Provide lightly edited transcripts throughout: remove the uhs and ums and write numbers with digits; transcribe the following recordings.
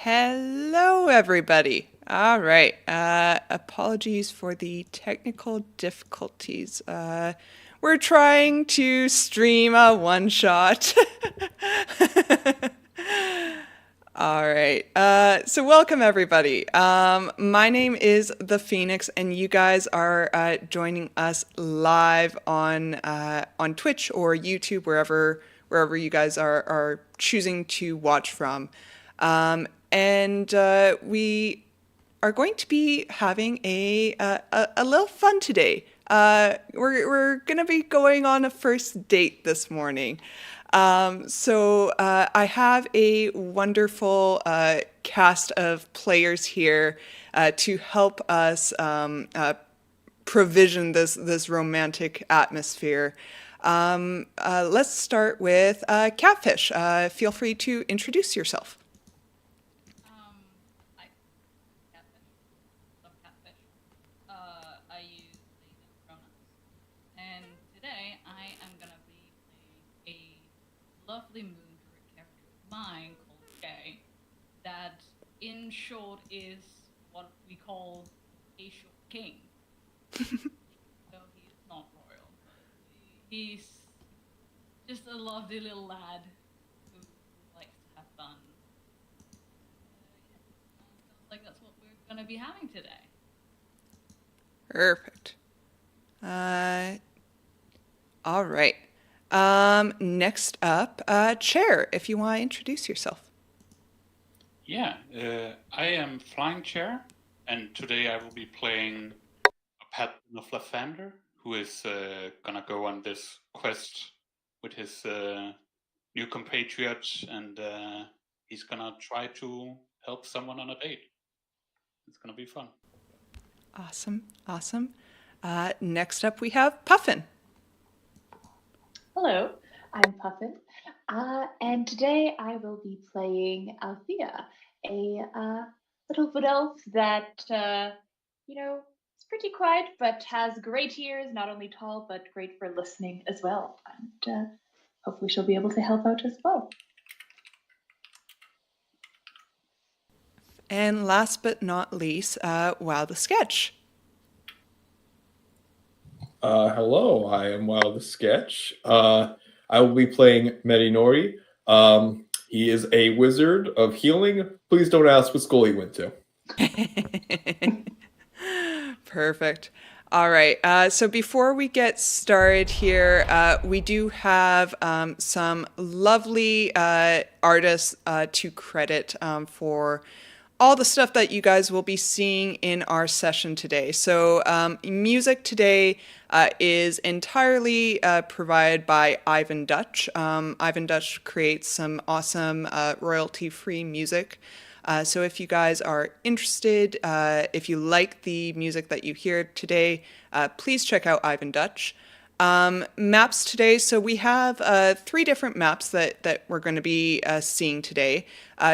Hello, everybody. All right. Apologies for the technical difficulties. We're trying to stream a one shot. All right. So welcome everybody. My name is The Phoenix, and you guys are joining us live on Twitch or YouTube, wherever you guys are choosing to watch from. And we are going to be having a little fun today. We're gonna be going on a first date this morning. So I have a wonderful cast of players here to help us provision this romantic atmosphere. Let's start with Catfish. Feel free to introduce yourself. I catfish, love catfish. I use they them pronouns. And today I am gonna be playing a lovely moon druid character of mine called Jay. That in short is what we call a short king. So he is not royal, but he's just a lovely little lad who likes to have fun. Yeah, sounds like that's what we're gonna be having today. Perfect. Uh, all right. Next up, Chair, if you want to introduce yourself. Yeah, I am Flying Chair, and today I will be playing a Paladin of Lathander, who is gonna go on this quest with his new compatriot, and he's gonna try to help someone on a date. It's gonna be fun. Awesome. Awesome. Next up, we have Puffin. Hello, I'm Puffin, and today I will be playing Althea, a little wood elf that, is pretty quiet but has great ears, not only tall but great for listening as well. And hopefully she'll be able to help out as well. And last but not least, Wow the Sketch. Hello, I am Wow the Sketch. I will be playing Medinori. He is a wizard of healing. Please don't ask what school he went to. Perfect. All right. So before we get started here, we do have some lovely artists to credit for all the stuff that you guys will be seeing in our session today. So music today is entirely provided by Ivan Dutch. Ivan Dutch creates some awesome royalty-free music. So if you guys are interested, if you like the music that you hear today, please check out Ivan Dutch. Maps today. So we have three different maps that we're going to be seeing today.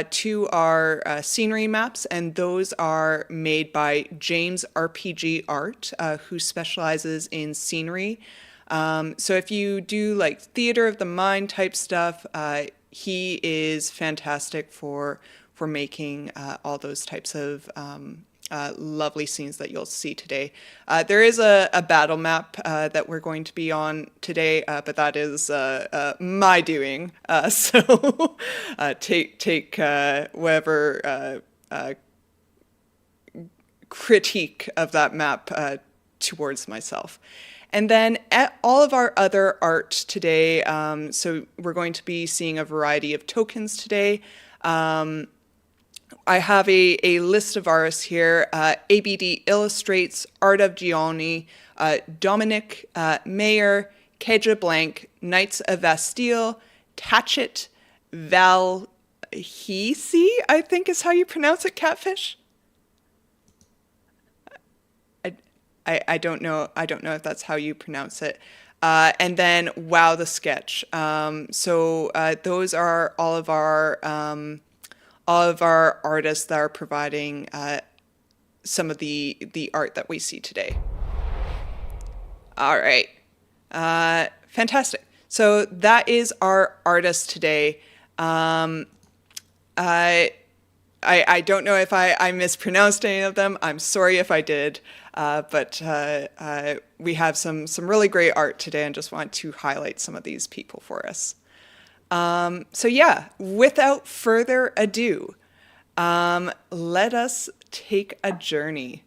Two are scenery maps, and those are made by James RPG Art, who specializes in scenery. So if you do like theater of the mind type stuff, he is fantastic for making all those types of lovely scenes that you'll see today. There is a battle map that we're going to be on today, but that is my doing. So take whatever critique of that map towards myself. And then all of our other art today, so we're going to be seeing a variety of tokens today. I have a list of artists here. ABD Illustrates, Art of Gianni, Dominic Mayer, Keja Blank, Knights of Bastille, Tatchet, Valhisi, I think is how you pronounce it, Catfish? I don't know. I don't know if that's how you pronounce it. And then Wow the Sketch. So those are all of our artists that are providing some of the art that we see today. All right. Fantastic. So that is our artist today. I don't know if I mispronounced any of them. I'm sorry if I did. But we have some really great art today and just want to highlight some of these people for us. So yeah, without further ado, let us take a journey.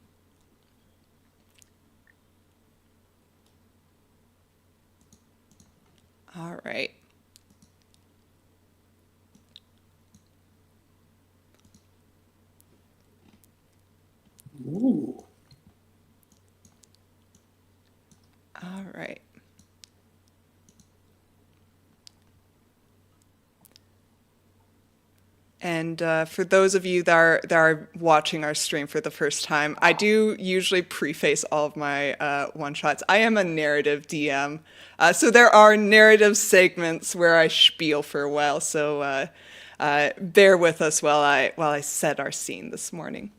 All right. Ooh. All right. And for those of you that are watching our stream for the first time, I do usually preface all of my one-shots. I am a narrative DM, so there are narrative segments where I spiel for a while, so bear with us while I set our scene this morning.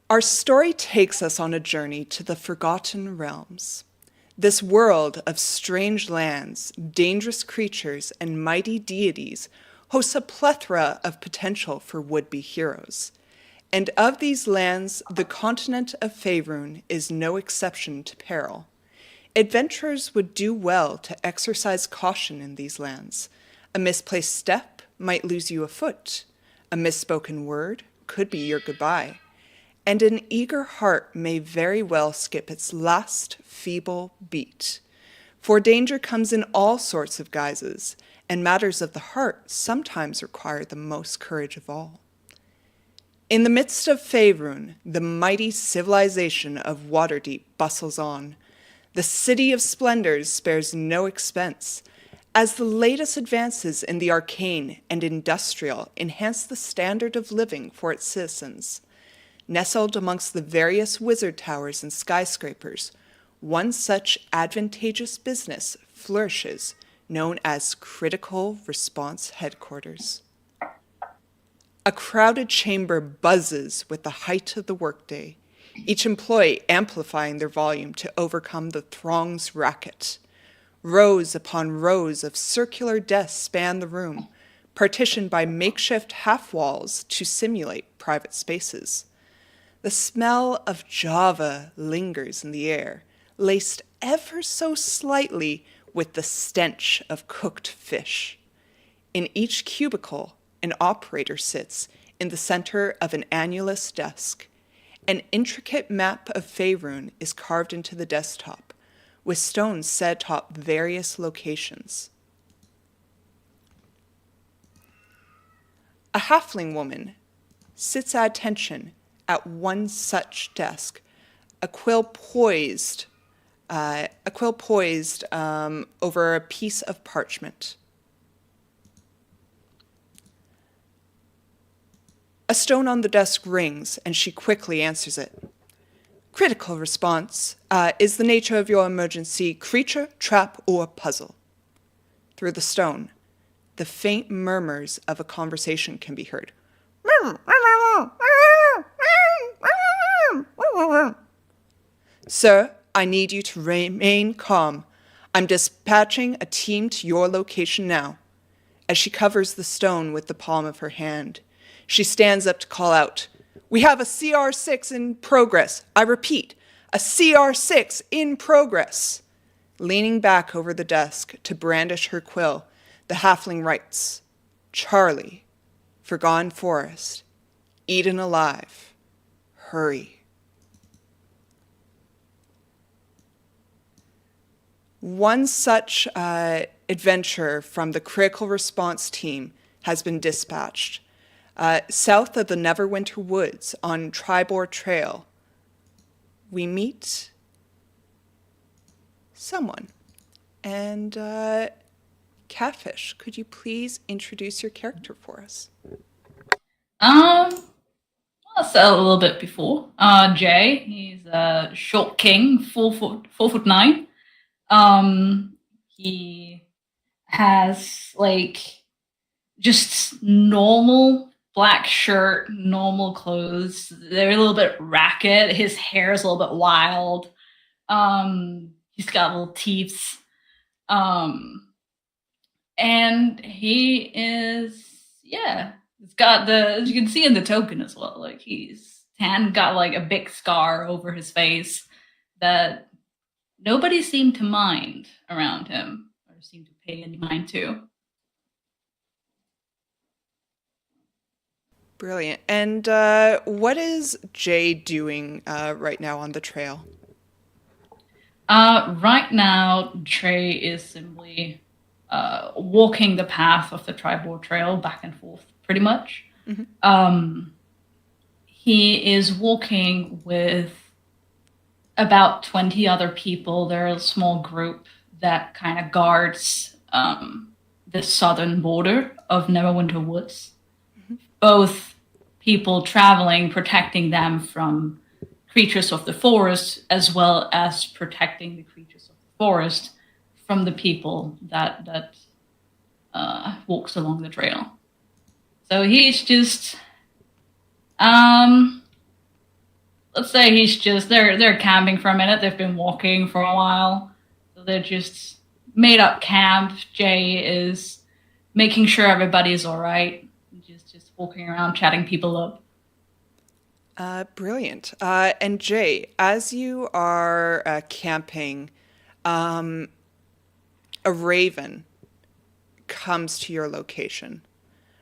Our story takes us on a journey to the Forgotten Realms. This world of strange lands, dangerous creatures, and mighty deities hosts a plethora of potential for would-be heroes. And of these lands, the continent of Faerun is no exception to peril. Adventurers would do well to exercise caution in these lands. A misplaced step might lose you a foot. A misspoken word could be your goodbye. And an eager heart may very well skip its last feeble beat. For danger comes in all sorts of guises, and matters of the heart sometimes require the most courage of all. In the midst of Faerun, the mighty civilization of Waterdeep bustles on. The city of splendors spares no expense, as the latest advances in the arcane and industrial enhance the standard of living for its citizens. Nestled amongst the various wizard towers and skyscrapers, one such advantageous business flourishes, known as Critical Response Headquarters. A crowded chamber buzzes with the height of the workday, each employee amplifying their volume to overcome the throng's racket. Rows upon rows of circular desks span the room, partitioned by makeshift half-walls to simulate private spaces. The smell of Java lingers in the air, laced ever so slightly with the stench of cooked fish. In each cubicle, an operator sits in the center of an annulus desk. An intricate map of Faerun is carved into the desktop, with stones set atop various locations. A halfling woman sits at attention at one such desk, a quill poised over a piece of parchment. A stone on the desk rings, and she quickly answers it. Critical response. Is the nature of your emergency creature, trap, or puzzle? Through the stone, the faint murmurs of a conversation can be heard. Sir, I need you to remain calm. I'm dispatching a team to your location now. As she covers the stone with the palm of her hand, she stands up to call out, "We have a CR6 in progress. I repeat, a CR6 in progress." Leaning back over the desk to brandish her quill, the halfling writes, "Charlie, Forgotten Forest, eaten alive. Hurry." One such adventure from the Critical Response team has been dispatched. South of the Neverwinter Woods on Tribor Trail, we meet someone. And Catfish, could you please introduce your character for us? I said a little bit before. Jay, he's a short king, 4'9". He has just normal black shirt, normal clothes. They're a little bit ragged. His hair is a little bit wild. He's got little teeth. And he is, It's got as you can see in the token as well, like he's hand got like a big scar over his face that nobody seemed to mind around him or seemed to pay any mind to. Brilliant. And what is Jay doing right now on the trail? Right now, Trey is simply walking the path of the Tribord Trail back and forth, pretty much. He is walking with about 20 other people. They're a small group that kind of guards the southern border of Neverwinter Woods. Both people traveling, protecting them from creatures of the forest, as well as protecting the creatures of the forest from the people that walks along the trail. So he's just, let's say he's just they're camping for a minute. They've been walking for a while, so they're just made up camp. Jay is making sure everybody's all right. Just walking around, chatting people up. Brilliant. And Jay, as you are camping, a raven comes to your location.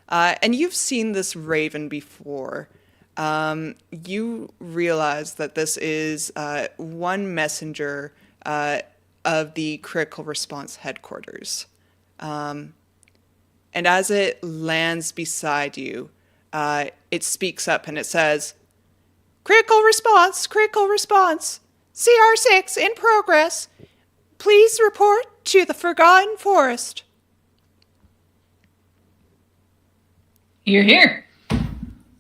And you've seen this raven before. You realize that this is one messenger of the Critical Response headquarters. And as it lands beside you, it speaks up and it says, Critical response, CR6 in progress. Please report to the Forgotten Forest. You're here.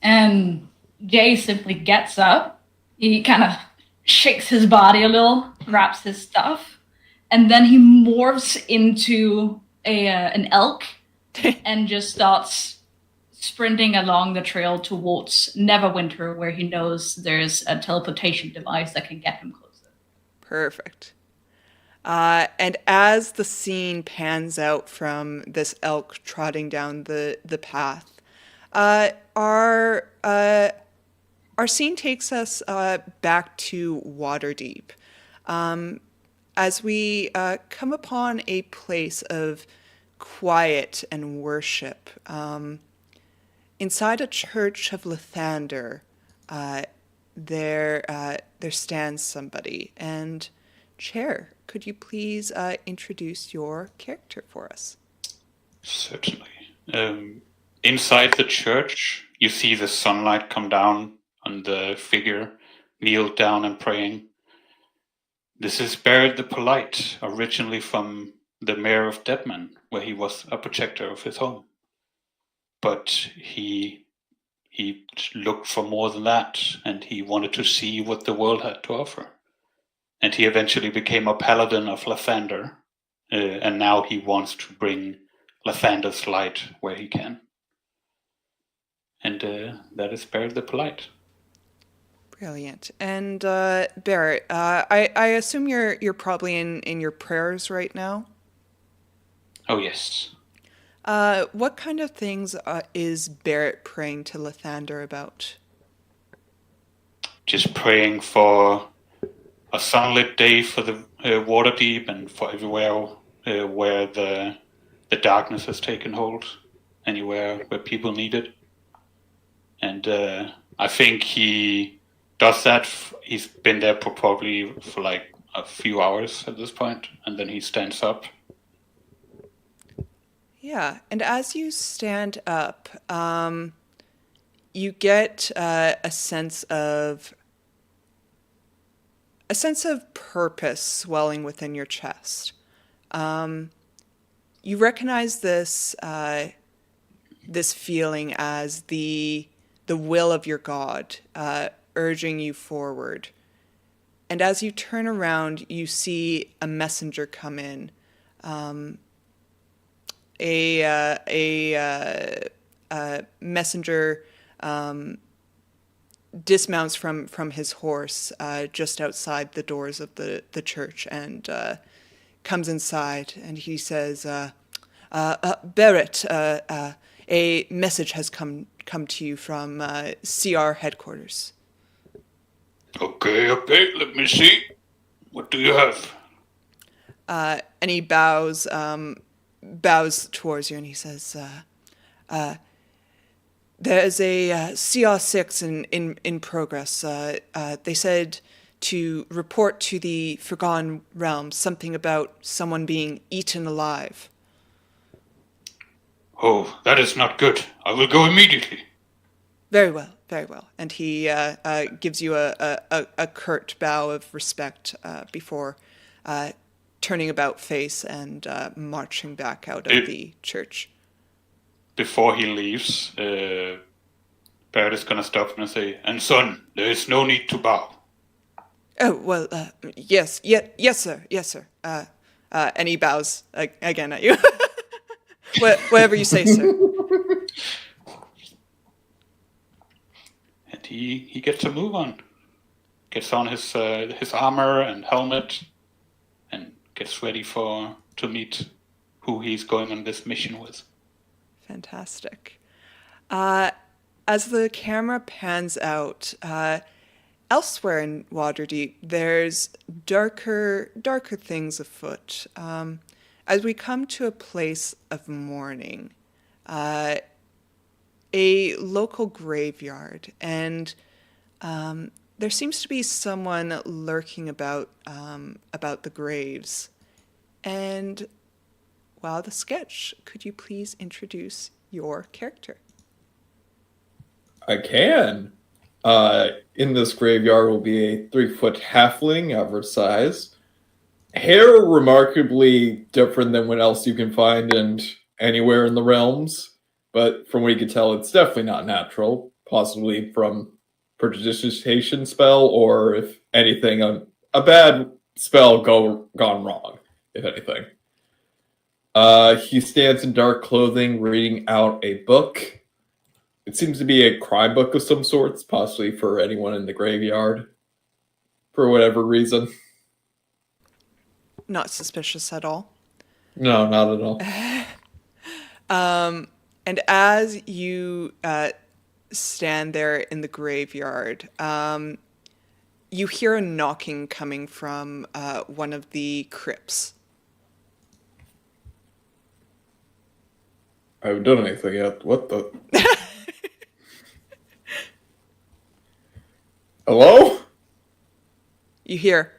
And Jay simply gets up. He kind of shakes his body a little, grabs his stuff, and then he morphs into an elk and just starts sprinting along the trail towards Neverwinter, where he knows there's a teleportation device that can get him closer. Perfect. And as the scene pans out from this elk trotting down the path, our scene takes us back to Waterdeep. As we come upon a place of quiet and worship. Inside a church of Lathander, there stands somebody. And Chair, could you please introduce your character for us? Certainly. Inside the church, you see the sunlight come down on the figure, kneeled down and praying. This is Barrett the Polite, originally from the Mayor of Deadman, where he was a protector of his home. But he looked for more than that, and he wanted to see what the world had to offer. And he eventually became a paladin of Lathander, and now he wants to bring Lathander's light where he can. And that is Barrett the Polite. Brilliant. And Barrett, I assume you're probably in your prayers right now? Oh, yes. What kind of things is Barrett praying to Lathander about? Just praying for a sunlit day for the Waterdeep and for everywhere where the darkness has taken hold, anywhere where people need it. And I think he does that. He's been there probably for like a few hours at this point, and then he stands up. Yeah, and as you stand up, you get a sense of purpose swelling within your chest. You recognize this feeling as the will of your God urging you forward. And as you turn around, you see a messenger come in. A messenger dismounts from his horse just outside the doors of the church and comes inside, and he says, Barrett, a message has come come to you from CR headquarters. Okay, let me see. What do you have? And he bows towards you, and he says, "There's a CR6 in progress. They said to report to the Forgotten Realms something about someone being eaten alive." Oh, that is not good. I will go immediately. Very well, very well. And he gives you a curt bow of respect before turning about face and marching back out of the church. Before he leaves, Barrett is gonna stop him and say, "And son, there is no need to bow." Oh, well, yes, sir, yes, sir. And he bows again at you. Whatever you say, sir. And he gets a move on. Gets on his armor and helmet, and gets ready to meet who he's going on this mission with. Fantastic. As the camera pans out, elsewhere in Waterdeep, there's darker things afoot. As we come to a place of mourning, a local graveyard, and there seems to be someone lurking about the graves. And the sketch, could you please introduce your character? I can. In this graveyard will be a 3-foot halfling, average size. Hair remarkably different than what else you can find anywhere in the realms, but from what you can tell, it's definitely not natural. Possibly from prestidigitation spell, or if anything, a bad spell gone wrong. If anything, he stands in dark clothing, reading out a book. It seems to be a crime book of some sorts, possibly for anyone in the graveyard, for whatever reason. Not suspicious at all. No, not at all. And as you stand there in the graveyard, you hear a knocking coming from one of the crypts. I haven't done anything yet. What the? Hello? You hear.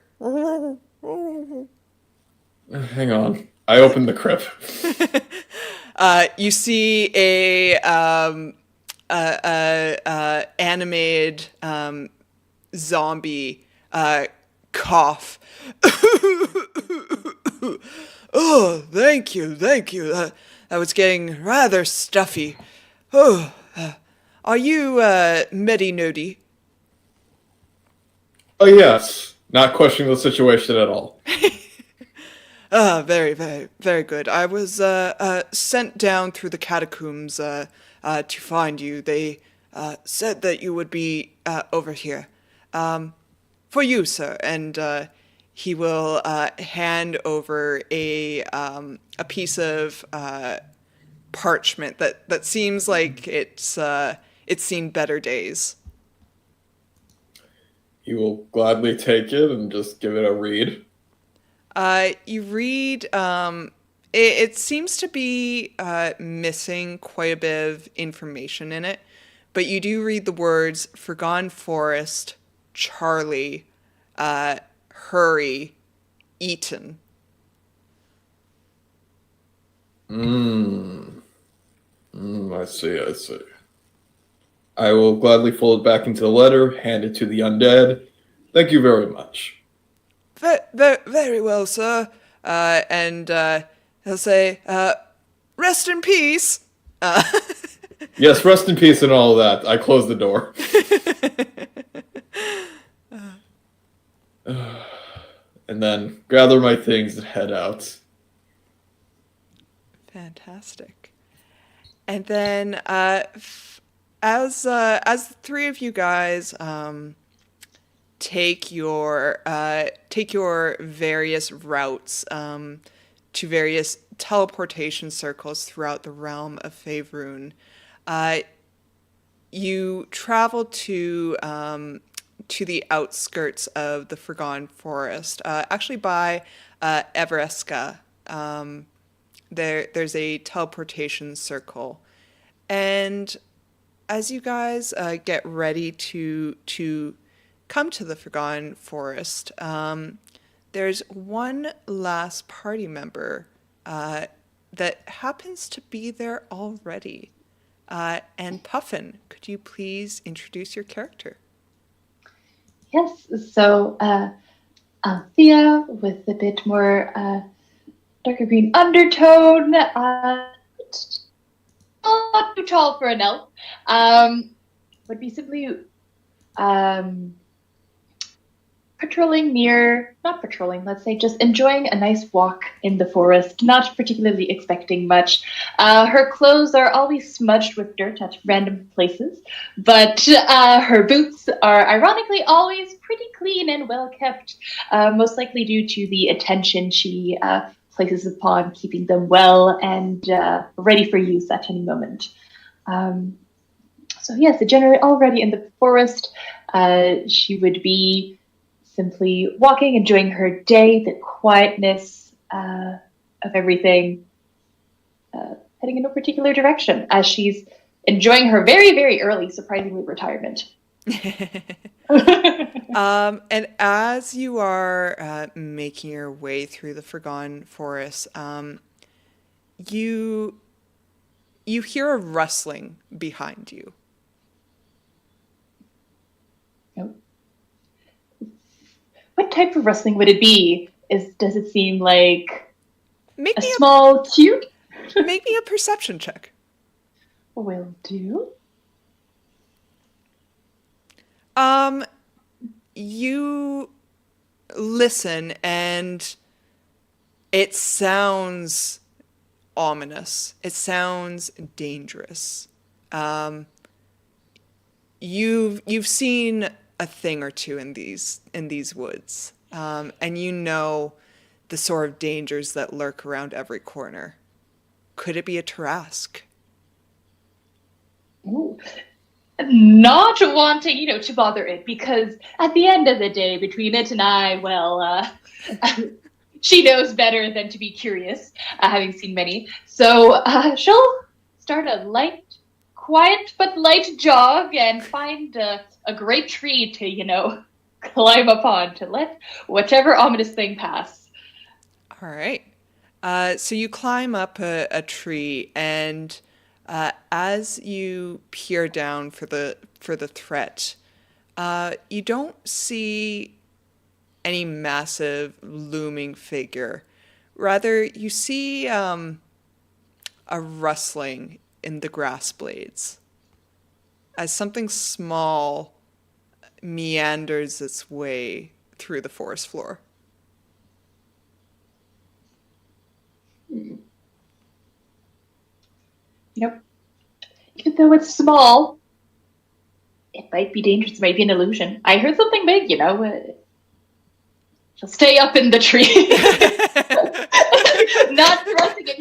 Hang on. I opened the crypt. You see a animated zombie cough. Oh, thank you. That was getting rather stuffy. Oh, are you Medinodi? Oh, yes. Not questioning the situation at all. Very, very, very good. I was sent down through the catacombs to find you. They said that you would be over here. For you, sir. And he will hand over a piece of parchment that seems like it's seen better days. You will gladly take it and just give it a read. You read, it seems to be missing quite a bit of information in it, but you do read the words Forgotten Forest, Charlie, Hurry, Eaton. I see. I will gladly fold it back into the letter, hand it to the undead. Thank you very much. Very well, sir. And he'll say, rest in peace. Yes, rest in peace and all of that. I close the door. And then gather my things and head out. Fantastic. And then as the three of you guys take your various routes to various teleportation circles throughout the realm of Faerun, you travel to the outskirts of the Forgotten Forest, actually by Everesca. There's a teleportation circle, and as you guys get ready to come to the Forgotten Forest, there's one last party member that happens to be there already. And Puffin, could you please introduce your character? Yes, so Althea with a bit more darker green undertone, not too tall for an elf, would be simply not patrolling, let's say, just enjoying a nice walk in the forest, not particularly expecting much. Her clothes are always smudged with dirt at random places, but her boots are ironically always pretty clean and well kept, most likely due to the attention she places upon keeping them well and ready for use at any moment. So yes, already in the forest, she would be simply walking, enjoying her day, the quietness of everything, heading in no particular direction as she's enjoying her very, very early, surprisingly, retirement. And as you are making your way through the Forgotten Forest, you hear a rustling behind you. Nope. What type of rustling would it be? Does it seem like Make a me small cute? make me a perception check. Will do. You listen and it sounds ominous. It sounds dangerous. You've seen a thing or two in these woods, and you know the sort of dangers that lurk around every corner. Could it be a Tarrasque? Ooh. Not wanting, to bother it, because at the end of the day, between it and I, well, she knows better than to be curious, having seen many. So she'll start a quiet but light jog and find a great tree to, climb upon to let whatever ominous thing pass. All right. So you climb up a tree, and as you peer down for the threat, you don't see any massive looming figure. Rather, you see a rustling in the grass blades as something small meanders its way through the forest floor. Even though it's small, it might be dangerous. It might be an illusion. I heard something big, she'll stay up in the tree. Not trusting it,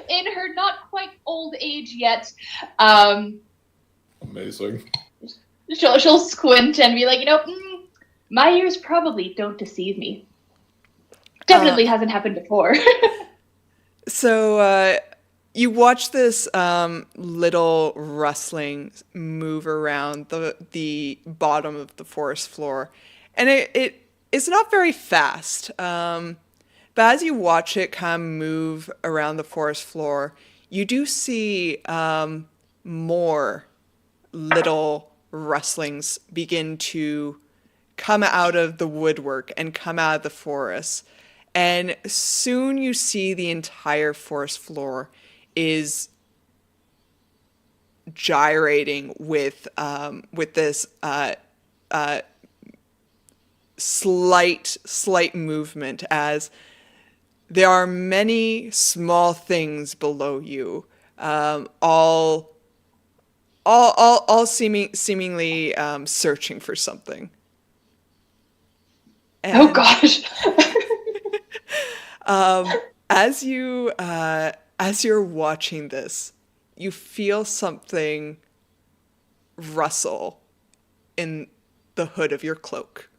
in her not quite old age yet. Amazing. She'll squint and be like, my ears probably don't deceive me. Definitely hasn't happened before. So you watch this little rustling move around the bottom of the forest floor, and it's not very fast. But as you watch it kind of move around the forest floor, you do see more little rustlings begin to come out of the woodwork and come out of the forest. And soon you see the entire forest floor is gyrating with this slight movement, as there are many small things below you, all seemingly searching for something. And, oh gosh. as you're watching this, you feel something rustle in the hood of your cloak.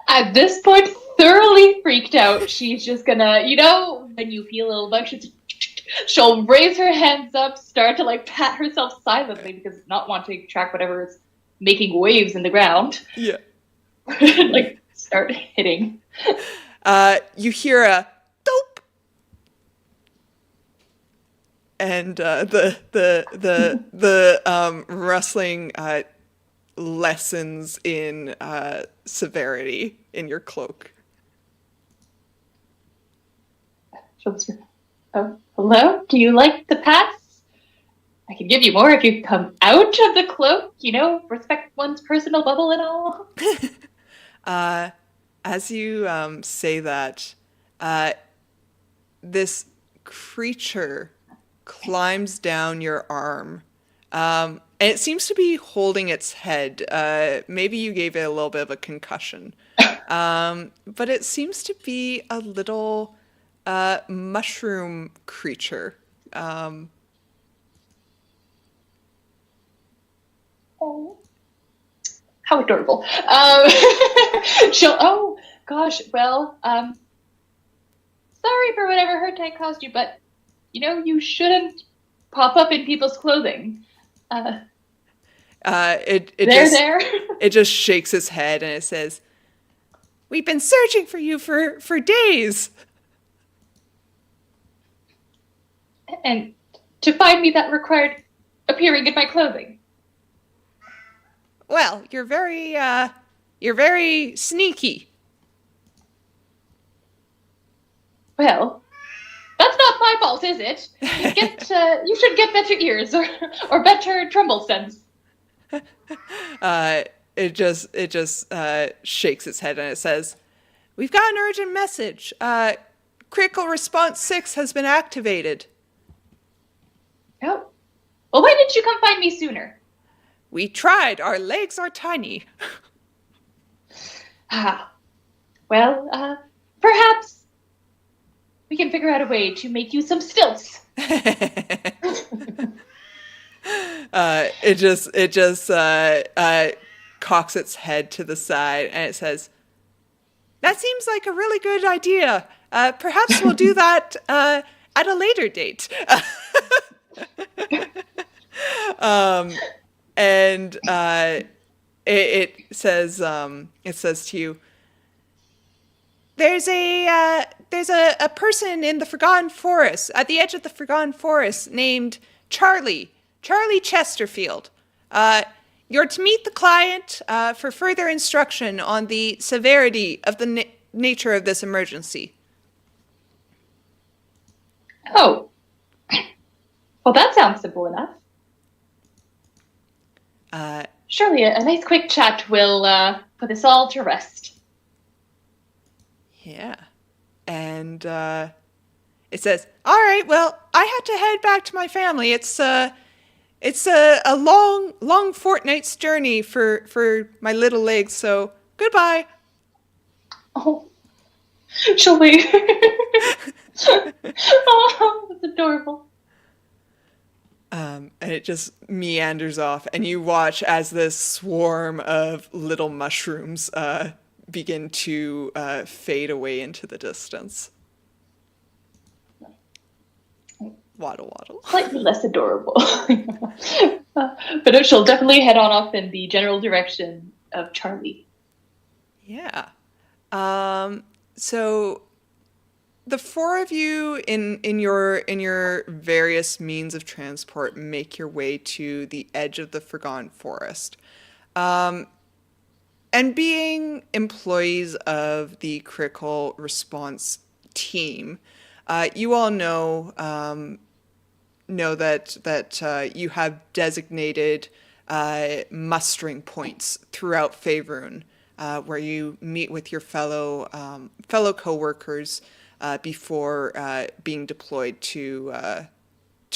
At this point, thoroughly freaked out, she's just gonna, when you feel a little bug, she'll raise her hands up, start to like pat herself silently because not wanting to track whatever is making waves in the ground. Yeah. Like start hitting. You hear a dope, and the rustling lessens in severity in your cloak. Oh, hello? Do you like the pats? I can give you more if you come out of the cloak, respect one's personal bubble and all. As you say that, this creature climbs down your arm, and it seems to be holding its head. Maybe you gave it a little bit of a concussion, but it seems to be a little mushroom creature. Oh, how adorable. Oh, gosh, well, sorry for whatever hurt I caused you, but, you shouldn't pop up in people's clothing. It just shakes its head and it says, "We've been searching for you for days." And to find me, that required appearing in my clothing. Well, you're very sneaky. Well, that's not my fault, is it? You should get better ears or better tremble sense. It just shakes its head and it says, "We've got an urgent message. Critical Response 6 has been activated." Oh, well, why didn't you come find me sooner? We tried. Our legs are tiny. Well, perhaps we can figure out a way to make you some stilts. It just cocks its head to the side and it says, "That seems like a really good idea. Perhaps we'll do that at a later date." And it says to you, there's a person in the Forgotten Forest, at the edge of the Forgotten Forest, named Charlie Chesterfield. You're to meet the client for further instruction on the severity of the nature of this emergency. Oh, well, that sounds simple enough. Surely a nice quick chat will put this all to rest. Yeah. And it says, "All right, well, I had to head back to my family. It's a long fortnight's journey for my little legs, so goodbye." Oh, she'll leave. Oh, that's adorable. And it just meanders off, and you watch as this swarm of little mushrooms begin to fade away into the distance. Waddle, waddle. Slightly less adorable. But no, she'll definitely head on off in the general direction of Charlie. Yeah. So the four of you in your various means of transport make your way to the edge of the Forgotten Forest. And being employees of the Critical Response team, you all know that you have designated mustering points throughout Faerun, where you meet with your fellow coworkers before being deployed to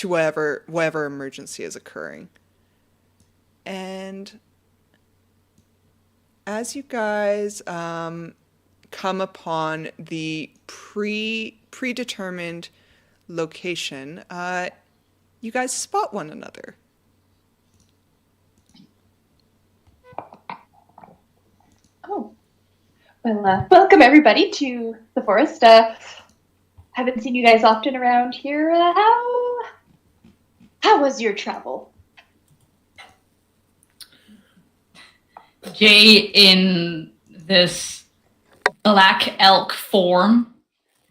whatever emergency is occurring. And as you guys come upon the predetermined location, you guys spot one another. Oh, well, welcome everybody to the forest. Haven't seen you guys often around here. How was your travel? Jay, in this black elk form,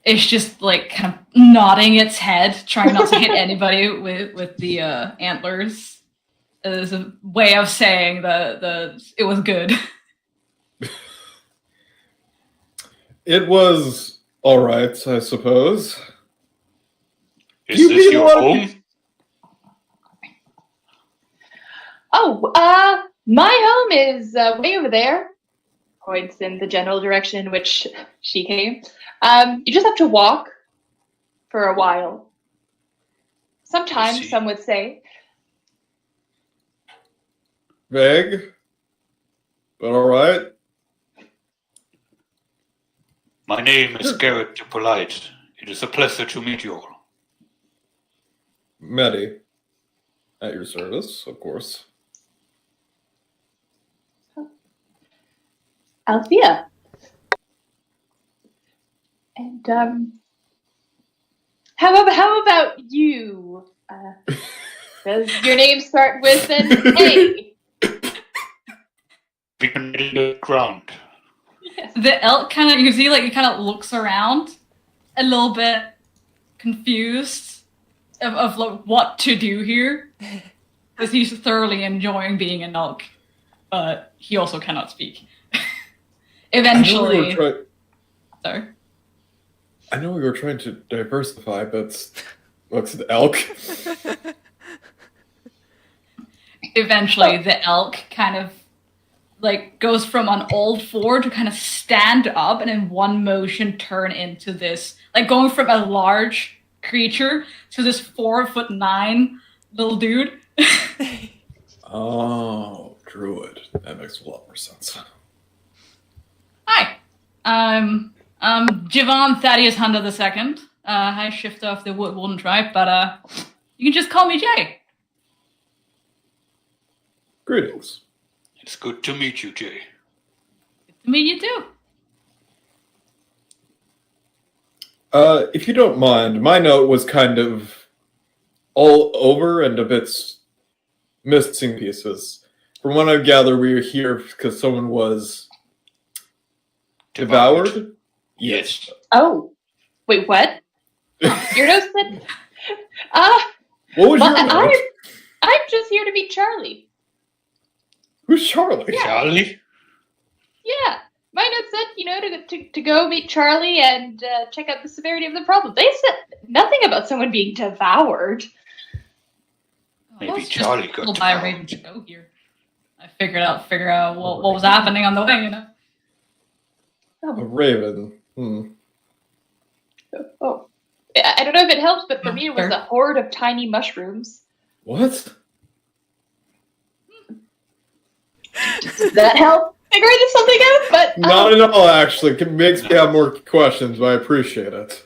is just like kind of nodding its head, trying not to hit anybody with the antlers. As a way of saying the it was good. It was all right, I suppose. Is You this mean your what? home? Oh, my home is way over there. Points in the general direction in which she came. You just have to walk for a while. Sometimes, see. some would say. Vague, but all right. My name is Garrett the Polite. It is a pleasure to meet you all. Medi, at your service, of course. Althea. And how about you? Does your name start with an A? We can hit the ground. The elk kind of, you see, like, he kind of looks around a little bit confused of like, what to do here. Because he's thoroughly enjoying being an elk. But he also cannot speak. Eventually. Sorry. I know we were trying to diversify, but looks at the elk. Eventually, the elk kind of like goes from an old four to kind of stand up and in one motion turn into this, like going from a large creature to this 4'9" little dude. Oh, druid. That makes a lot more sense. Hi, I'm Javon Thaddeus Hunter II. I shift off the Wooden tribe, but you can just call me Jay. Greetings. It's good to meet you, Jay. Good to meet you too. If you don't mind, my note was kind of all over and a bit missing pieces. From what I gather, we were here because someone was devoured? Yes. Oh, wait, what? Your note said. What was Well, your note? I'm just here to meet Charlie. Who's Charlie? Charlie? Yeah, my note said, to go meet Charlie and check out the severity of the problem. They said nothing about someone being devoured. Maybe I was Charlie just got told by a devoured. raven to go here. I figure out what was happening on the way, A raven. Oh, I don't know if it helps, but for me it was Sure. a horde of tiny mushrooms. What? Does that help figuring something out? But Not at all, actually. It makes me have more questions, but I appreciate it.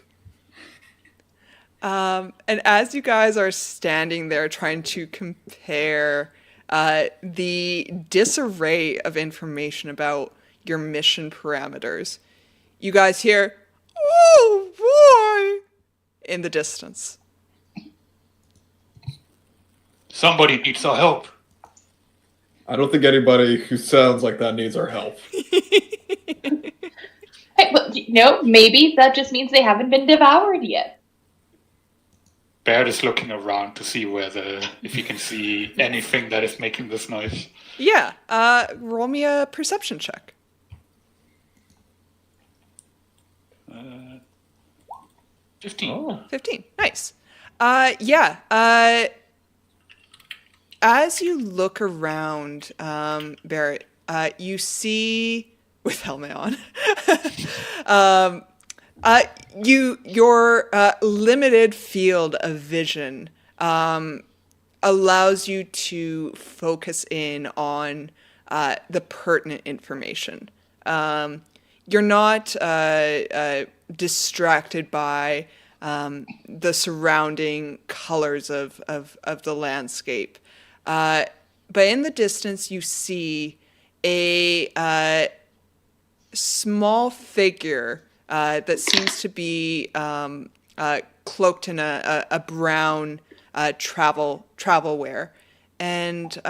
And as you guys are standing there trying to compare the disarray of information about your mission parameters, you guys hear, "Oh boy," in the distance. Somebody needs our help. I don't think anybody who sounds like that needs our help. hey, well, maybe that just means they haven't been devoured yet. Baird is looking around to see if he can see anything that is making this noise. Yeah, roll me a perception check. 15. Oh. 15. Nice. As you look around, Barrett, you see, with helmet on, your limited field of vision allows you to focus in on the pertinent information. You're not distracted by the surrounding colors of the landscape. But in the distance, you see a small figure that seems to be cloaked in a brown travel wear, and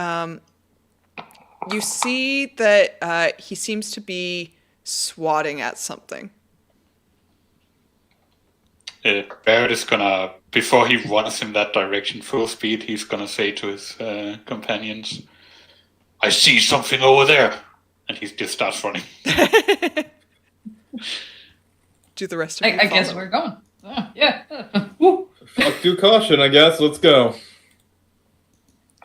you see that he seems to be swatting at something. Barrett is gonna, before he runs in that direction full speed, he's gonna say to his companions, "I see something over there," and he just starts running. Do the rest of you I guess follow? we're going. Yeah. Woo. Fuck due caution, I guess. Let's go.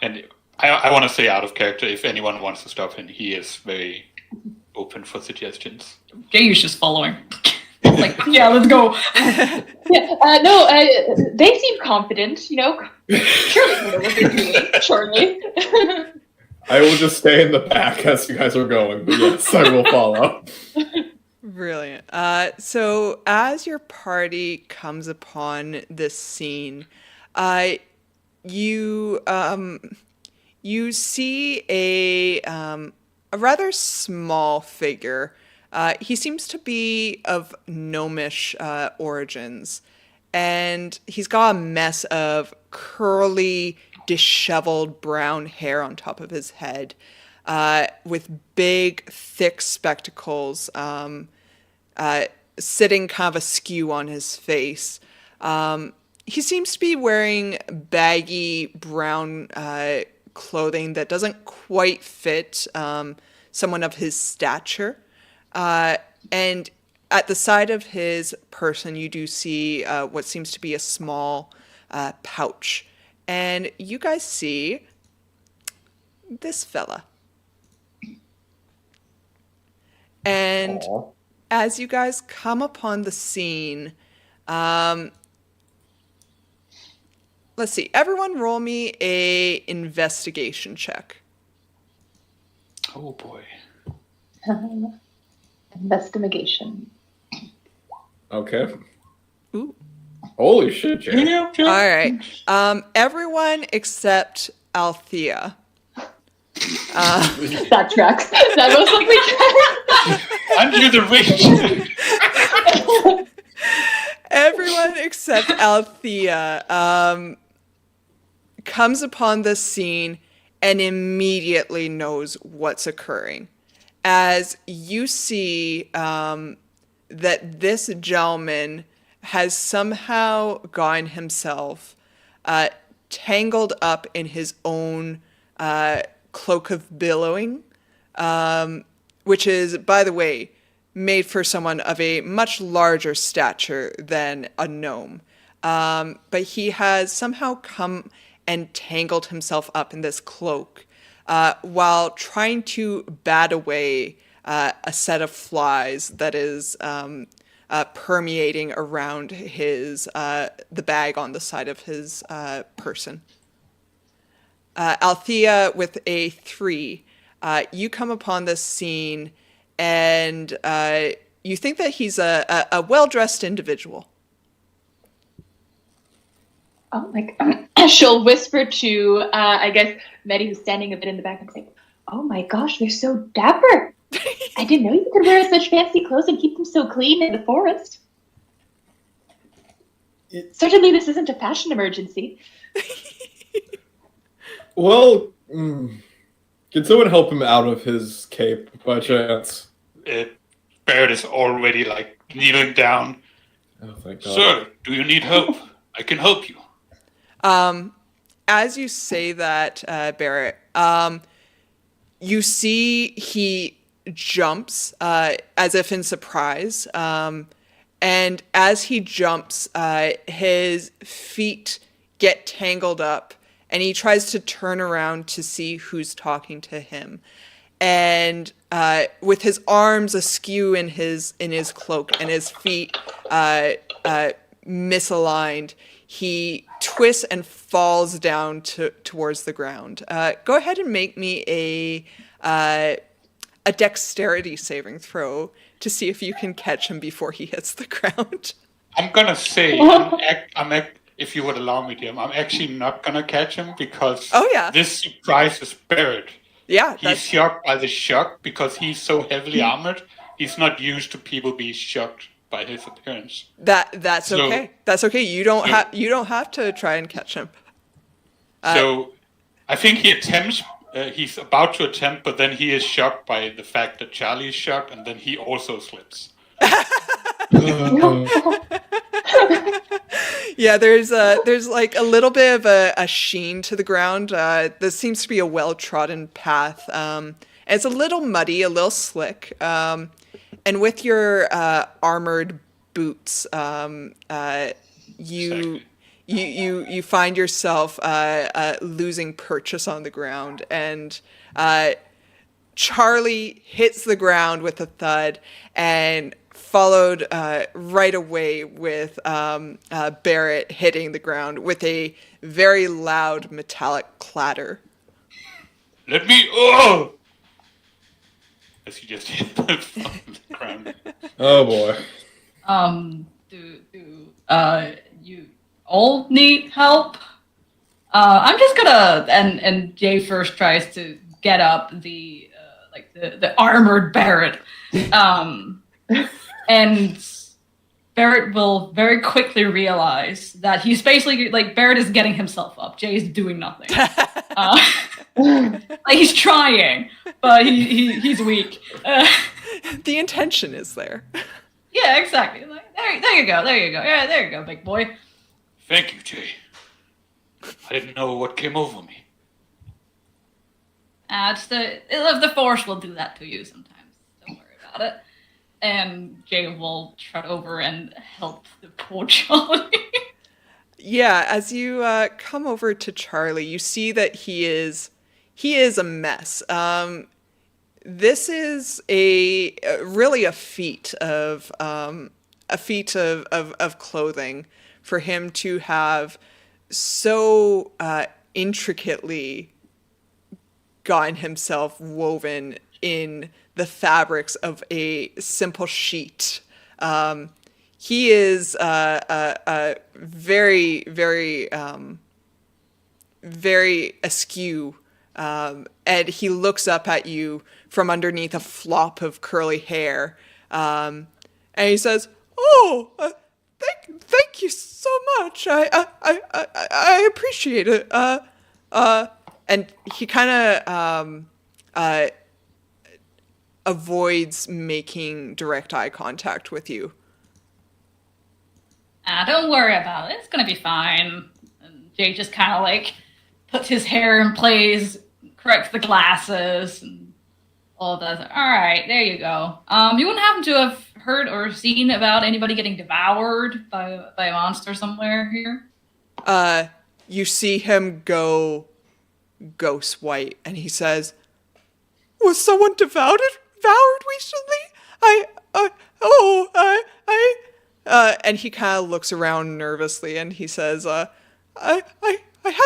And I want to say out of character, if anyone wants to stop him, he is very open for suggestions. Gayu's just following. Like, yeah, let's go. They seem confident, you know. Surely they know what they're doing. Surely. I will just stay in the back as you guys are going, but yes, I will follow. Brilliant. So as your party comes upon this scene, you see a rather small figure. He seems to be of gnomish origins, and he's got a mess of curly, disheveled brown hair on top of his head, with big, thick spectacles, sitting kind of askew on his face. He seems to be wearing baggy brown clothing that doesn't quite fit someone of his stature. And at the side of his person, you do see what seems to be a small pouch. And you guys see this fella. And Aw. as you guys come upon the scene, let's see, everyone roll me a investigation check. Oh boy. Investigation. Okay. Ooh. Holy shit, Jay. All right. Everyone except Althea. That tracks. That most likely tracks. Under the reach. Everyone except Althea comes upon this scene and immediately knows what's occurring. As you see that this gentleman has somehow gotten himself tangled up in his own cloak of billowing, which is, by the way, made for someone of a much larger stature than a gnome. But he has somehow come and tangled himself up in this cloak while trying to bat away a set of flies that is permeating around his the bag on the side of his person. Althea with a 3. You come upon this scene and you think that he's a well-dressed individual. Oh my god. She'll whisper to, I guess, Maddie, who's standing a bit in the back, and say, "Oh my gosh, they're so dapper. I didn't know you could wear such fancy clothes and keep them so clean in the forest. Certainly this isn't a fashion emergency." Well, can someone help him out of his cape by chance? Barrett is already like kneeling down. Oh, thank God. Sir, do you need help? I can help you. As you say that, Barrett, you see he jumps as if in surprise. And as he jumps, his feet get tangled up and he tries to turn around to see who's talking to him. And with his arms askew in his cloak and his feet misaligned, he twists and falls down towards the ground. Go ahead and make me a dexterity saving throw to see if you can catch him before he hits the ground. I'm gonna say, if you would allow me, DM, I'm actually not gonna catch him because Oh, yeah. this surprises Barrett. Yeah, He's shocked by the shock because he's so heavily armored. He's not used to people being shocked by his appearance. that's So- okay. That's okay. You don't So- you don't have to try and catch him. So I think he attempts. He's about to attempt, but then he is shocked by the fact that Charlie is shocked, and then he also slips. Yeah, there's like a little bit of a sheen to the ground. This seems to be a well-trodden path. And it's a little muddy, a little slick. And with your armored boots, you find yourself losing purchase on the ground, and Charlie hits the ground with a thud, and followed right away with Barrett hitting the ground with a very loud metallic clatter. Let me. Oh! As he just hit the ground. Oh boy. Do you all need help? I'm just gonna and Jay first tries to get up the armored Barrett, and Barrett will very quickly realize that he's basically like Barrett is getting himself up. Jay is doing nothing. Like he's trying, but he's weak. The intention is there. Yeah, exactly. Like, there you go. Yeah, there you go, big boy. Thank you, Jay. I didn't know what came over me. It's the force will do that to you sometimes. Don't worry about it. And Jay will trot over and help the poor Charlie. Yeah, as you come over to Charlie, you see that he is a mess. This is really a feat of clothing for him to have so intricately gotten himself woven in the fabrics of a simple sheet. He is very, very, very askew, and he looks up at you from underneath a flop of curly hair, and he says, "Oh, thank you so much. I appreciate it." And he kind of avoids making direct eye contact with you. Don't worry about it. It's gonna be fine. And Jay just kind of like puts his hair in place, corrects the glasses, and all of that. All right, there you go. You wouldn't happen to have heard or seen about anybody getting devoured by a monster somewhere here? You see him go ghost white, and he says, "Was someone devoured recently? And he kind of looks around nervously, and he says, I had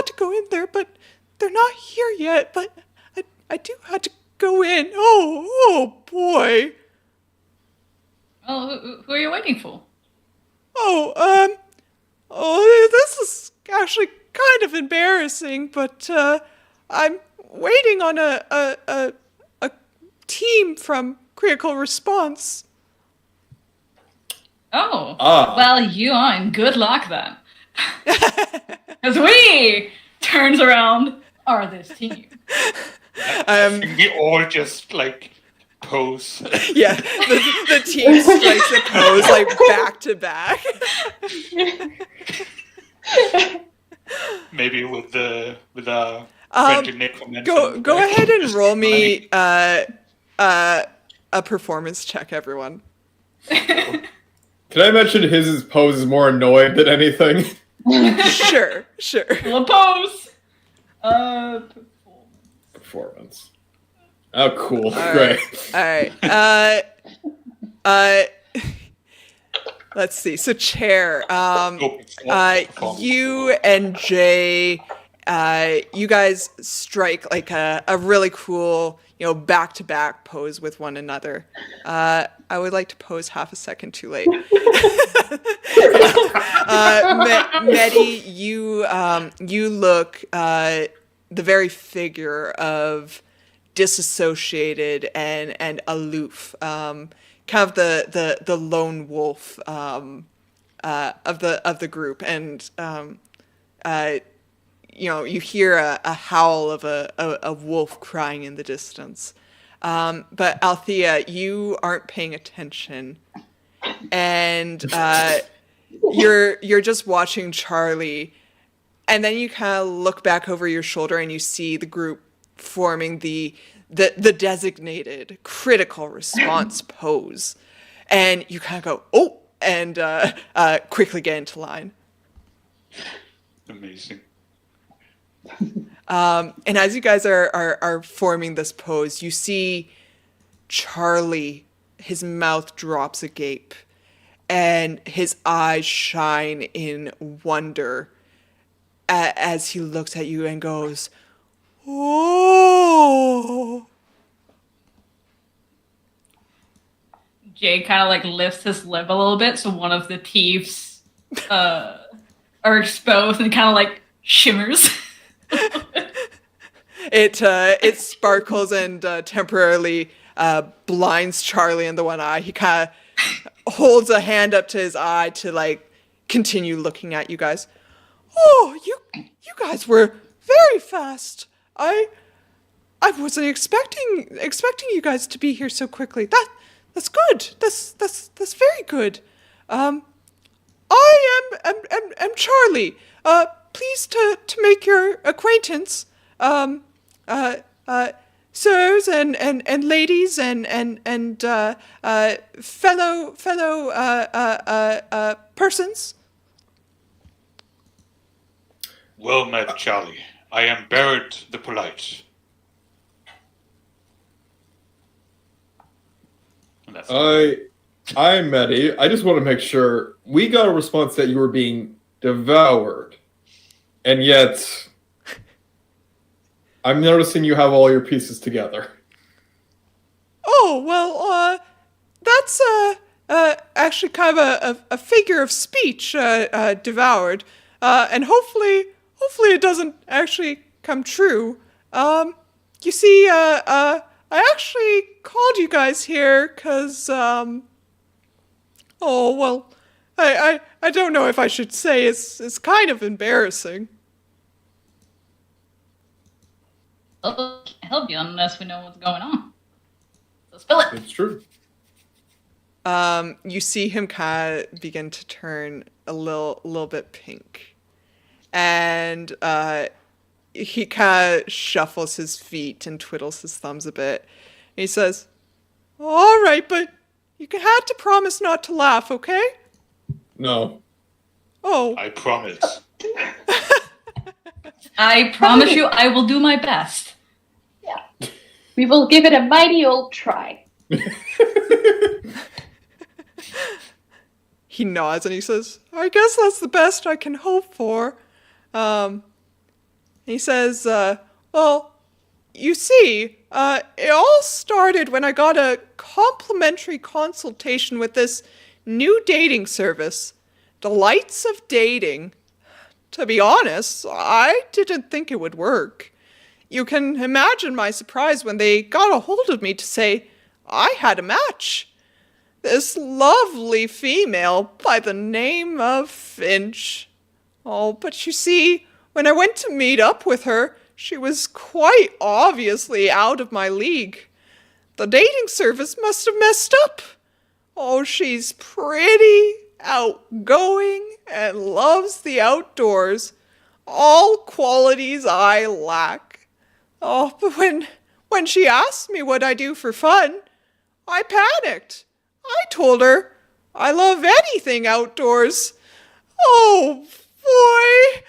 to go in there, but they're not here yet, but I do have to go in. Oh boy. Oh, who are you waiting for? This is actually kind of embarrassing, but, I'm waiting on a team from Critical Response." Oh, Ah. well, you are in good luck then. Because we, turns around, are this team. I think we all just like pose. Yeah, the team strikes a pose like back to back. Maybe with our friendly Nick. Go ahead and roll me a performance check, everyone. Can I mention his pose is more annoyed than anything? Sure. We'll pose. Performance. Oh, cool. All Great. right. Let's see. So, Chair, you and Jay, you guys strike like a really cool, back-to-back pose with one another. I would like to pose half a second too late. Medi, you look the very figure of disassociated and aloof, kind of the lone wolf of the group, and you hear a howl of a wolf crying in the distance. But Althea, you aren't paying attention, and you're just watching Charlie, and then you kind of look back over your shoulder and you see the group forming the designated critical response pose, and you kind of go, oh, and quickly get into line. Amazing. And as you guys are forming this pose, you see Charlie, his mouth drops agape, and his eyes shine in wonder as he looks at you and goes, "Oh." Jay kind of like lifts his lip a little bit, so one of the teeth are exposed and kind of like shimmers. It sparkles and temporarily blinds Charlie in the one eye. He kind of holds a hand up to his eye to like continue looking at you guys. Oh, you guys were very fast. I wasn't expecting you guys to be here so quickly. That's good. That's very good. I am Charlie. Pleased to make your acquaintance. Sirs and ladies and fellow persons. Well met, Charlie. I am Barrett the Polite. And that's I'm Medi. I just want to make sure we got a response that you were being devoured, and yet I'm noticing you have all your pieces together. Oh, well, that's actually kind of a figure of speech, devoured, and hopefully it doesn't actually come true. You see, I actually called you guys here because, I don't know if I should say it's kind of embarrassing. Oh, can't help you unless we know what's going on. So spill it. It's true. You see him kind of begin to turn a little bit pink, and he kind of shuffles his feet and twiddles his thumbs a bit. And he says, "All right, but you had to promise not to laugh, okay?" No. Oh. I promise. I promise you, I will do my best. Yeah. We will give it a mighty old try. He nods and he says, "I guess that's the best I can hope for." He says, "Well, you see, it all started when I got a complimentary consultation with this new dating service, Delights of Dating. To be honest, I didn't think it would work. You can imagine my surprise when they got a hold of me to say I had a match. This lovely female by the name of Finch. Oh, but you see, when I went to meet up with her, she was quite obviously out of my league. The dating service must have messed up. Oh, she's pretty, outgoing, and loves the outdoors. All qualities I lack. Oh, but when she asked me what I do for fun, I panicked. I told her I love anything outdoors. Oh, boy.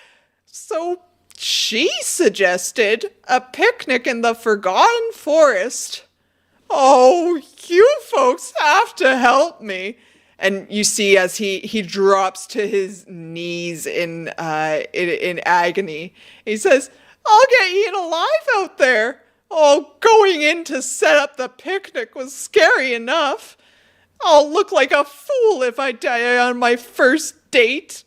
So she suggested a picnic in the Forgotten Forest. Oh, you folks have to help me. And you see as he drops to his knees in agony, he says, "I'll get eaten alive out there. Oh, going in to set up the picnic was scary enough. I'll look like a fool if I die on my first date.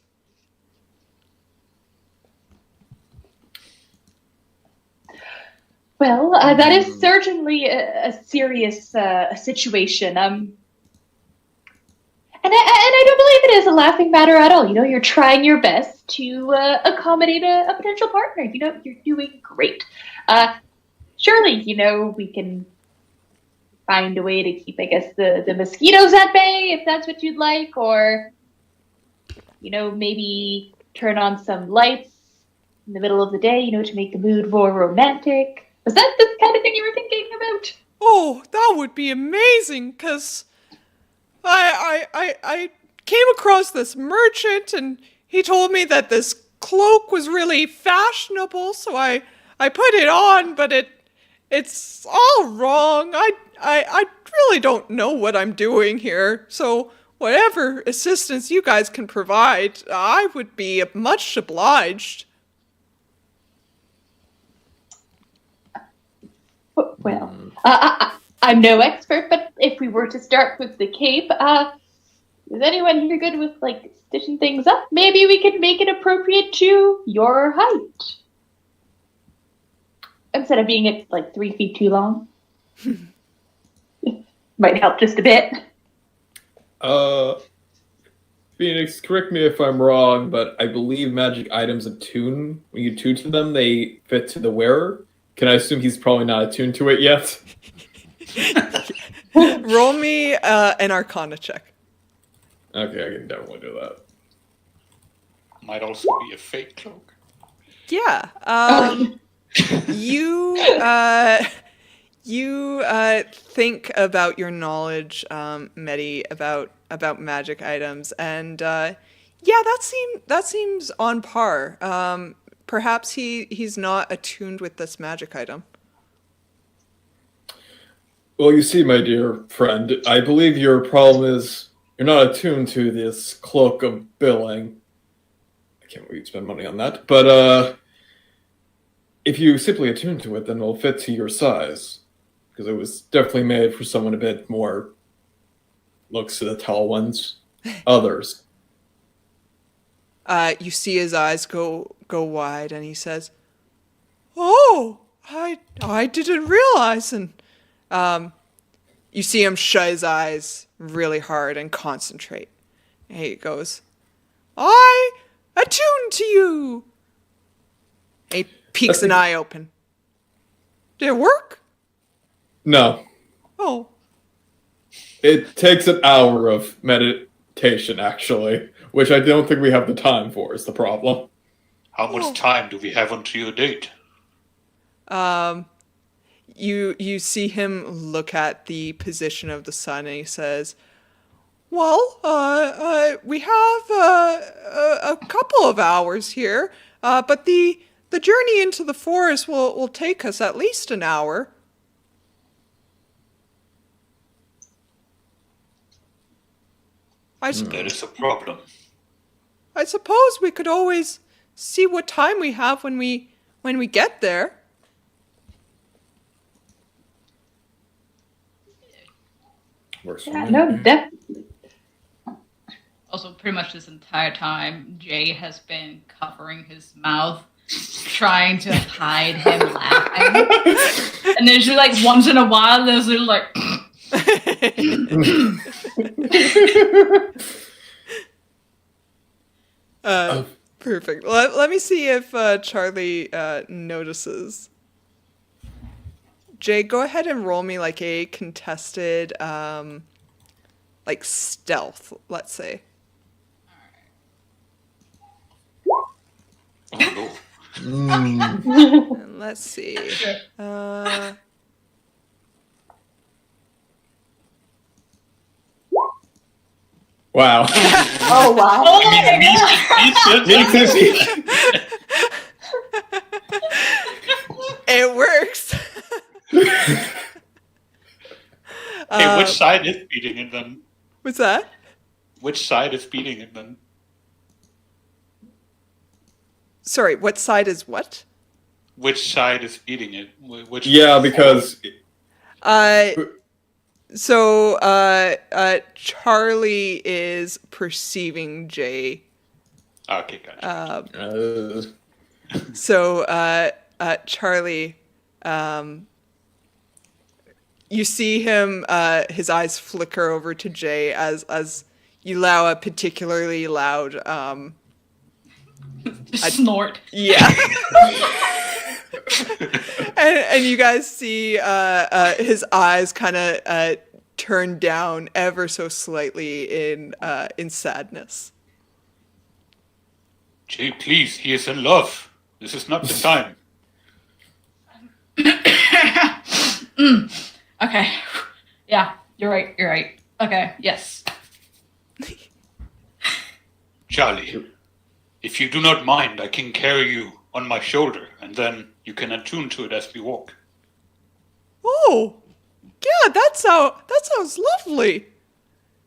Well, that is certainly a serious situation. And I don't believe it is a laughing matter at all. You know, you're trying your best to accommodate a potential partner. You know, you're doing great. Surely, you know, we can find a way to keep, I guess, the mosquitoes at bay, if that's what you'd like, or, you know, maybe turn on some lights in the middle of the day, you know, to make the mood more romantic. Was that the kind of thing you were thinking about? Oh, that would be amazing, because I came across this merchant, and he told me that this cloak was really fashionable, so I put it on, but it's all wrong. I really don't know what I'm doing here, so whatever assistance you guys can provide, I would be much obliged. Well, I'm no expert, but if we were to start with the cape, is anyone here good with, like, stitching things up? Maybe we could make it appropriate to your height. Instead of being at, like, 3 feet too long. Might help just a bit. Phoenix, correct me if I'm wrong, but I believe magic items attune. When you attune to them, they fit to the wearer. Can I assume he's probably not attuned to it yet? Roll me an Arcana check. Okay, I can definitely do that. Might also be a fake cloak. Yeah. You think about your knowledge, Medi, about magic items, and yeah, that seems on par. Perhaps he's not attuned with this magic item. Well, you see, my dear friend, I believe your problem is you're not attuned to this cloak of billing. I can't believe you spend money on that. But if you simply attune to it, then it'll fit to your size. Because it was definitely made for someone a bit more looks to the tall ones. Others. You see his eyes go wide, and he says, "Oh, I didn't realize." And you see him shut his eyes really hard and concentrate. And he goes, "I attune to you." And he peeks an eye open. Did it work? No. Oh. It takes an hour of meditation, actually, which I don't think we have the time for, is the problem. How much time do we have until your date? You see him look at the position of the sun, and he says, "Well, we have a couple of hours here, but the journey into the forest will take us at least an hour." That is a problem. I suppose we could always see what time we have when we get there. Works for Yeah, me. no, definitely. Also, pretty much this entire time, Jay has been covering his mouth, trying to hide him laughing. And there's just like once in a while, there's little like. Perfect. Let me see if Charlie notices. Jay, go ahead and roll me like a contested, like stealth, let's say. Oh, And let's see. Wow. Oh, wow. It works. Hey, which side is beating it then? What's that? Which side is beating it then? Sorry, what side is what? which side is eating it. Which Yeah, because So Charlie is perceiving Jay. Okay, gotcha. So Charlie, you see him, his eyes flicker over to Jay as you allow a particularly loud Just snort. yeah. and you guys see his eyes kind of turn down ever so slightly in sadness. Jay, please, he is in love. This is not the time. Okay. Yeah, you're right. Okay, yes. Charlie, if you do not mind, I can carry you on my shoulder, and then you can attune to it as we walk. Oh, yeah, that sounds lovely.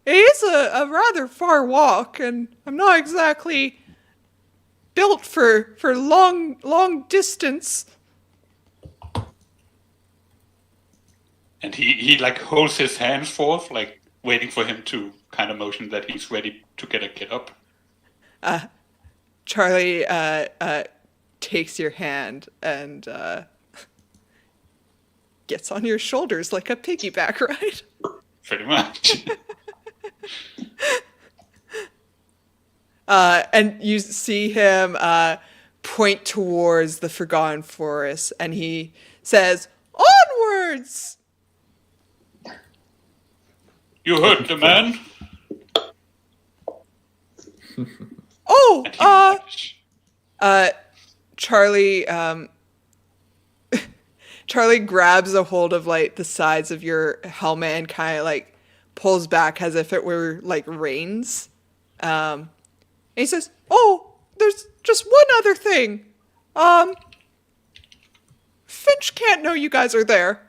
It is a rather far walk, and I'm not exactly built for long distance. And he like holds his hands forth, like waiting for him to kind of motion that he's ready to get up. Charlie takes your hand and gets on your shoulders like a piggyback ride. Pretty much. And you see him point towards the Forgotten Forest, and he says, "Onwards!" You heard the man. Oh, And he nudged. Charlie, Charlie grabs a hold of like the sides of your helmet and kind of like pulls back as if it were like reins. And he says, "Oh, there's just one other thing. Finch can't know you guys are there.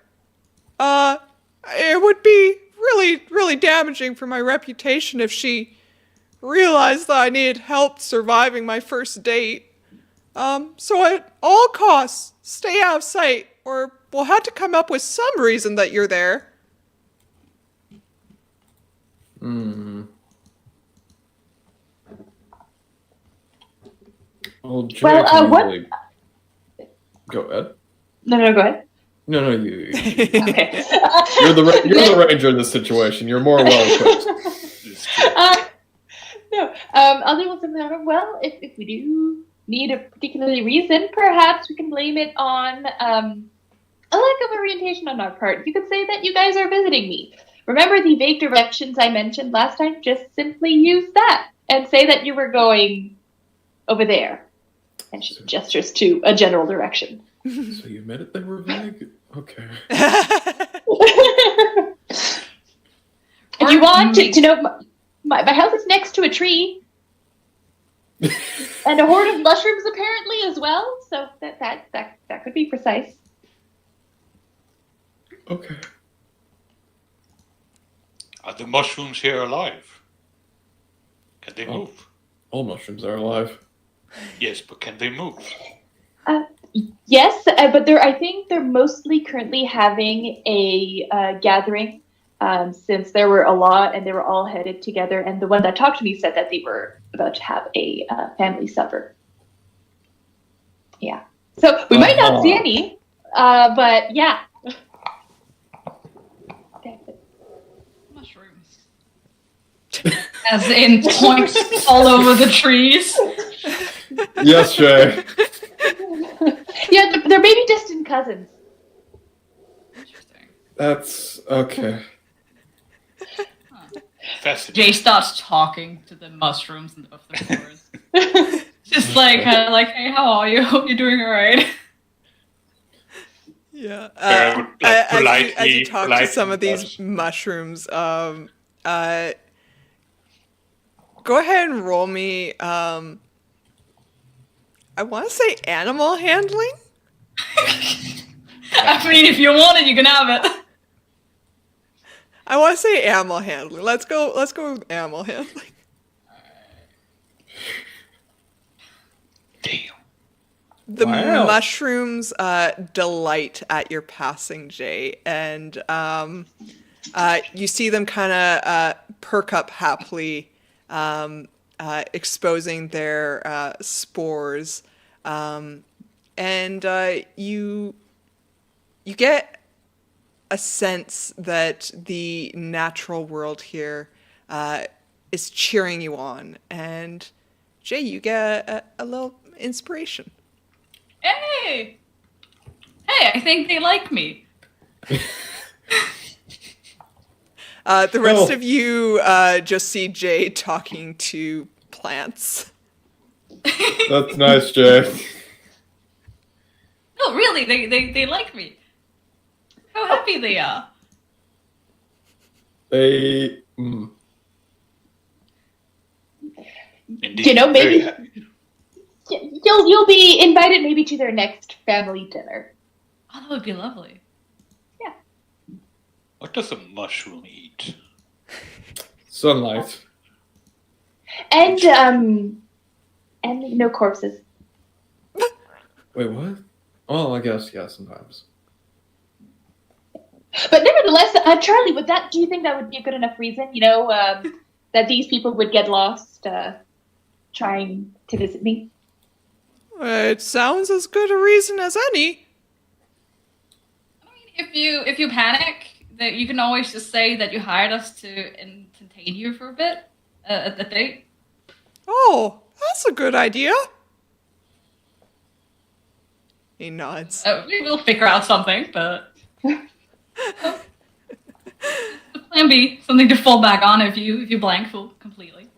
It would be really damaging for my reputation if she realized that I needed help surviving my first date. So at all costs, stay out of sight, or we'll have to come up with some reason that you're there." Well, Jay Well, can what- really- Go ahead. No, go aheed. No, you. Okay. You're the ranger in this situation. You're more well equipped. It's true. No, I'll deal with something. Well, if we do need a particular reason, perhaps we can blame it on a lack of orientation on our part. You could say that you guys are visiting me. Remember the vague directions I mentioned last time? Just simply use that and say that you were going over there. And she gestures to a general direction. So you admitted they were vague? Okay. If you want to know, my house is next to a tree. And a horde of mushrooms apparently as well, so that could be precise. Okay. Are the mushrooms here alive? Can they move? All mushrooms are alive. Yes, but can they move? Yes, but I think they're mostly currently having a gathering, since there were a lot and they were all headed together. And the one that talked to me said that they were about to have a family supper. Yeah, so we might not see any, but yeah. Mushrooms. As in points all over the trees. Yes, Jay. Yeah, they're maybe distant cousins. Interesting. That's okay. Fascinating. Jay starts talking to the mushrooms of the forest. Just like, kind of like, hey, how are you? Hope you're doing all right. Yeah. I would, like, as you talk to some of these politely mushrooms, go ahead and roll me. I want to say animal handling. I mean, if you want it, you can have it. I want to say animal handling. Let's go with animal handling. Damn. The Wow. mushrooms delight at your passing, Jay, and you see them kind of perk up happily, exposing their spores, and you get a sense that the natural world here is cheering you on, and Jay, you get a little inspiration. Hey! Hey, I think they like me. The rest Oh. of you just see Jay talking to plants. That's nice, Jay. No, really, they like me. How happy they are. They. Mm. Indeed. You know, maybe- Very happy. You'll be invited maybe to their next family dinner. Oh, that would be lovely. What does a mushroom eat? Sunlight. And no corpses. Wait, what? Oh, I guess, yeah, sometimes. But nevertheless, Charlie, do you think that would be a good enough reason, that these people would get lost trying to visit me? It sounds as good a reason as any. I mean, if you panic, that you can always just say that you hired us to entertain you for a bit at the date. Oh, that's a good idea. He nods. We'll figure out something, but the plan B, something to fall back on if you blank full completely.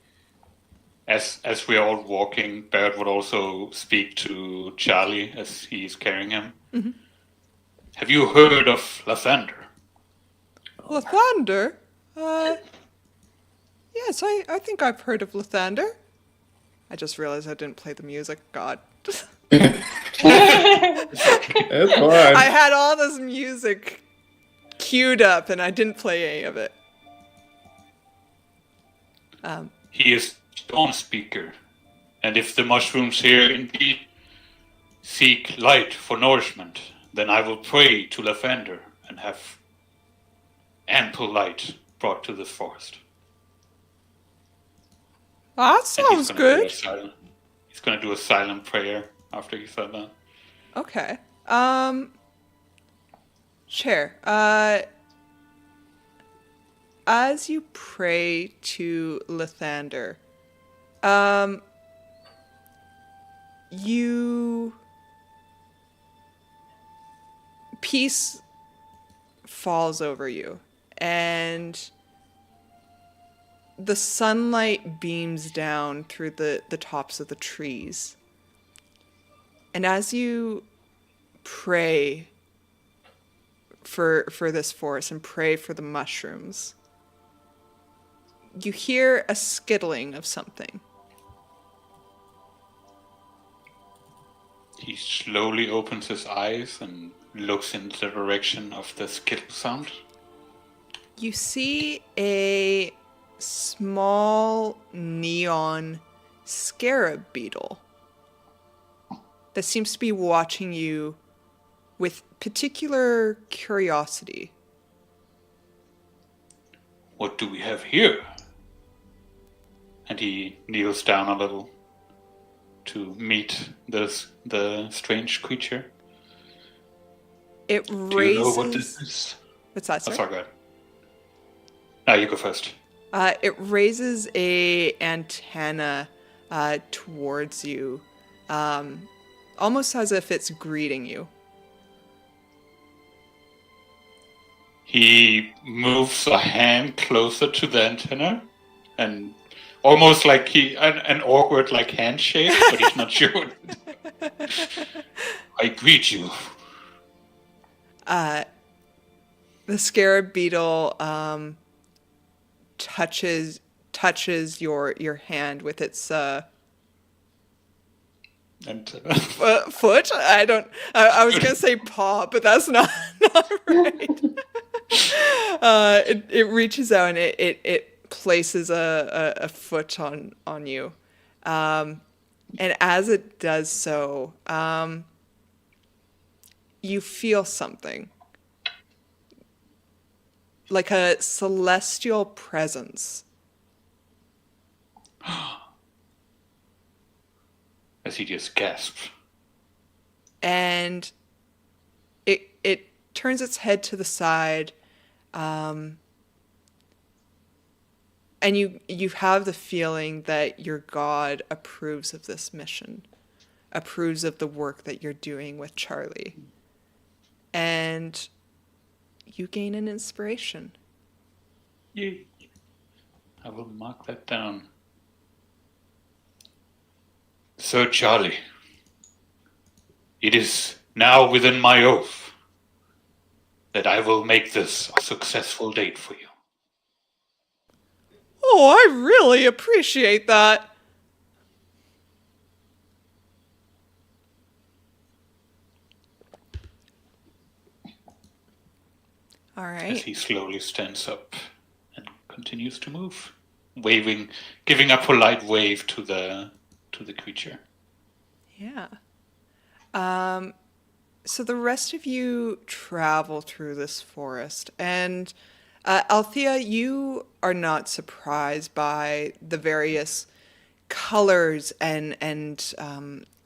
As we're all walking, Barrett would also speak to Charlie as he's carrying him. Mhm. Have you heard of Lathander? Lathander? Yes, I think I've heard of Lathander. I just realized I didn't play the music. God. It's fine. I had all this music queued up and I didn't play any of it. He is Dawn Speaker, and if the mushrooms here indeed seek light for nourishment, then I will pray to Lathander and have ample light brought to this forest. That And he's sounds gonna do a good. he's going to do a silent prayer after he said that. Okay. Chair, as you pray to Lathander, peace falls over you, and the sunlight beams down through the tops of the trees. And as you pray for this forest and pray for the mushrooms, you hear a skittling of something. He slowly opens his eyes and looks in the direction of the skittle sound. You see a small neon scarab beetle that seems to be watching you with particular curiosity. What do we have here? And he kneels down a little to meet the strange creature. It Do raises. you know what this is? What's that, Oh, sir? sorry, go ahead. No, you go first. It raises a antenna towards you, almost as if it's greeting you. He moves a hand closer to the antenna and almost like an awkward like handshake, but he's not sure. I greet you. The scarab beetle touches your hand with its Antenna. foot. I was gonna say paw, but that's not right. It reaches out and it places a foot on you, And as it does so, you feel something like a celestial presence. As he just gasps. And it turns its head to the side, and you have the feeling that your god approves of this mission, approves of the work that you're doing with Charlie. And you gain an inspiration. Yay. I will mark that down. So, Charlie, it is now within my oath that I will make this a successful date for you. Oh, I really appreciate that. All As right. he slowly stands up and continues to move, waving, giving a polite wave to the creature. Yeah. So the rest of you travel through this forest, and Althea, you are not surprised by the various colors and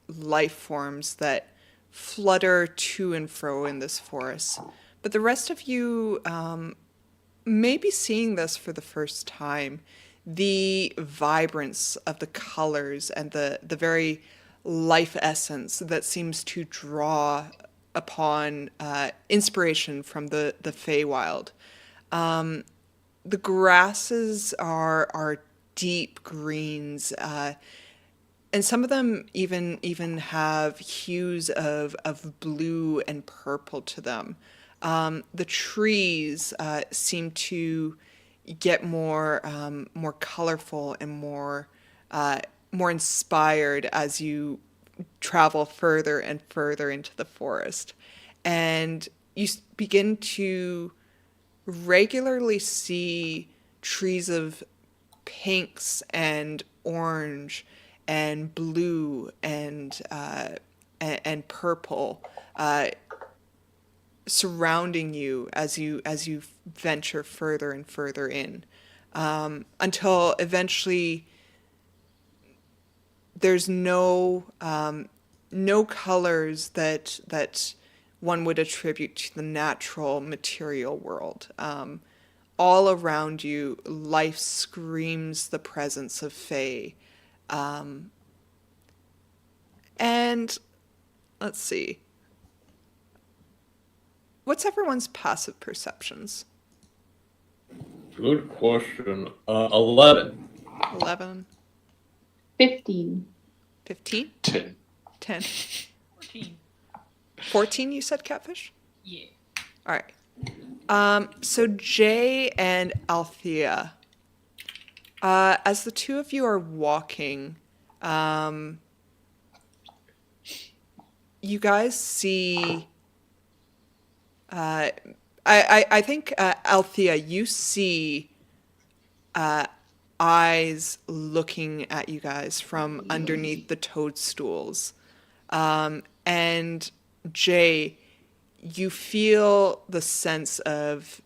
life forms that flutter to and fro in this forest. But the rest of you may be seeing this for the first time. The vibrance of the colors and the very life essence that seems to draw upon inspiration from the Feywild. The grasses are deep greens, and some of them even have hues of blue and purple to them. The trees seem to get more colorful and more inspired as you travel further and further into the forest, and you begin to regularly see trees of pinks and orange and blue and purple surrounding you as you venture further and further in, until eventually there's no colors that one would attribute to the natural material world. All around you, life screams the presence of Fae. And let's see. What's everyone's passive perceptions? Good question. 11. 11, 15. 15, 10. 10, 14. 14, you said, Catfish? Yeah. All right. So Jay and Althea, as the two of you are walking, you guys see. I think Althea, you see eyes looking at you guys from underneath the toadstools, and Jay, you feel the sense of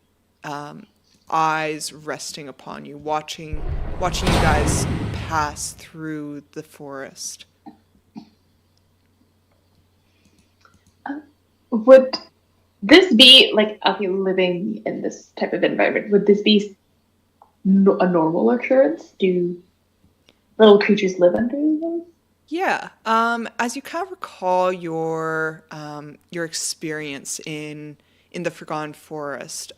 eyes resting upon you, watching you guys pass through the forest. Would this be like, okay, living in this type of environment? Would this be a normal occurrence? Do little creatures live under those? Yeah. As you kind of recall your experience in the Forgotten Forest,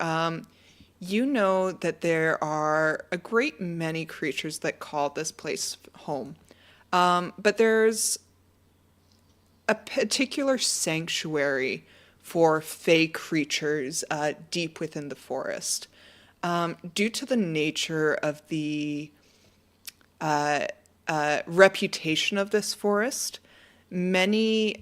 you know that there are a great many creatures that call this place home. But there's a particular sanctuary for fey creatures deep within the forest. Due to the nature of the reputation of this forest, many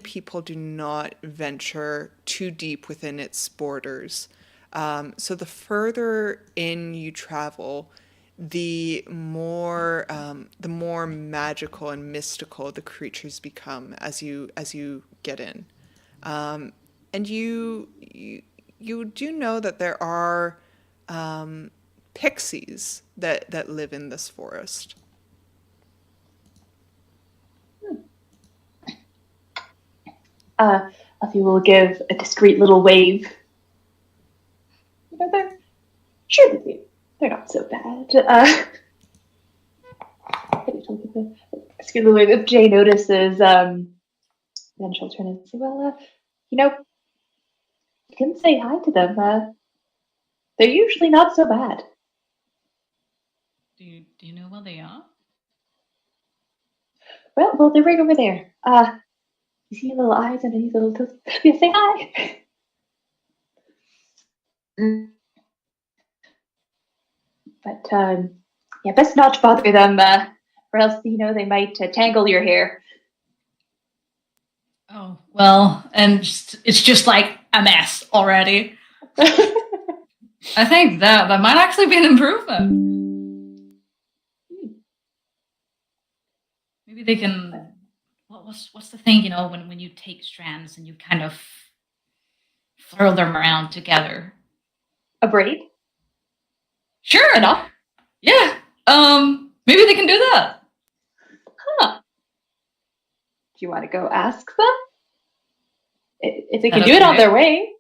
people do not venture too deep within its borders. So the further in you travel, the more magical and mystical the creatures become as you get in. And you do know that there are pixies that live in this forest. Althea will give a discreet little wave. You know, they're not so bad. Discreet little wave. If Jay notices, then she'll turn and say, "Well, you know, you can say hi to them. They're usually not so bad." Do you know where they are? Well, they're right over there. You see little eyes underneath little toes. Yeah, say hi. But yeah, best not to bother them, or else they might tangle your hair. Oh well, and it's just like a mess already. I think that might actually be an improvement. Maybe they can. What's the thing? When you take strands and you kind of throw them around together. A braid? Sure enough. Yeah. Maybe they can do that. Huh. Do you want to go ask them? If they can do Okay. it on their way.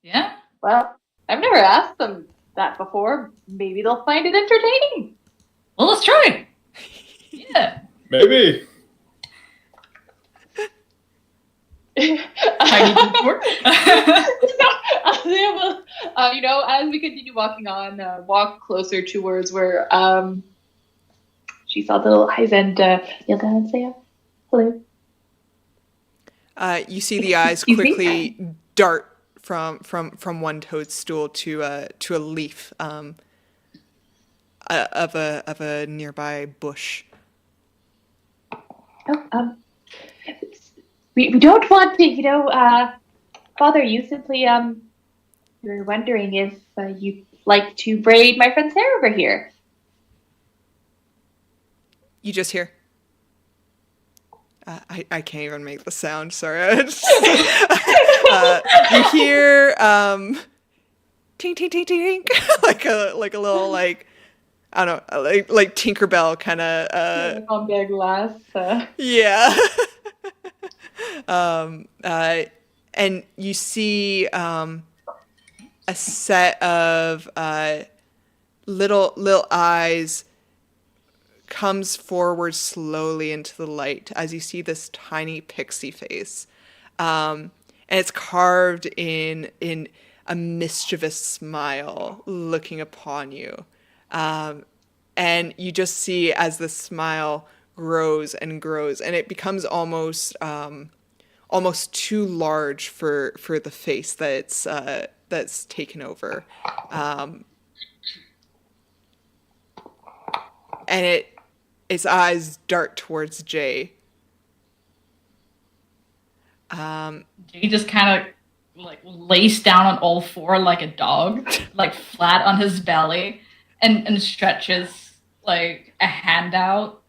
Yeah. Well, I've never asked them that before. Maybe they'll find it entertaining. Well, let's try. Yeah. Maybe. Tiny detour. Althea will, as we continue walking on, walk closer towards where she saw the little eyes and kneel down and say, "Hello." You see the eyes Excuse me? quickly dart from one toadstool to a leaf of a nearby bush. Oh, we don't want to, bother you. Simply, we were wondering if you'd like to braid my friend's hair over here. You just hear. I can't even make the sound. Sorry. You hear ting ting ting ting like a little like I don't know like Tinkerbell kind of On their glass. yeah. And you see a set of little eyes comes forward slowly into the light as you see this tiny pixie face, and it's carved in a mischievous smile looking upon you, and you just see as the smile grows and grows, and it becomes almost too large for the face that's taken over, and its eyes dart towards Jay. He just kind of like lays down on all four like a dog, like flat on his belly, and stretches like a hand out.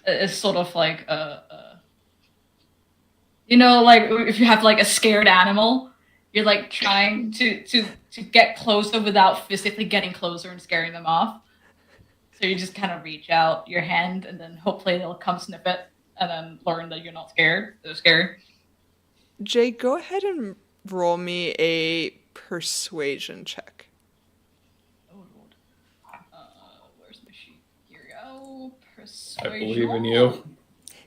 It's sort of like like if you have like a scared animal, you're like trying to get closer without physically getting closer and scaring them off. So you just kind of reach out your hand, and then hopefully they'll come sniff it, and then learn that you're not scared. They're scared. Jay, go ahead and roll me a persuasion check. Oh Lord. Where's my sheet? Here we go. I Persuasion. believe in you.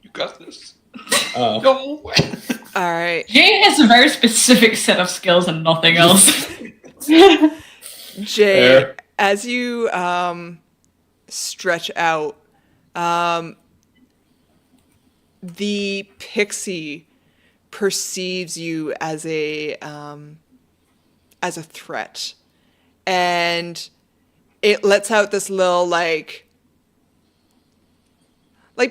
You got this. Oh. No. All right, Jay has a very specific set of skills and nothing else. Jay, Fair. as you stretch out, the pixie perceives you as a threat, and it lets out this little like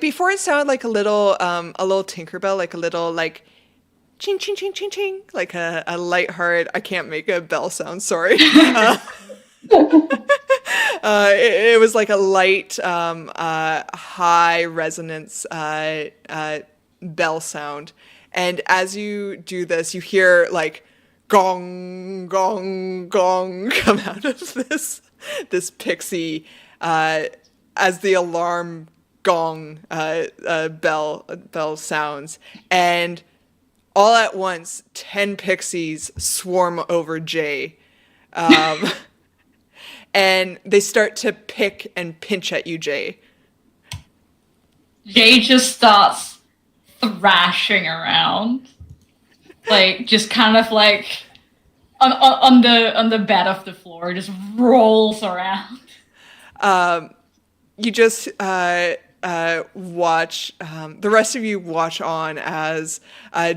before it sounded like a little Tinkerbell, like a little like ching ching ching ching ching, like a lighthearted. I can't make a bell sound. Sorry. It was like a light, high resonance bell sound. And as you do this, you hear like gong, gong, gong come out of this pixie as the alarm gong bell sounds. And all at once, 10 pixies swarm over Jay. And they start to pick and pinch at you, Jay. Jay just starts thrashing around, like just kind of like on the bed of the floor, just rolls around. You just watch. The rest of you watch on as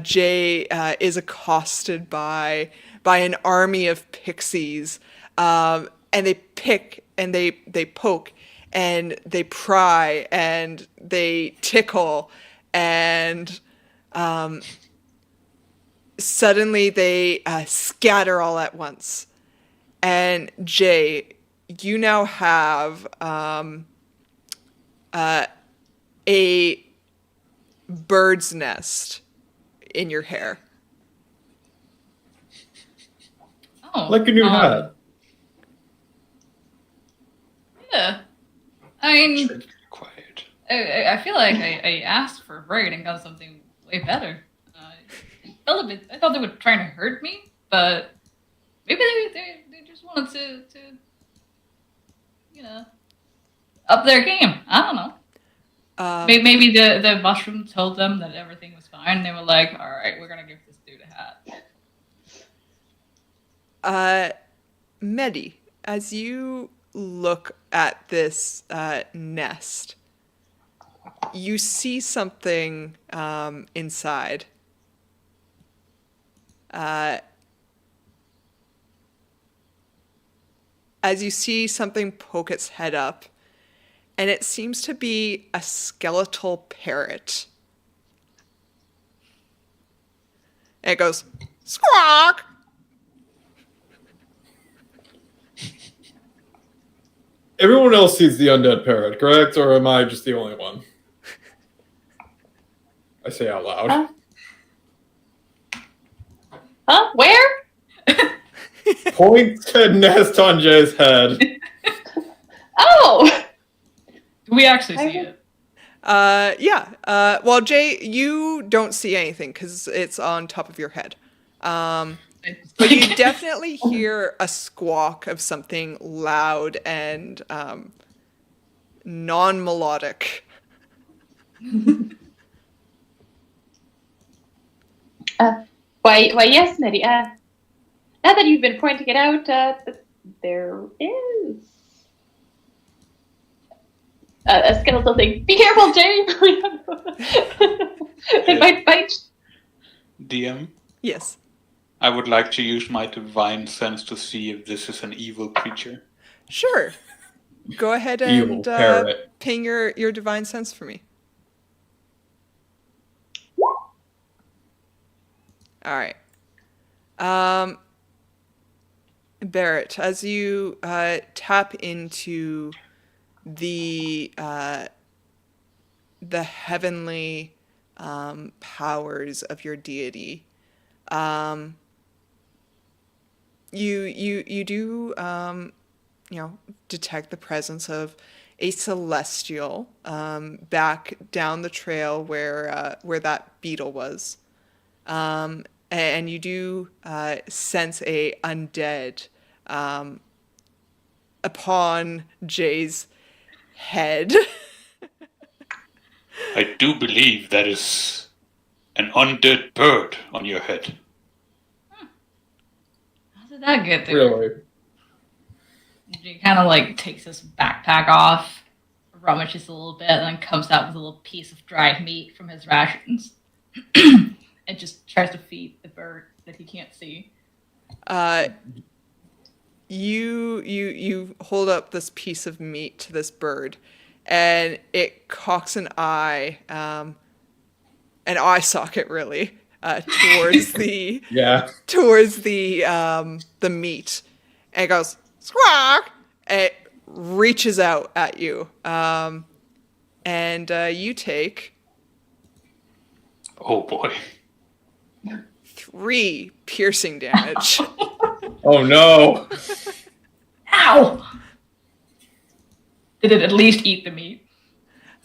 Jay is accosted by an army of pixies, and they pick and they poke and they pry and they tickle and suddenly they scatter all at once. And Jay, you now have a bird's nest in your hair. Oh, Like a new hat. Yeah. I mean, Quiet. I feel like I asked for a braid and got something way better. I thought they were trying to hurt me, but maybe they just wanted to up their game. I don't know. Maybe the mushroom told them that everything was fine. They were like, all right, we're gonna give this dude a hat. Medi, as you look at this nest, you see something inside. As you see something poke its head up, and it seems to be a skeletal parrot. And it goes, squawk! Everyone else sees the undead parrot, correct? Or am I just the only one? I say out loud. Where? Point to nest on Jay's head. Oh! Do we actually see it? Yeah. Well, Jay, you don't see anything because it's on top of your head. But you definitely hear a squawk of something loud and non-melodic. Why, yes, Medi. Now that you've been pointing it out, there is a skeletal thing. Be careful, Jay! It might bite. DM, Yes. I would like to use my divine sense to see if this is an evil creature. Sure. Go ahead Evil and parrot. ping your divine sense for me. All right. Barrett, as you tap into the heavenly powers of your deity, you do detect the presence of a celestial back down the trail where that beetle was. And you do sense a undead upon Jay's head. I do believe that is an undead bird on your head. How did that get there? Really? He kind of like takes his backpack off, rummages a little bit, and then comes out with a little piece of dried meat from his rations. And just tries to feed the bird that he can't see. You hold up this piece of meat to this bird, and it cocks an eye socket really towards the Yeah. towards the meat, and it goes squawk. It reaches out at you, and you take Oh boy. 3 piercing damage. Oh no! Ow! Did it at least eat the meat?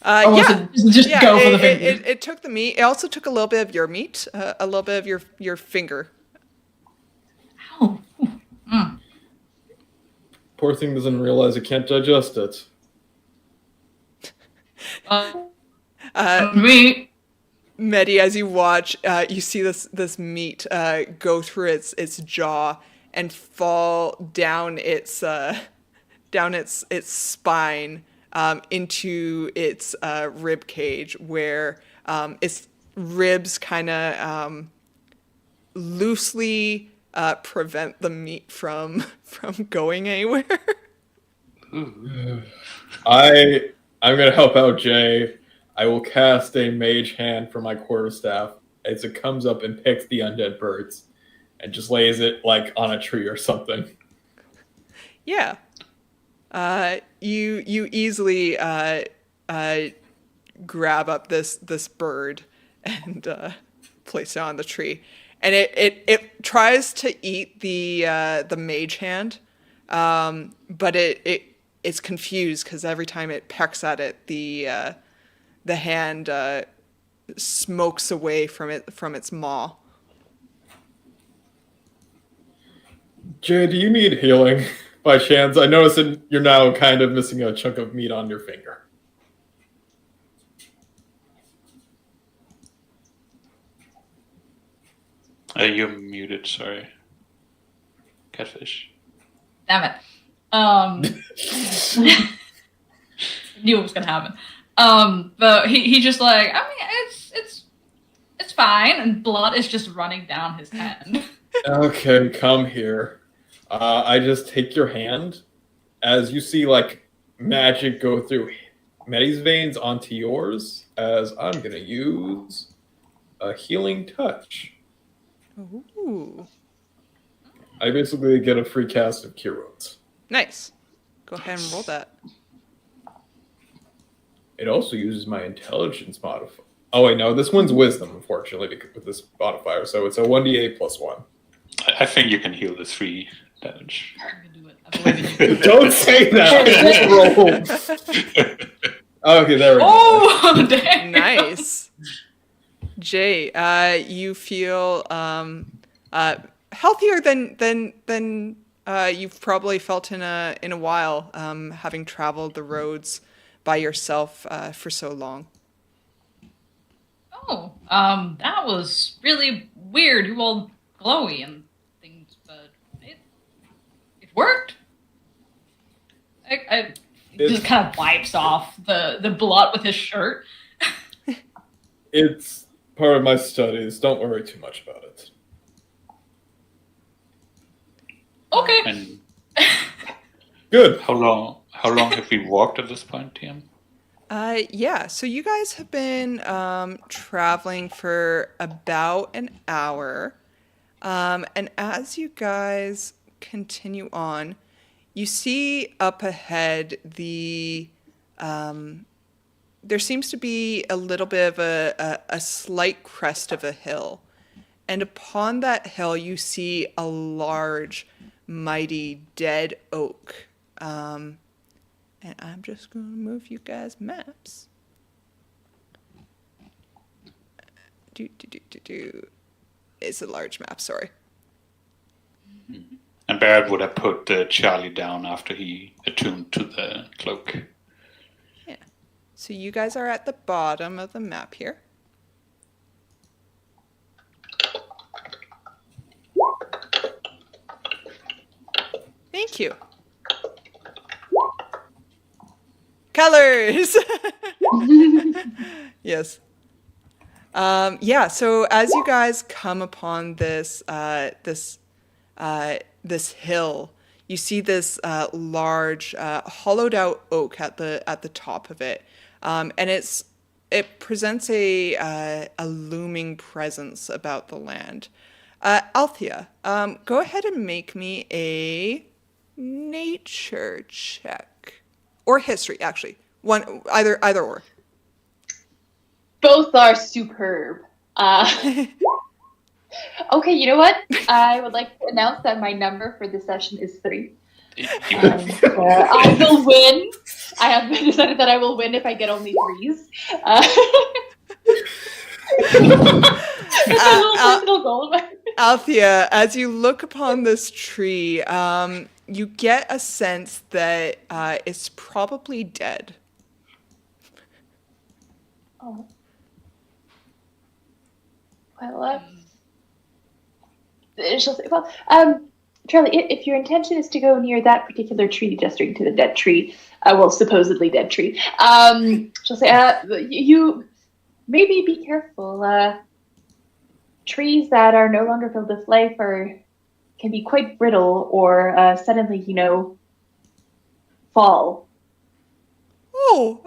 Or was Yeah. it just Yeah, go for the fingers? it took the meat. It also took a little bit of your meat, a little bit of your finger. Ow. Poor thing doesn't realize it can't digest it. Meat. Medi, as you watch, you see this meat go through its jaw and fall down its spine into its rib cage, where its ribs kind of loosely prevent the meat from going anywhere. I'm gonna help out Jay. I will cast a mage hand for my quarterstaff as it comes up and picks the undead birds and just lays it like on a tree or something. Yeah. You easily grab up this bird and place it on the tree, and it tries to eat the mage hand, but it's confused because every time it pecks at it, the hand smokes away from its maw. Jay, do you need healing by chance? I notice that you're now kind of missing a chunk of meat on your finger. You're muted, sorry. Catfish. Damn it. Knew it was gonna happen. But he just like, I mean, it's fine, and blood is just running down his hand. Okay, come here. I just take your hand as you see like magic go through Medi's veins onto yours, as I'm gonna use a healing touch. Ooh, I basically get a free cast of Cure Wounds. nice. Go ahead and roll that. It also uses my intelligence modifier. Oh wait, no, this one's wisdom, unfortunately, because with this modifier. So it's a 1d8 plus 1. I think you can heal the 3 damage. I can do it. I believe in you. Don't say that. Roll. Okay, there we go. Oh, dang. Nice. Jay, you feel healthier than you've probably felt in a while, having traveled the roads by yourself for so long. Oh, that was really weird. You all glowy and things, but it worked. I just kind of wipes off the blood with his shirt. It's part of my studies. Don't worry too much about it. Okay. And Good. how long have we walked at this point, TM? Yeah, so you guys have been traveling for about an hour. And as you guys continue on, you see up ahead there seems to be a little bit of a slight crest of a hill. And upon that hill, you see a large, mighty dead oak. And I'm just going to move you guys maps. It's a large map, sorry. And Barrett would have put Charlie down after he attuned to the cloak. Yeah. So you guys are at the bottom of the map here. Thank you. Colors! Yes. Yeah, so as you guys come upon this hill, you see this large hollowed out oak at the top of it, and it presents a looming presence about the land. Althea, go ahead and make me a nature check. Or history, actually. One, either or. Both are superb. Okay, you know what? I would like to announce that my number for this session is 3. I will win. I have decided that I will win if I get only 3s. It's a little personal goal of mine. Althea, as you look upon this tree, you get a sense that it's probably dead. Oh. Well, Charlie, if your intention is to go near that particular tree, gesturing to the dead tree, supposedly dead tree, she'll say, you maybe be careful. Trees that are no longer filled with life can be quite brittle or suddenly, fall. Oh,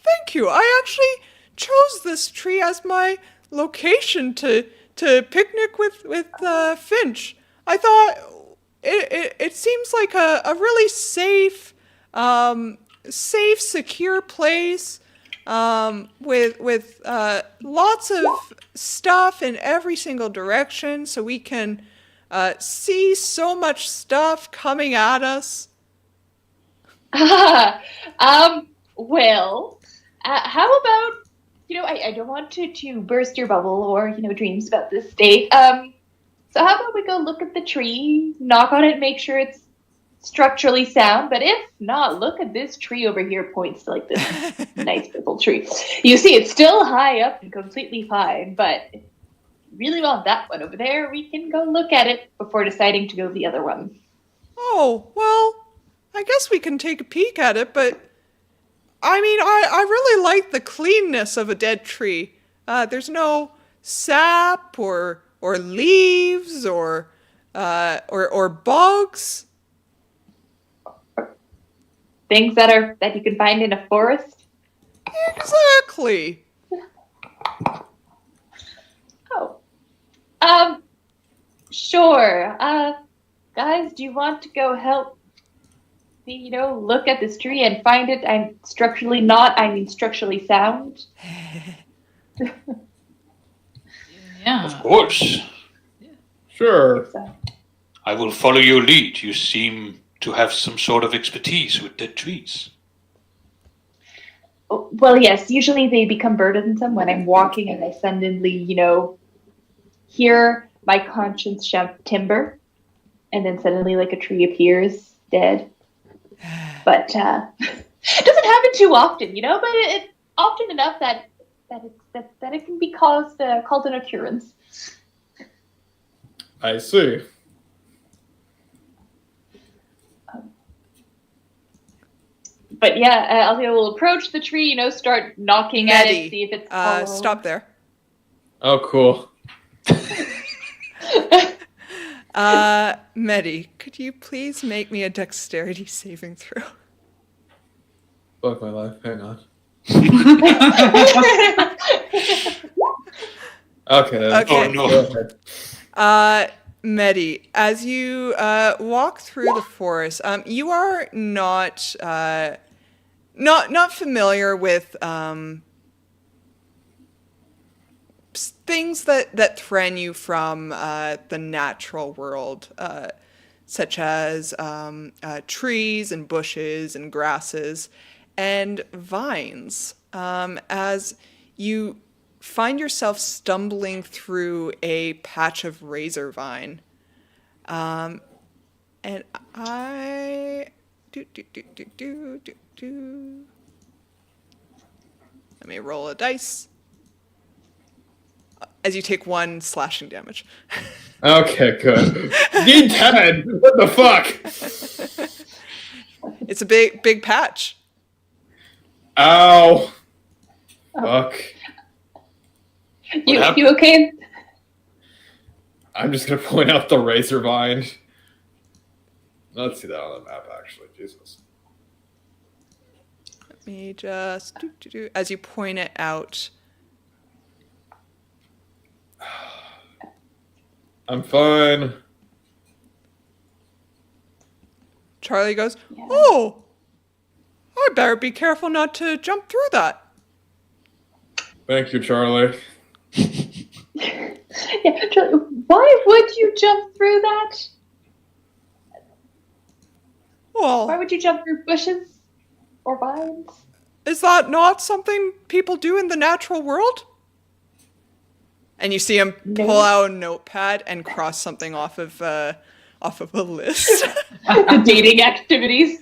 thank you. I actually chose this tree as my location to picnic with Finch. I thought it seems like a really safe, secure place with lots of stuff in every single direction, so we can see so much stuff coming at us. Well, how about, I don't want to burst your bubble or, dreams about this date. So how about we go look at the tree, knock on it, make sure it's structurally sound, but if not, look at this tree over here, points to like this nice purple tree. You see, it's still high up and completely fine, but if you really want that one over there, we can go look at it before deciding to go to the other one. Oh, well, I guess we can take a peek at it, but I mean, I really like the cleanness of a dead tree. There's no sap or leaves or bugs. Things that you can find in a forest. Exactly. Oh. Sure. Guys, do you want to go help me, look at this tree and find it? I'm structurally structurally sound. Yeah. Of course. Sure. So. I will follow your lead. You seem to have some sort of expertise with dead trees. Well, yes, usually they become burdensome when I'm walking and I suddenly, hear my conscience shout timber, and then suddenly like a tree appears dead. But it doesn't happen too often, but it often enough that it can be called an occurrence. I see. But yeah, Althea will approach the tree, start knocking at it, see if it's hollow. Stop there. Oh, cool. Medi, could you please make me a dexterity saving throw? Fuck my life. Hang on. Okay. Okay. Oh, no. Go ahead. Medi, as you walk through the forest, you are not familiar with things that threaten you from the natural world, such as trees and bushes and grasses and vines. As you find yourself stumbling through a patch of razor vine. And I... Let me roll a dice. As you take 1 slashing damage. Okay, good. D10! What the fuck? It's a big patch. Ow. Fuck. You okay? I'm just gonna point out the razor vine. Let's see that on the map, actually. Jesus. Let me just... As you point it out... I'm fine. Charlie goes, Yeah. "Oh, I better be careful not to jump through that." Thank you, Charlie. Yeah, Charlie, why would you jump through that? Why Well, would you jump through bushes or vines? is that not something people do in the natural world? And you see him No. pull out a notepad and cross something off of a list. The dating activities.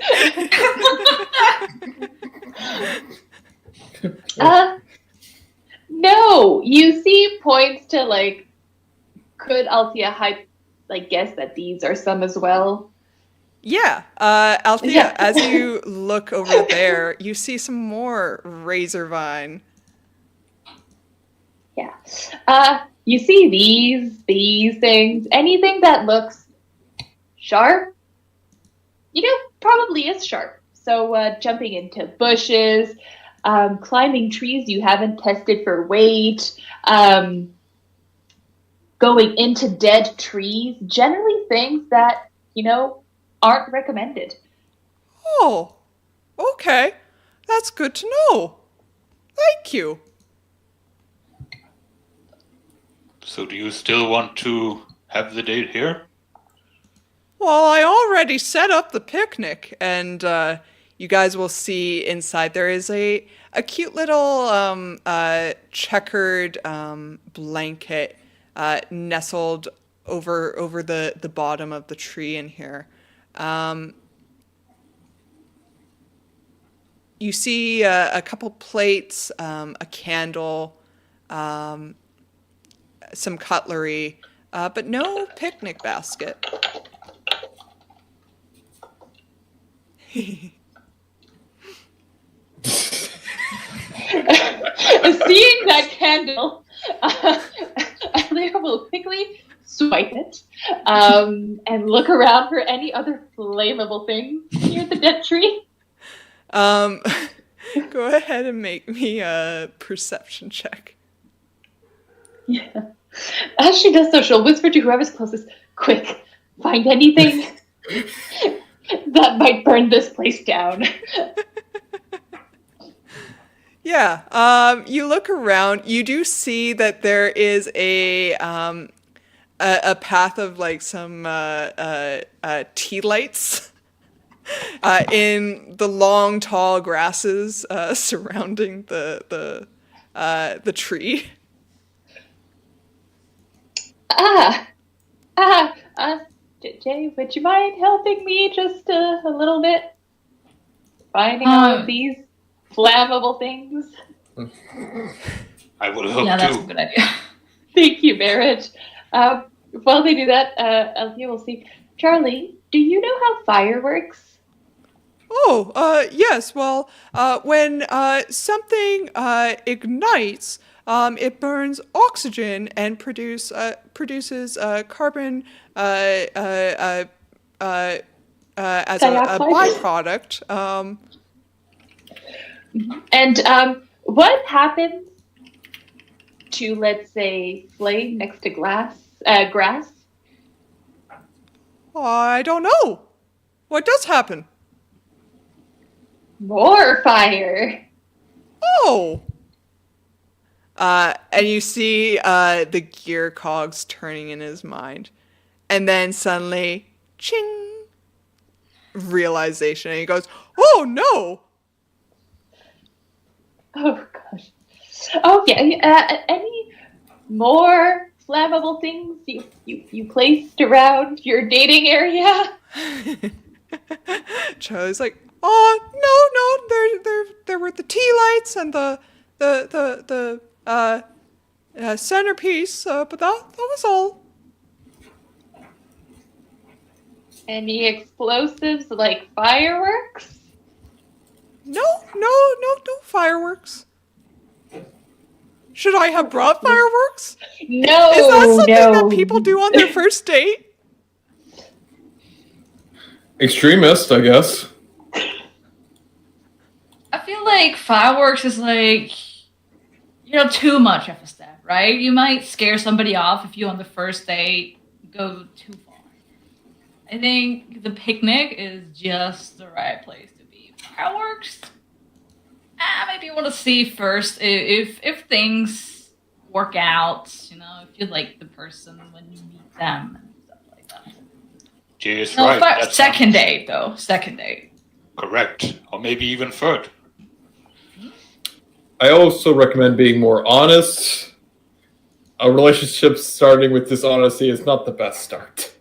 No, you see points to like, could Althea guess that these are some as well? Yeah, Althea, Yeah. as you look over there, you see some more razor vine. Yeah. You see these things, anything that looks sharp, probably is sharp. So jumping into bushes, climbing trees you haven't tested for weight, going into dead trees, generally things that, aren't recommended. Oh, okay. That's good to know. Thank you. So do you still want to have the date here? Well, I already set up the picnic, and you guys will see inside there is a cute little checkered blanket nestled over the bottom of the tree in here. You see a couple plates, a candle, some cutlery, but no picnic basket. Seeing that candle, Althea will quickly swipe it and look around for any other flammable things near the dead tree. Go ahead and make me a perception check. Yeah. As she does so, she'll whisper to whoever's closest, "Quick, find anything that might burn this place down." Yeah, you look around. You do see that there is a path of like some tea lights in the long, tall grasses surrounding the tree. Jay, would you mind helping me just a little bit? Finding all of these flammable things? I would hope Yeah, that's a to. good idea. Thank you, Barrett. While they do that, Althea will see. Charlie, do you know how fire works? Oh, yes. Well, when something ignites, it burns oxygen and produces carbon as a Dioxide? byproduct. And what happens to, let's say, flame next to grass? I don't know. What does happen? More fire. Oh. And you see the gear cogs turning in his mind. And then suddenly, ching, realization. And he goes, "Oh, no." Oh, gosh. Okay, any more flammable things you placed around your dating area? Charlie's like, "Oh, no, there were the tea lights and the centerpiece, but that was all." Any explosives like fireworks? No fireworks. Should I have brought fireworks? No, Is that something no. that people do on their first date? Extremist, I guess. I feel like fireworks is like, too much of a step, right? You might scare somebody off if you on the first date go too far. I think the picnic is just the right place to be. Fireworks? Maybe you want to see first if things work out, you know, if you like the person when you meet them and stuff like that. Jay is No, right. That second sounds date though. Second date. correct, or maybe even third. I also recommend being more honest. A relationship starting with dishonesty is not the best start.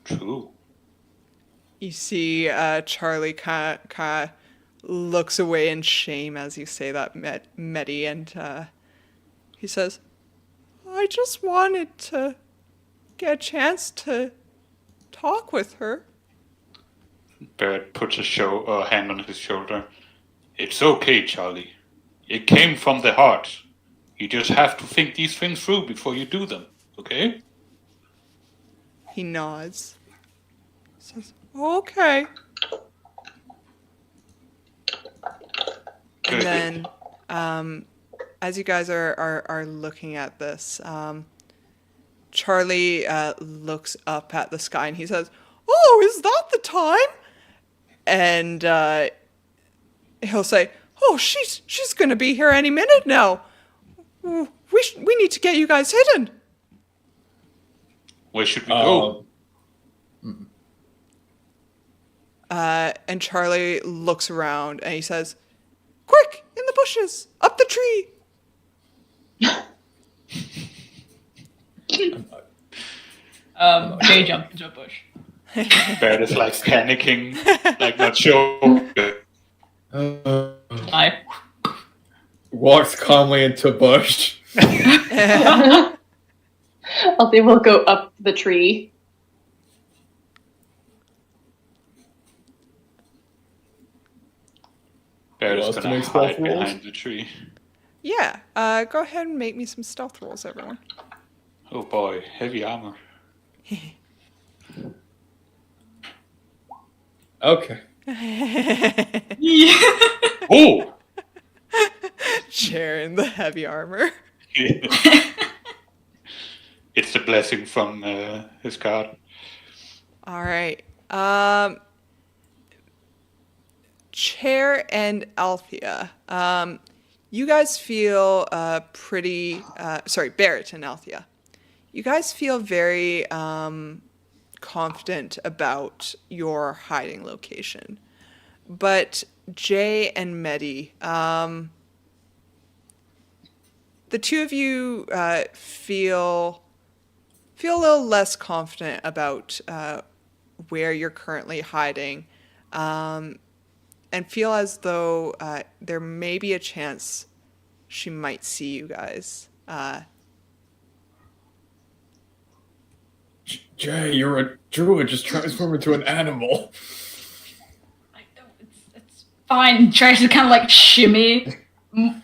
True. You see Charlie kind of looks away in shame as you say that, Medi, and he says, I just wanted to get a chance to talk with her. Barrett puts a hand on his shoulder. It's okay, Charlie. It came from the heart. You just have to think these things through before you do them, okay? He nods. Says, okay. Good. And then, as you guys are looking at this, Charlie looks up at the sky and he says, "Oh, is that the time?" And he'll say, "Oh, she's gonna be here any minute now. We need to get you guys hidden." Where should we go? And Charlie looks around and he says, "Quick, in the bushes, up the tree." Jay jumped into a bush. Barrett is like panicking, like not sure. Hi. Walks calmly into a bush. Althea will go up the tree. Barrett Who is wants to gonna make stealth hide rolls? behind the tree. Yeah, go ahead and make me some stealth rolls, everyone. Oh boy, heavy armor. Okay. Oh! Chair in the heavy armor. It's a blessing from his god. All right. Chair and Althea. You guys feel pretty. Sorry, Barrett and Althea. You guys feel very confident about your hiding location, but Jay and Medi, the two of you feel a little less confident about where you're currently hiding, and feel as though there may be a chance she might see you guys. Jay, you're a druid. Just transform into an animal. I know, it's fine. Tries to kind of like shimmy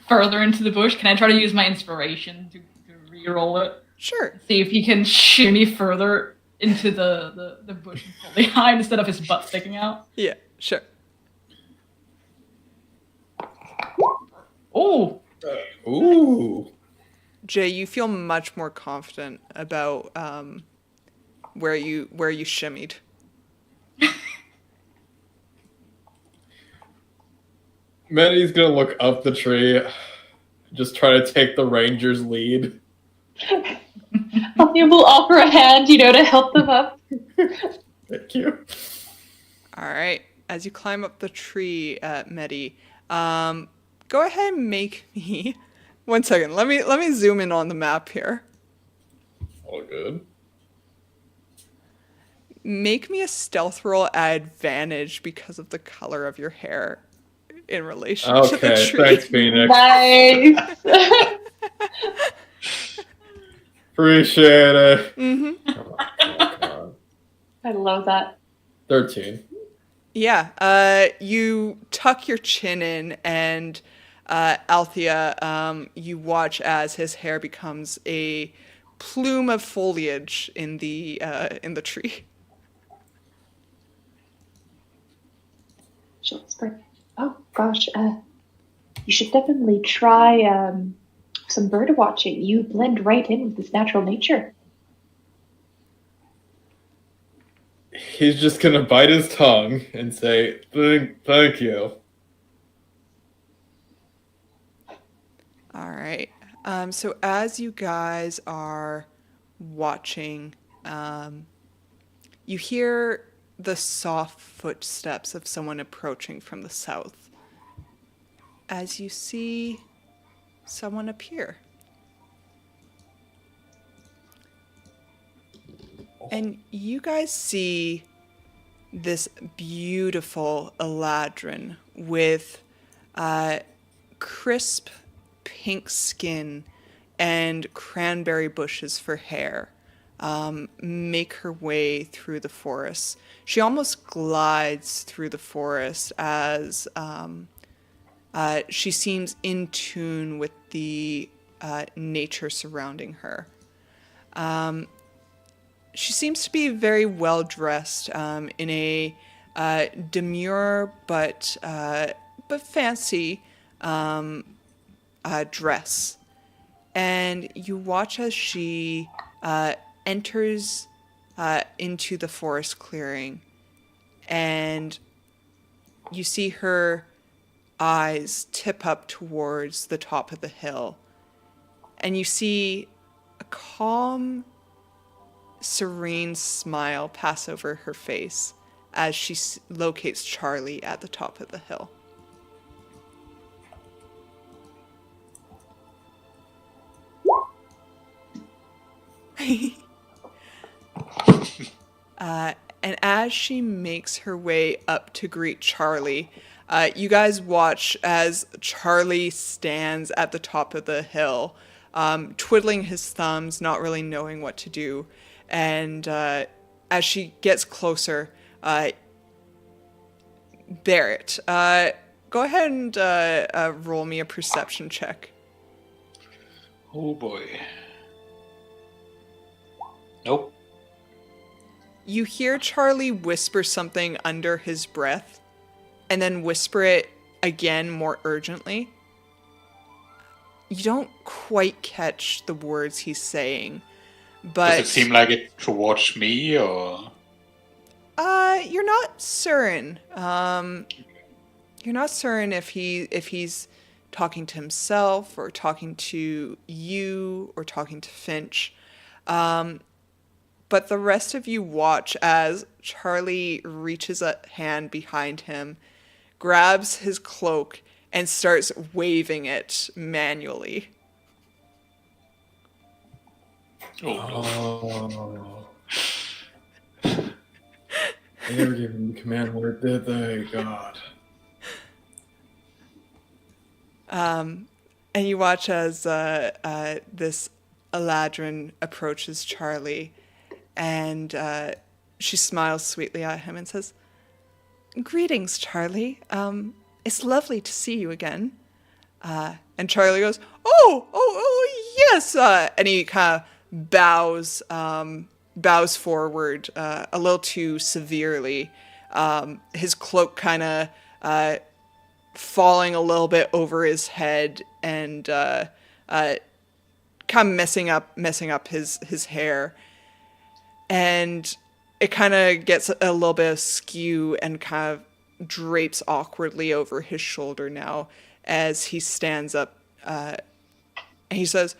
further into the bush. Can I try to use my inspiration to re-roll it? Sure. See if he can shimmy further into the bush behind instead of his butt sticking out. Yeah, sure. Oh, Ooh. Jay, you feel much more confident about where you shimmied. Medi's gonna look up the tree, just try to take the ranger's lead. Althea will offer a hand, to help them up. Thank you. All right. As you climb up the tree, Medi, go ahead and make me. 1 second. Let me zoom in on the map here. All good. Make me a stealth roll at advantage because of the color of your hair in relation to the Okay, tree. thanks, Phoenix. Nice. Appreciate it. Mm-hmm. Come on. I love that. 13. Yeah. You tuck your chin in, and Althea, you watch as his hair becomes a plume of foliage in the tree. She'll whisper, "Oh gosh, you should definitely try some bird watching. You blend right in with this natural nature." he's just gonna bite his tongue and say, thank you. All right. So as you guys are watching, you hear the soft footsteps of someone approaching from the south. As you see someone appear. And you guys see this beautiful Eladrin with crisp pink skin and cranberry bushes for hair make her way through the forest. She almost glides through the forest as she seems in tune with the nature surrounding her. She seems to be very well dressed in a demure but fancy dress, and you watch as she enters into the forest clearing, and you see her eyes tip up towards the top of the hill, and you see a calm, serene smile pass over her face as she locates Charlie at the top of the hill. And as she makes her way up to greet Charlie, you guys watch as Charlie stands at the top of the hill, twiddling his thumbs, not really knowing what to do. And as she gets closer, Barrett, go ahead and roll me a perception check. Oh boy. Nope. You hear Charlie whisper something under his breath, and then whisper it again more urgently. You don't quite catch the words he's saying, but... Does it seem like it towards me, or...? You're not certain. You're not certain if he's talking to himself, or talking to you, or talking to Finch. But the rest of you watch as Charlie reaches a hand behind him, grabs his cloak, and starts waving it manually. Oh. They never gave him the command word, did they? God. And you watch as this Eladrin approaches Charlie, and she smiles sweetly at him and says, "Greetings, Charlie. It's lovely to see you again." And Charlie goes, "Oh, yes." And he kind of bows forward a little too severely. His cloak kind of falling a little bit over his head, and kind of messing up his hair. And it kind of gets a little bit askew and kind of drapes awkwardly over his shoulder now as he stands up, and he says,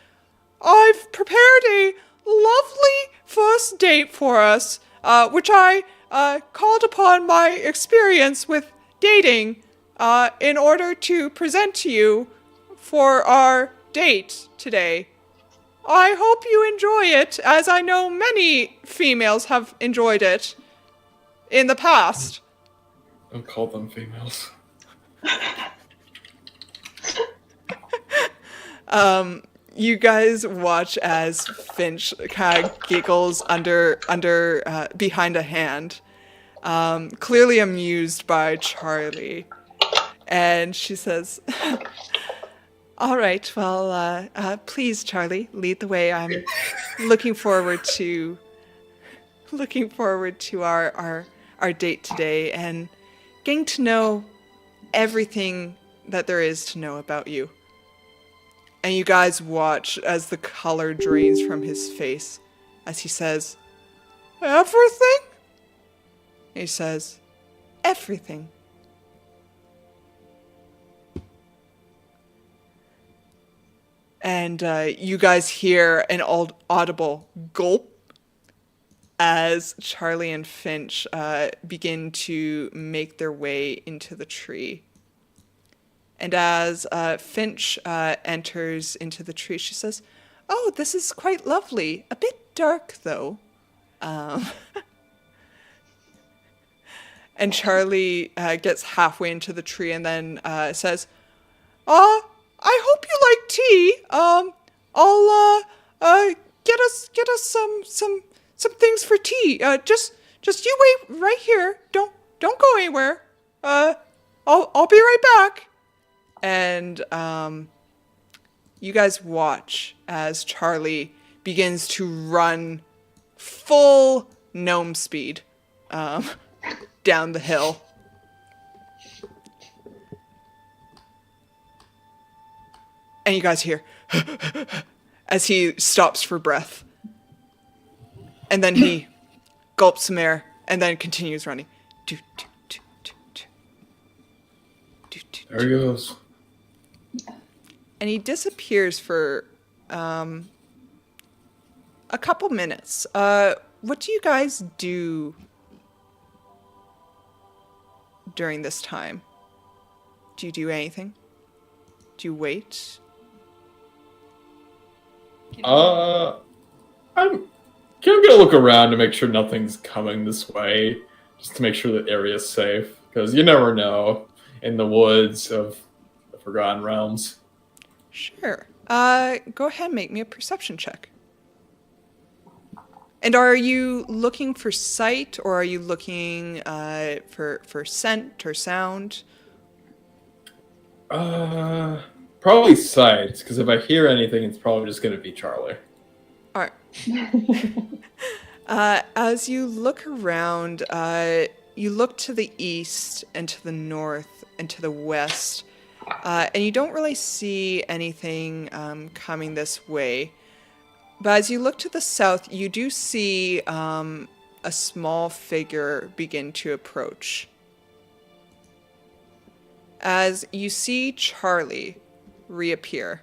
"I've prepared a lovely first date for us, which I called upon my experience with dating in order to present to you for our date today. I hope you enjoy it, as I know many females have enjoyed it in the past." Don't call them females. You guys watch as Finch kind of giggles under behind a hand, clearly amused by Charlie, and she says, "All right, well, please, Charlie, lead the way. I'm looking forward to our date today and getting to know everything that there is to know about you." And you guys watch as the color drains from his face as he says, "Everything? He says, everything. And you guys hear an audible gulp as Charlie and Finch begin to make their way into the tree. And as Finch enters into the tree, she says, "Oh, this is quite lovely. A bit dark, though." And Charlie gets halfway into the tree and then says, "I hope you like tea. I'll get us some things for tea. Just you wait right here. Don't go anywhere. I'll be right back." And you guys watch as Charlie begins to run full gnome speed down the hill. And you guys hear as he stops for breath. And then he gulps some air and then continues running. There he goes. And he disappears for a couple minutes. What do you guys do during this time? Do you do anything? Do you wait? I'm gonna look around to make sure nothing's coming this way, just to make sure the area's safe, because you never know in the woods of the Forgotten Realms. Sure. Go ahead and make me a perception check. And are you looking for sight, or are you looking for scent or sound? Probably sight, because if I hear anything, it's probably just gonna be Charlie. All right. As you look around, you look to the east and to the north and to the west, and you don't really see anything coming this way. But as you look to the south, you do see a small figure begin to approach. As you see Charlie reappear.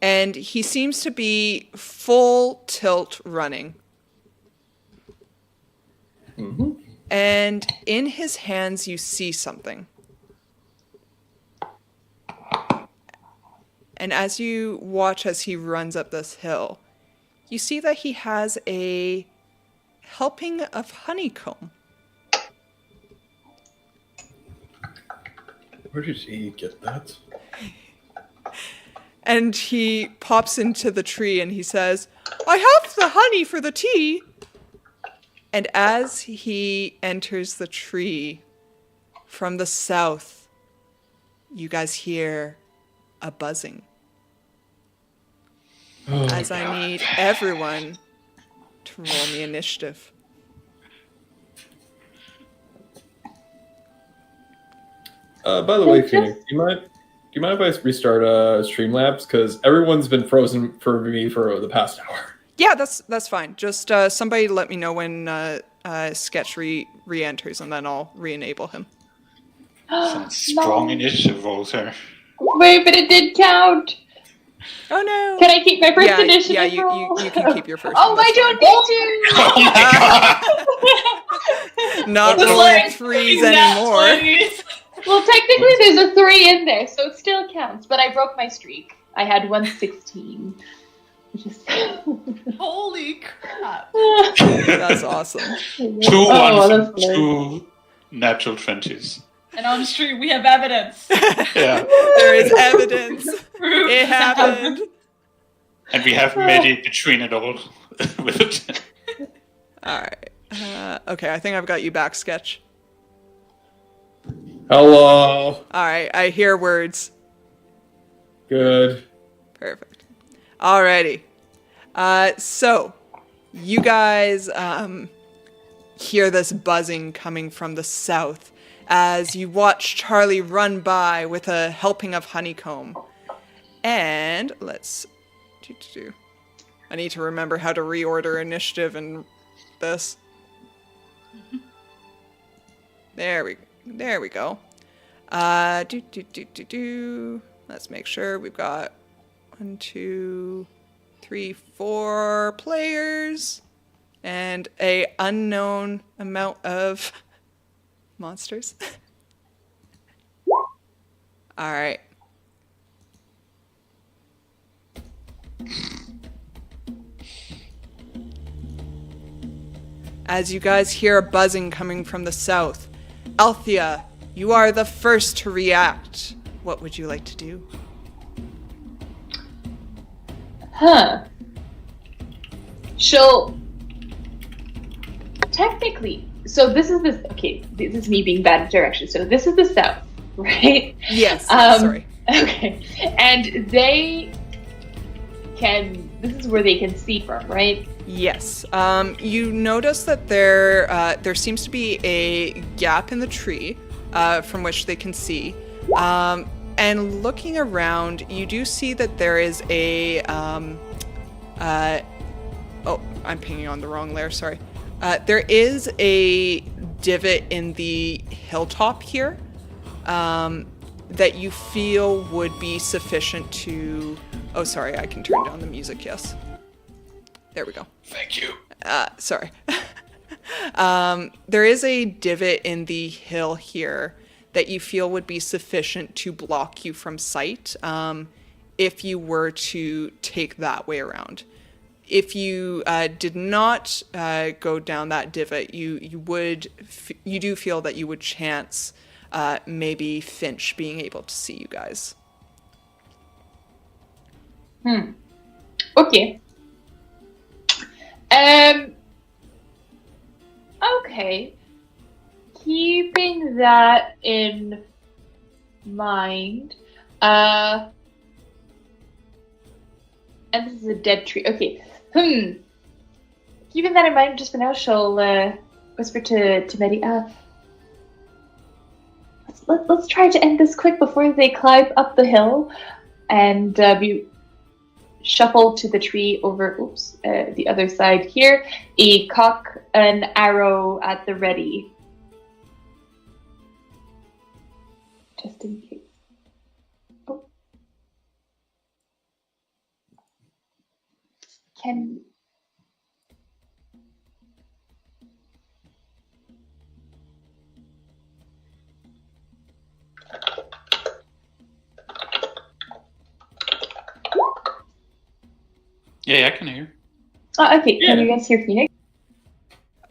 And he seems to be full tilt running. Mm-hmm. And in his hands, you see something. And as you watch as he runs up this hill, you see that he has a helping of honeycomb. Where did he get that? And he pops into the tree and he says, "I have the honey for the tea." And as he enters the tree from the south, you guys hear a buzzing. Oh, As I need everyone to roll me initiative. By the way, Phoenix, do you mind if I restart Streamlabs? Because everyone's been frozen for me for the past hour. Yeah, that's fine. Just somebody let me know when Sketch re-enters, and then I'll re-enable him. Some strong initiative rolls here. Wait, but it did count. Oh no! Can I keep my first initiative? Yeah, you roll? can keep your first. Oh, one, I Oh my god! don't need to. Not It's rolling like threes anymore. Well, technically, there's a 3 in there, so it still counts. But I broke my streak. I had 116. Which is Holy crap! That's awesome. Two that's ones, two natural 20s. And on stream, we have evidence. Yeah. There is evidence. Proof. It happened. And we have Medi between it all with it. All right. Okay, I think I've got you back, Sketch. Hello. All right, I hear words. Good. Perfect. Alrighty. So, you guys hear this buzzing coming from the south as you watch Charlie run by with a helping of honeycomb. And let's I need to remember how to reorder initiative in this. There we go. Let's make sure we've got 1, 2, 3, 4 players and a unknown amount of monsters. All right. As you guys hear a buzzing coming from the south, Althea, you are the first to react. What would you like to do? Huh. She'll technically. So this is this. Okay, this is me being bad at direction. So this is the south, right? Yes. Sorry. Okay, and they can. This is where they can see from, right? Yes. You notice that there seems to be a gap in the tree from which they can see. And looking around, you do see that there is a... oh, I'm pinging on the wrong layer, sorry. There is a divot in the hilltop here that you feel would be sufficient to... Oh, sorry, I can turn down the music, yes. There we go. Thank you. Sorry. There is a divot in the hill here that you feel would be sufficient to block you from sight if you were to take that way around. If you did not go down that divot, you do feel that you would chance maybe Finch being able to see you guys. Okay. Okay. Keeping that in mind, and this is a dead tree. Okay. Keeping that in mind, just for now, she'll whisper to Medi. Let's try to end this quick before they climb up the hill, and be shuffle to the tree over. The other side here. A cock an arrow at the ready. Just in case. Oh. Can... Yeah, I can hear. Oh, okay. Yeah. Can you guys hear Phoenix?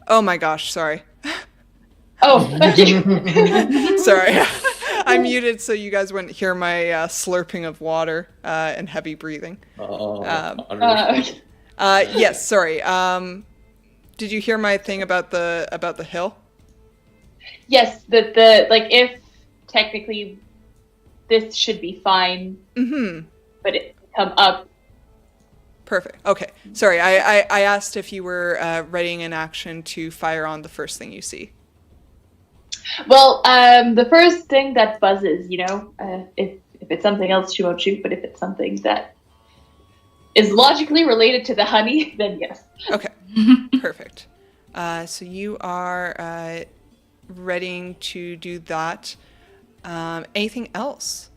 Oh my gosh, sorry. Oh, okay. Sorry. I muted so you guys wouldn't hear my slurping of water and heavy breathing. Okay. Yes, sorry. Did you hear my thing about the hill? Yes, the if technically this should be fine, but it can come up. Perfect. Okay. Sorry, I asked if you were readying an action to fire on the first thing you see. Well, the first thing that buzzes, if it's something else, she won't shoot. But if it's something that is logically related to the honey, then yes. Okay. Perfect. So you are readying to do that. Anything else?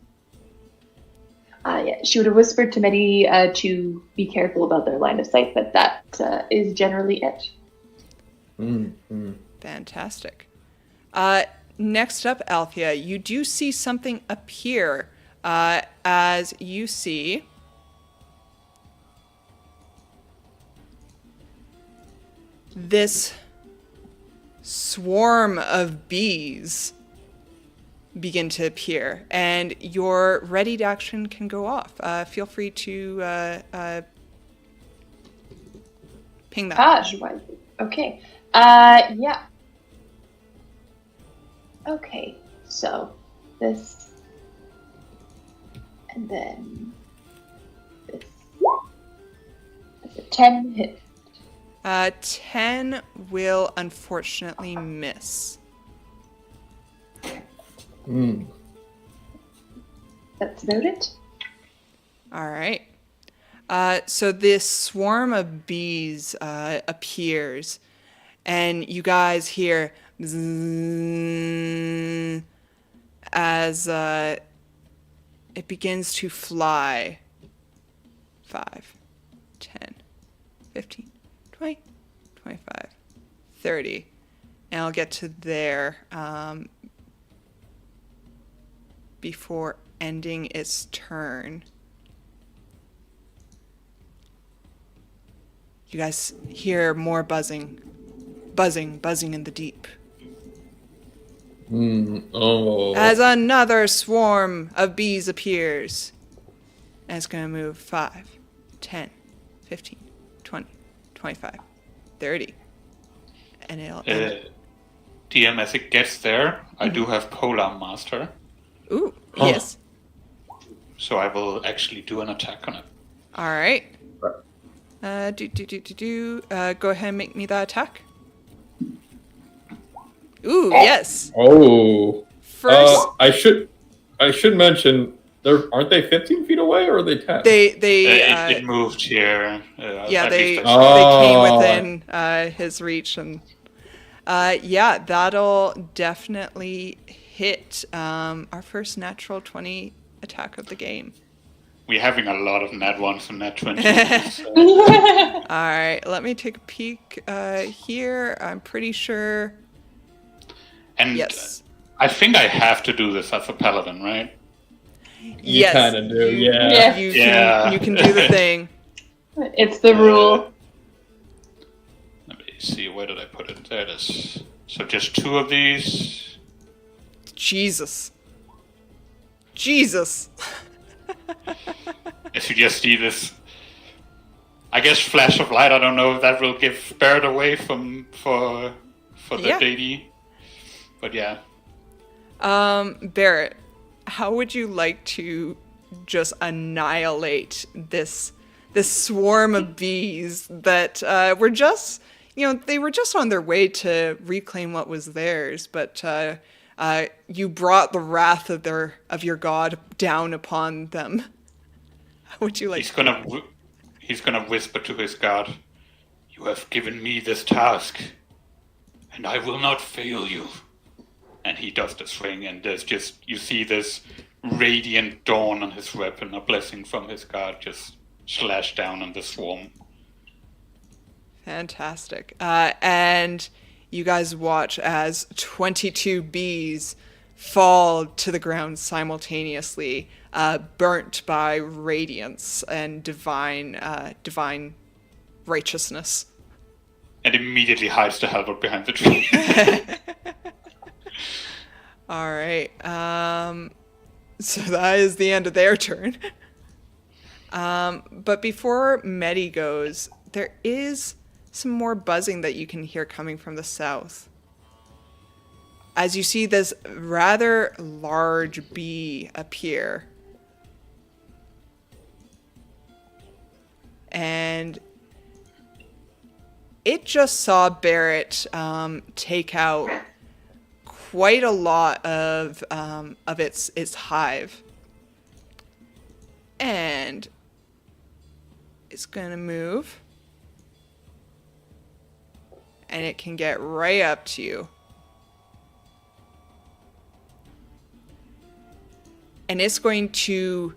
Yeah, she would have whispered to Medi to be careful about their line of sight, but that is generally it. Fantastic. Next up, Althea, you do see something appear as you see this swarm of bees begin to appear, and your readied action can go off. Feel free to ping that. Okay. Yeah. Okay, so this, and then this. Is it 10 hit? 10 will unfortunately miss. That's noted. All right. So this swarm of bees appears, and you guys hear bzzz as it begins to fly. 5, 10, 15, 20, 25, 30. And I'll get to there before ending its turn. You guys hear more buzzing in the deep. As another swarm of bees appears. And it's going to move 5, 10, 15, 20, 25, 30. And it'll end. DM, as it gets there, I do have Polar Master. Ooh, yes. So I will actually do an attack on it. All right. Go ahead and make me that attack. Ooh, yes. Oh. First, I should mention, aren't they 15 feet away or are they 10? It moved here. Yeah, at they least I came within his reach, and yeah, that'll definitely hit our first natural 20 attack of the game. We're having a lot of nat 1s and nat 20s. All right, let me take a peek here. I'm pretty sure. And Yes. I think I have to do this as a paladin, right? You kind of do, yeah. Yeah. You can do the thing. It's the rule. Let me see, where did I put it? There it is. So just 2 of these. Jesus. As you just see this, I guess flash of light. I don't know if that will give Barrett away for the Yeah. JD, but yeah. Barrett, how would you like to just annihilate this swarm of bees that were just, they were just on their way to reclaim what was theirs, but you brought the wrath of your god down upon them. How would you like? He's gonna whisper to his god, "You have given me this task, and I will not fail you." And he does the swing, and you see this radiant dawn on his weapon, a blessing from his god, just slash down on the swarm. Fantastic. And you guys watch as 22 bees fall to the ground simultaneously, burnt by radiance and divine righteousness. And immediately hides the halberd behind the tree. All right. So that is the end of their turn. But before Medi goes, there is some more buzzing that you can hear coming from the south. As you see this rather large bee appear. And it just saw Barrett take out quite a lot of its hive, and it's gonna move, and it can get right up to you, and it's going to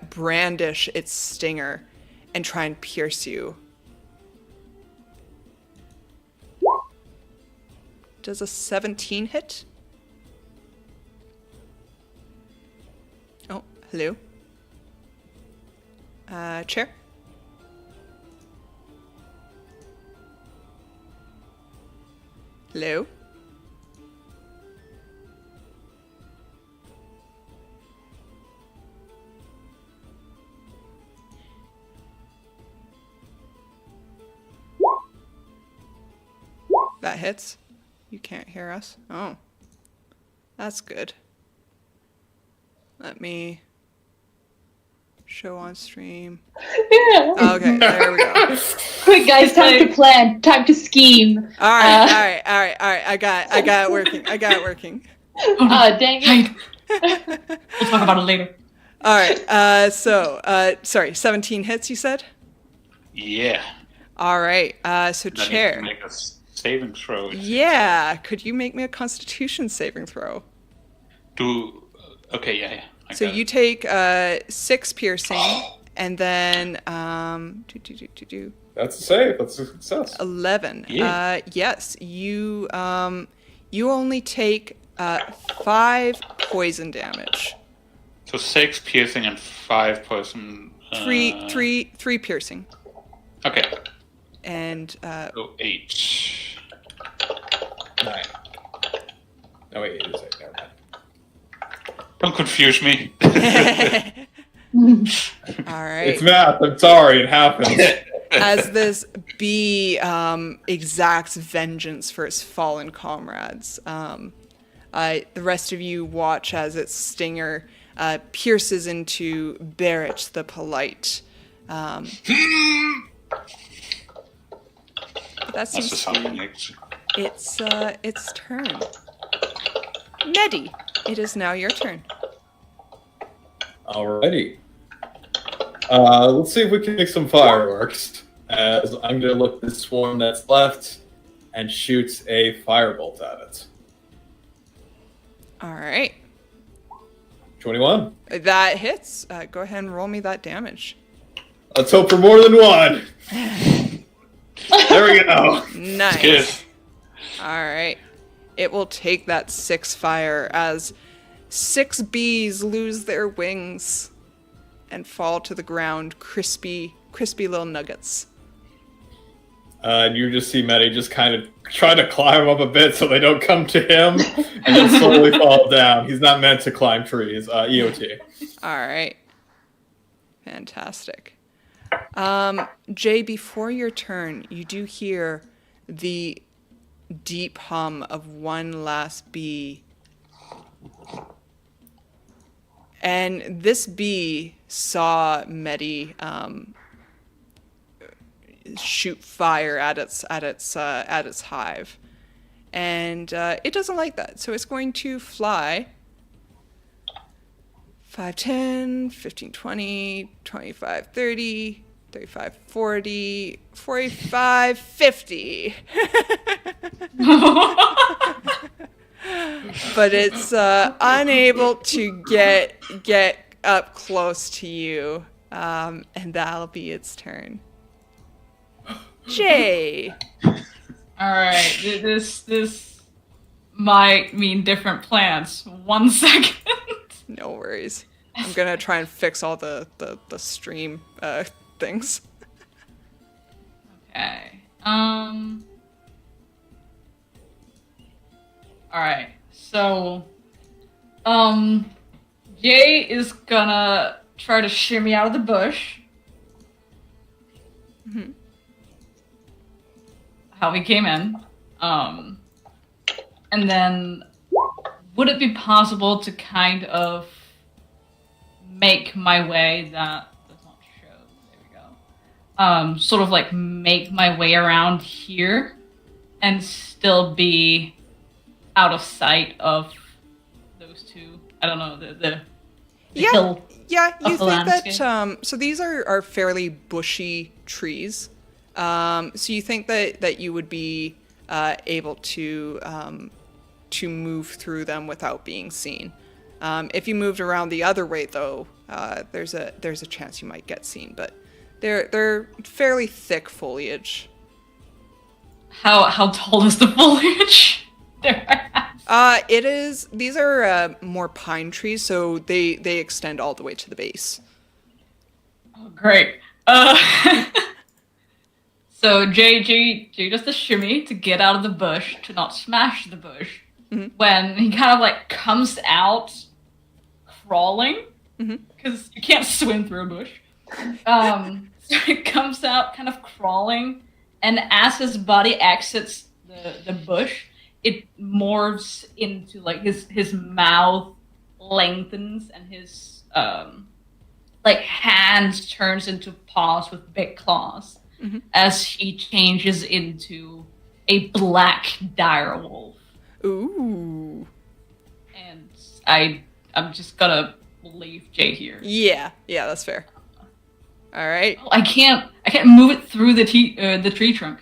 brandish its stinger and try and pierce you. Does a 17 hit? Oh, hello. Chair? Hello? That hits. You can't hear us? Oh. That's good. Let me show on stream. Yeah. Okay, there we go. Quick, guys, time to plan, time to scheme. All right. I got it working. Dang it. We'll talk about it later. All right. Sorry, 17 hits, you said? Yeah. All right. So I need to chair. make a saving throw. it seems. Yeah, could you make me a Constitution saving throw? Okay, yeah. I So got you it. take 6 piercing, and then That's a save. That's a success. 11. Yeah. Yes, you only take 5 poison damage. So 6 piercing and 5 poison. Three piercing, Okay, and so 8. 9. No, wait, it is 8. Never mind. Don't confuse me. all right. It's math. I'm sorry. It happens. As this bee exacts vengeance for its fallen comrades, the rest of you watch as its stinger pierces into Barrett the Polite. That That's seems just to something be its turn. Nettie, it is now your turn. Alrighty. Let's see if we can make some fireworks. As I'm going to look at the swarm that's left and shoot a firebolt at it. All right. 21. That hits. Go ahead and roll me that damage. Let's hope for more than one. There we go. Nice. good. All right. It will take that 6 fire as 6 bees lose their wings and fall to the ground, crispy little nuggets. You just see Medi just kind of try to climb up a bit so they don't come to him, and then slowly fall down. He's not meant to climb trees. EOT. All right. Fantastic. Jay, before your turn, you do hear the deep hum of one last bee. And this bee saw Medi shoot fire at its hive, and it doesn't like that, so it's going to fly 5, 10, 15, 20, 25, 30, 35, 40, 45, 50. But it's unable to get up close to you, and that'll be its turn. Jay. All right, this might mean different plans. 1 second. No worries. I'm gonna try and fix all the stream things. Okay. All right. So, Jay is gonna try to shimmy out of the bush. Mm-hmm. How he came in. And then, would it be possible to kind of make my way that does not show? There we go. Sort of like make my way around here and still be out of sight of those two. I don't know, the Yeah, hill. yeah. You of the think landscape. that? So these are fairly bushy trees. So you think that you would be able to move through them without being seen. If you moved around the other way, though, there's a chance you might get seen. But they're fairly thick foliage. How tall is the foliage? These are more pine trees, so they extend all the way to the base. Oh, great. So Jay does the shimmy to get out of the bush, to not smash the bush. Mhm. When he kind of like comes out crawling, Mhm. because you can't swim through a bush. So he comes out kind of crawling, and as his body exits the bush, it morphs into like his mouth lengthens and his like hands turns into paws with big claws. Mhm. As he changes into a black direwolf. Ooh. And I'm just gonna leave Jay here. Yeah, that's fair. All right. Oh, I can't move it through the tree trunk.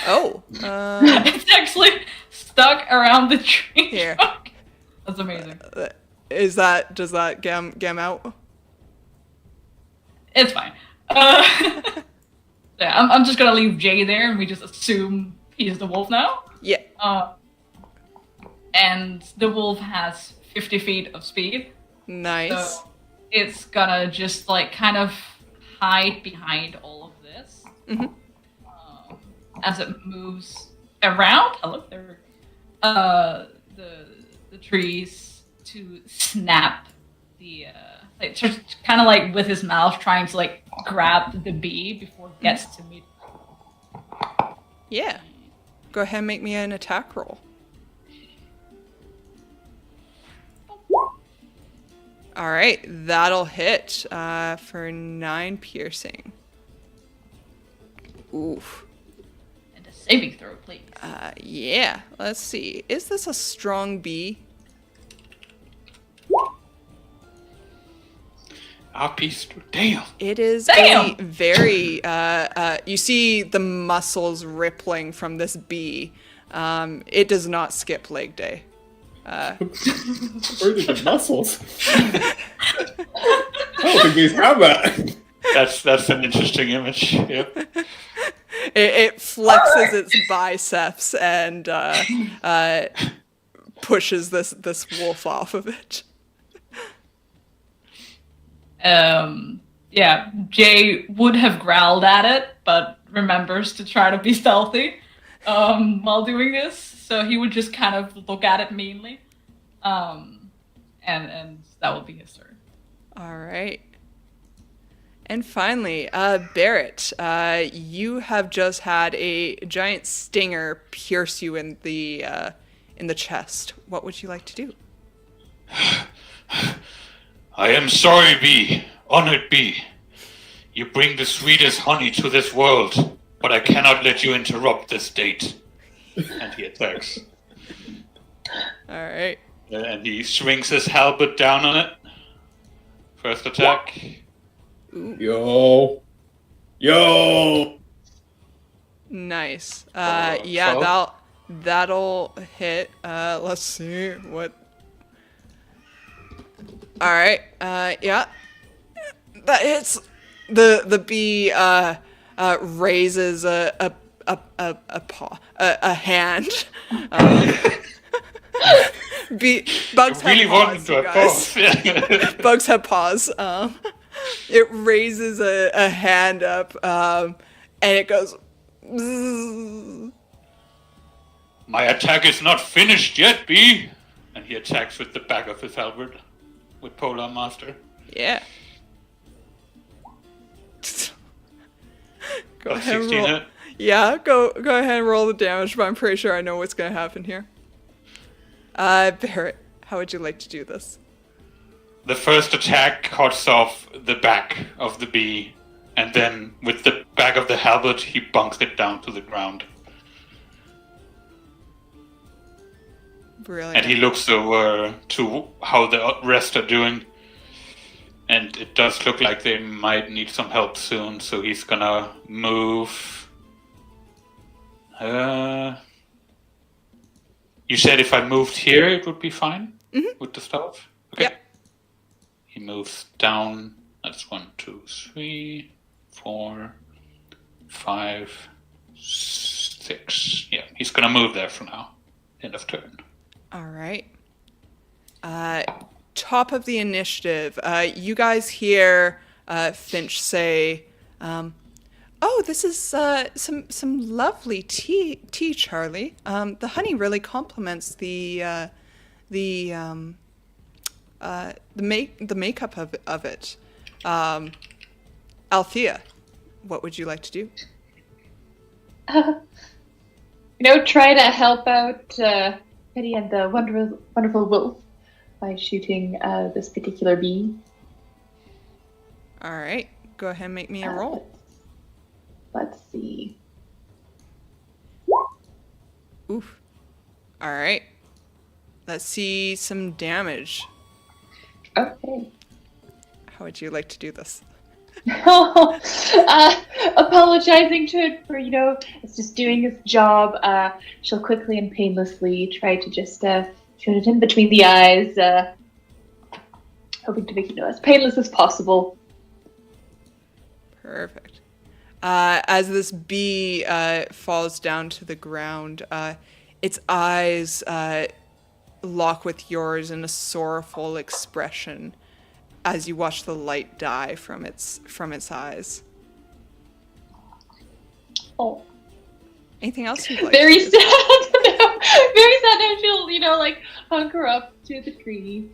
Oh, It's actually stuck around the tree Here. trunk. That's amazing. does that gam out? It's fine. Yeah, I'm just gonna leave Jay there, and we just assume he's the wolf now. Yeah. And the wolf has 50 feet of speed, Nice. so it's gonna just like kind of hide behind all of this as it moves around. Hello there. The trees to snap the like just kind of like with his mouth trying to like grab the bee before it gets to me. Yeah. Go ahead and make me an attack roll. All right, that'll hit for 9 piercing. Oof. And a saving throw, please. Yeah. Let's see. Is this a strong bee? Damn. It is Damn! a very. You see the muscles rippling from this bee. It does not skip leg day. Where did the muscles? I don't think he's have that. That's an interesting image. Yep. It flexes its biceps and pushes this wolf off of it. Yeah, Jay would have growled at it, but remembers to try to be stealthy while doing this. So he would just kind of look at it meanly. And that will be his turn. All right. And finally, Barrett, you have just had a giant stinger pierce you in the chest. What would you like to do? I am sorry, bee. Honored bee. You bring the sweetest honey to this world, but I cannot let you interrupt this date. And he attacks. All right. And he swings his halberd down on it. First attack. Yo. Nice. Oh, Yeah, so? that'll hit. Let's see what. All right. Yeah. That hits. The bee raises a paw, a hand. Bugs I really have wanted paws, to you have guys. both. Bugs have paws. It raises a hand up, and it goes. Bzzz. My attack is not finished yet, bee. And he attacks with the back of his halberd with Polar Master. Yeah. Go Got ahead and 16 roll. hit. Yeah, go ahead and roll the damage, but I'm pretty sure I know what's gonna happen here. Barrett, how would you like to do this? The first attack cuts off the back of the bee, and then with the back of the halberd, he bunks it down to the ground. Brilliant. And he looks over to how the rest are doing. And it does look like they might need some help soon, so he's gonna move. You said if I moved here, it would be fine with the staff? Okay. Yep. He moves down. That's 1, 2, 3, 4, 5, 6. Yeah, he's gonna move there for now. End of turn. All right. Top of the initiative. You guys hear Finch say, "Oh, this is some lovely tea, Charlie. The honey really complements the makeup of it. Althea, what would you like to do?" Try to help out Betty and the wonderful wolf by shooting this particular bee. All right, go ahead and make me a roll. Let's see. Oof. All right. Let's see some damage. Okay. How would you like to do this? Apologizing to it for, it's just doing its job. She'll quickly and painlessly try to just shoot it in between the eyes, hoping to make it as painless as possible. Perfect. As this bee falls down to the ground, its eyes lock with yours in a sorrowful expression as you watch the light die from its eyes. Oh. Anything else you'd like? Very to sad. No, very sad. And she'll, hunker up to the tree,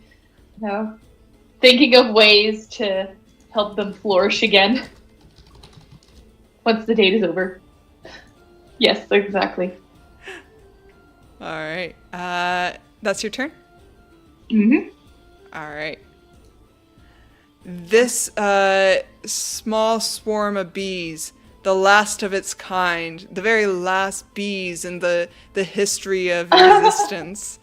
thinking of ways to help them flourish again once the date is over. Yes, exactly. All right. That's your turn? Mm-hmm. All right. This small swarm of bees, the last of its kind, the very last bees in the history of existence,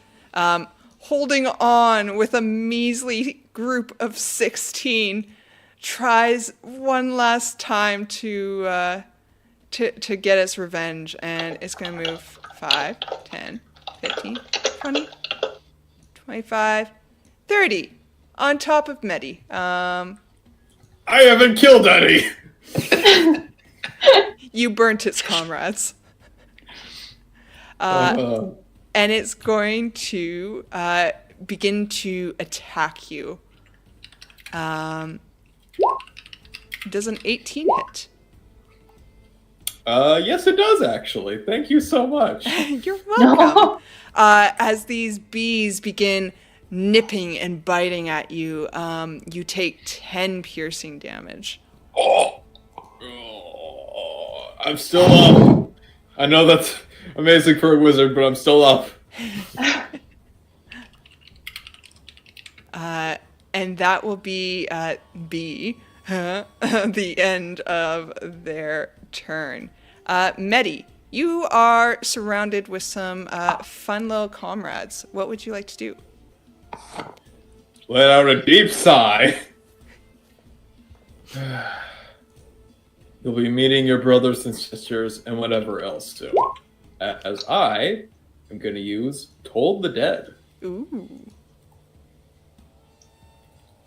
holding on with a measly group of 16, tries one last time to get its revenge, and it's going to move 5, 10, 15, 20, 25, 30 on top of Medi. I haven't killed any! You burnt its comrades. And it's going to begin to attack you. Does an 18 hit? Yes, it does, actually. Thank you so much. You're welcome. As these bees begin nipping and biting at you, you take 10 piercing damage. Oh, I'm still up. I know that's amazing for a wizard, but I'm still up. And that will be the end of their turn. Medi, you are surrounded with some fun little comrades. What would you like to do? Let out a deep sigh. You'll be meeting your brothers and sisters and whatever else too. As I am going to use Toll the Dead. Ooh.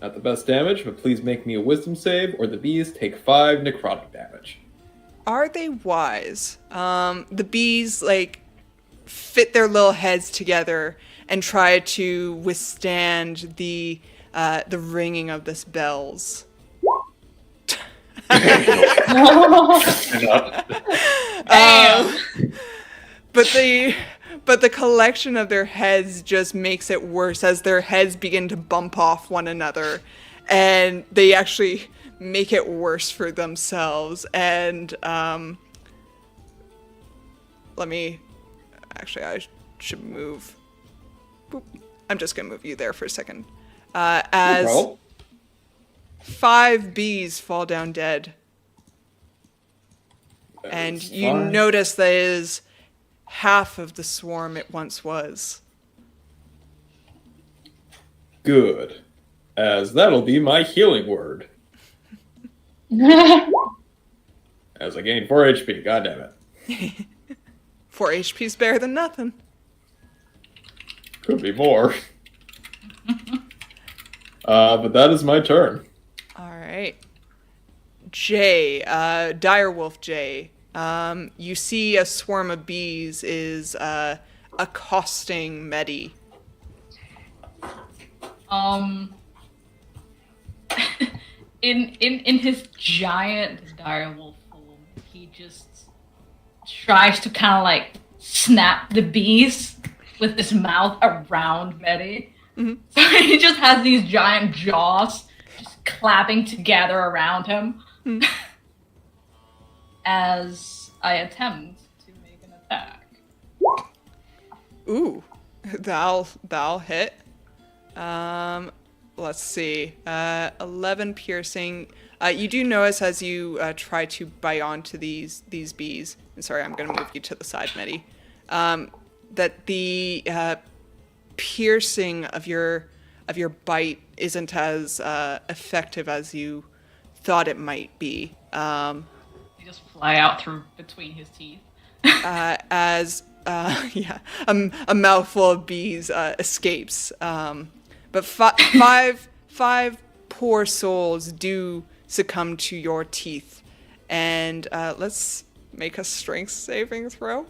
Not the best damage, but please make me a wisdom save or the bees take 5 necrotic damage. Are they wise? The bees, fit their little heads together and try to withstand the ringing of this bells. But the collection of their heads just makes it worse as their heads begin to bump off one another, and they actually make it worse for themselves. And I should move. Boop. I'm just gonna move you there for a second. As 5 bees fall down dead. And you notice that it is half of the swarm it once was. Good. As that'll be my healing word. As I gain 4 HP, goddammit. 4 HP's better than nothing. Could be more. But that is my turn. Alright. Jay, Direwolf Jay. You see a swarm of bees is accosting Medi. In his giant direwolf form, he just tries to kind of snap the bees with his mouth around Medi. Mm-hmm. So he just has these giant jaws just clapping together around him. Mm-hmm. As I attempt to make an attack. Ooh, that'll hit. Let's see. 11 piercing. You do notice as you try to bite onto these bees. And sorry, I'm going to move you to the side, Medi. That the piercing of your bite isn't as effective as you thought it might be. They just fly out through between his teeth. As a mouthful of bees escapes. But five poor souls do succumb to your teeth. And let's make a strength saving throw.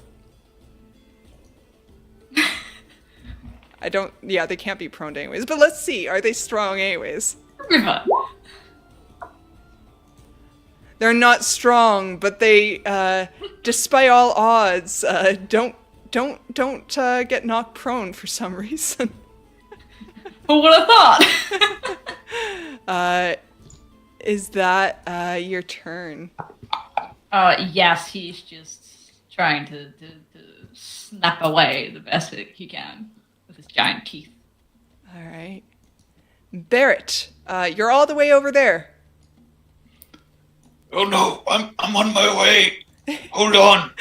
They can't be prone anyways. But let's see, are they strong anyways? They're not strong, but they, despite all odds, don't get knocked prone for some reason. Who would have thought? Is that your turn? Yes, he's just trying to snap away the best that he can with his giant teeth. All right. Barrett, you're all the way over there. Oh no, I'm on my way. Hold on.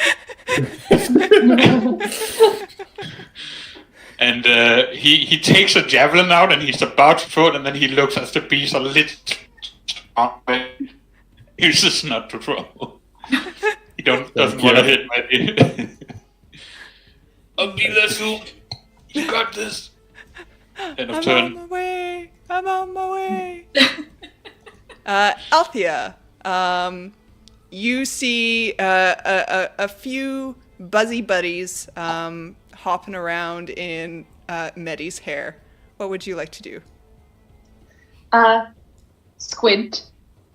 And he takes a javelin out and he's about to throw it, and then he looks as the bees are lit. He's just not to throw. He doesn't want to hit my I'll be there soon. You got this. End of turn. I'm on my way. Althea, you see a few buzzy buddies hopping around in Medi's hair. What would you like to do? Squint.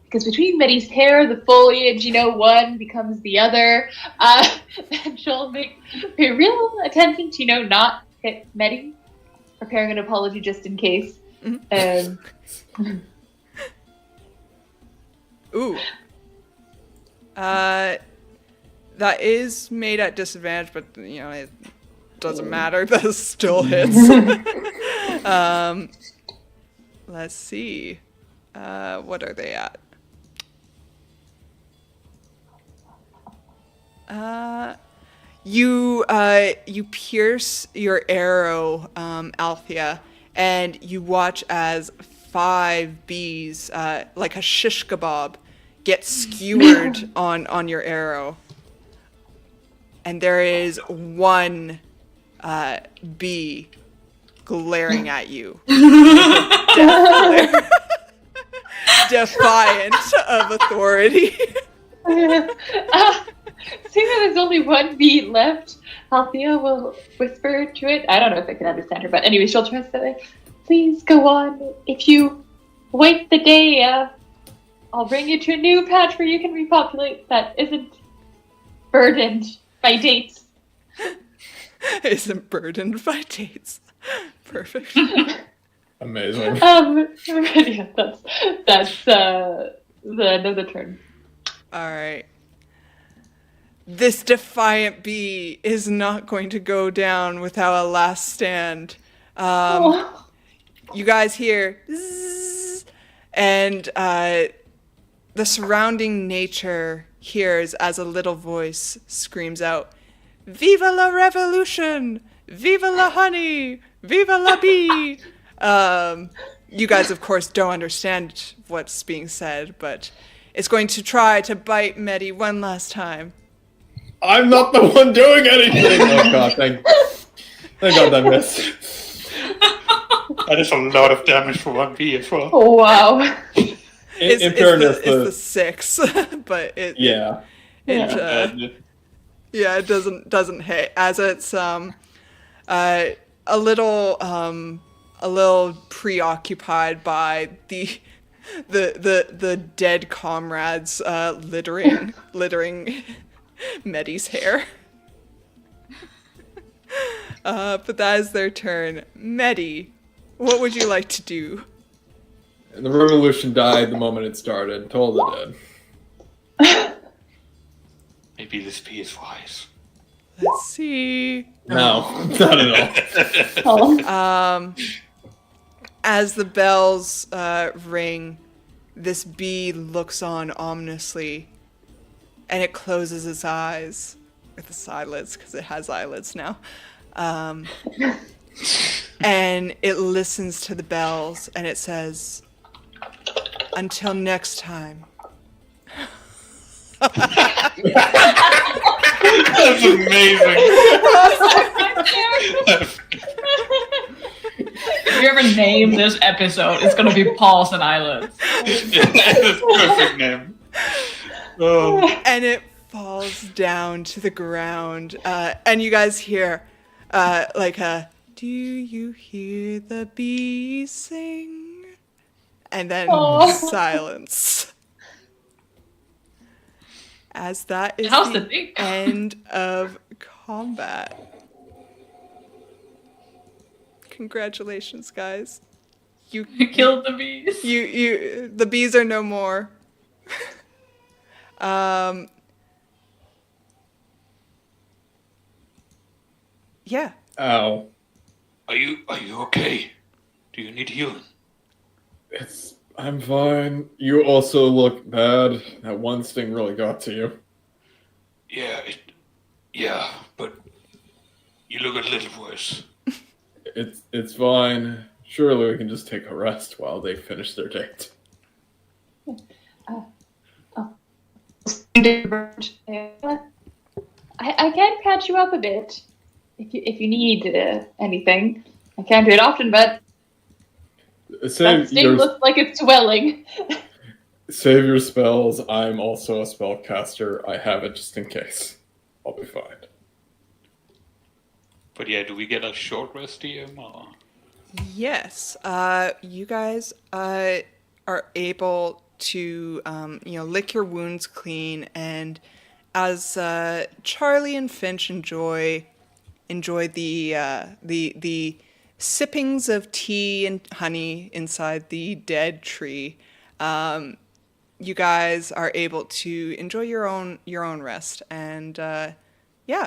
Because between Medi's hair, the foliage, one becomes the other. And she'll pay real attention to, not hit Medi. Preparing an apology just in case. Mm-hmm. Ooh. That is made at disadvantage, but it doesn't matter. That still hits. Let's see. What are they at? You pierce your arrow, Althea, and you watch as 5 bees, like a shish kebab, get skewered on your arrow. And there is one bee glaring at you. Defiant of authority. Seeing that there's only one bee left, Althea will whisper to it. I don't know if I can understand her, but anyway, she'll try to say, please go on. If you wait the day, I'll bring you to a new patch where you can repopulate that isn't burdened by dates. Isn't burdened by dates. Perfect. Amazing. Yeah, that's the end of the turn. All right. This defiant bee is not going to go down without a last stand. You guys hear zzz, and the surrounding nature hears as a little voice screams out, "Viva la revolution! Viva la honey! Viva la bee!" You guys, of course, don't understand what's being said, but it's going to try to bite Medi one last time. I'm not the one doing anything! Oh god, thank god I missed. That is a lot of damage for one bee as well. Oh, wow. In fairness, it's the 6, but it doesn't hit, as it's a little preoccupied by the dead comrades littering Medi's hair. But that is their turn. Medi, what would you like to do? The revolution died the moment it started. Told it did. Maybe this bee is wise. Let's see. No, not at all. As the bells ring, this bee looks on ominously, and it closes its eyes with its eyelids, because it has eyelids now. And it listens to the bells, and it says, "Until next time, That's amazing. If you ever name this episode, it's gonna be Paws and Islands. That's perfect name. Oh. And it falls down to the ground. And you guys hear do you hear the bees sing? And then silence. As that is How's the the thing? end of combat. Congratulations, guys. You Killed the bees. the bees are no more. Yeah. Ow. Are you okay? Do you need healing? I'm fine. You also look bad. That one sting really got to you. Yeah, but you look a little worse. It's fine. Surely we can just take a rest while they finish their date. I can patch you up a bit if you need anything. I can't do it often, but that sting looks like it's swelling. Save your spells. I'm also a spellcaster. I have it just in case. I'll be fine. But yeah, do we get a short rest here? Or? Yes. You guys are able to lick your wounds clean, and as Charlie and Finch enjoy the sippings of tea and honey inside the dead tree, you guys are able to enjoy your own rest, and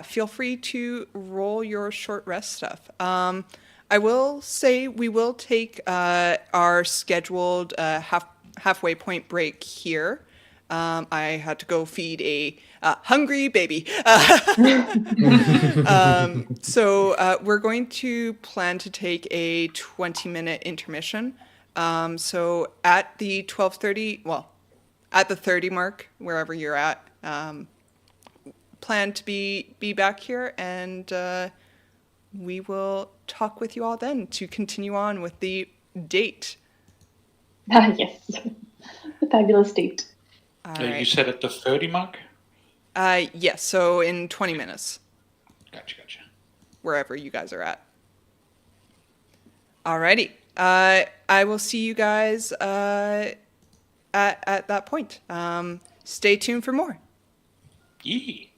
feel free to roll your short rest stuff. I will say we will take our scheduled halfway point break here. I had to go feed a hungry baby. So we're going to plan to take a 20-minute intermission. So at the 12:30, at the 30 mark, wherever you're at, plan to be back here, and we will talk with you all then to continue on with the date. Yes. The fabulous date. All You right. said at the 30 mark? Yes, so in 20 minutes, Gotcha. wherever you guys are at. Alrighty. I will see you guys at that point. Stay tuned for more. Yee.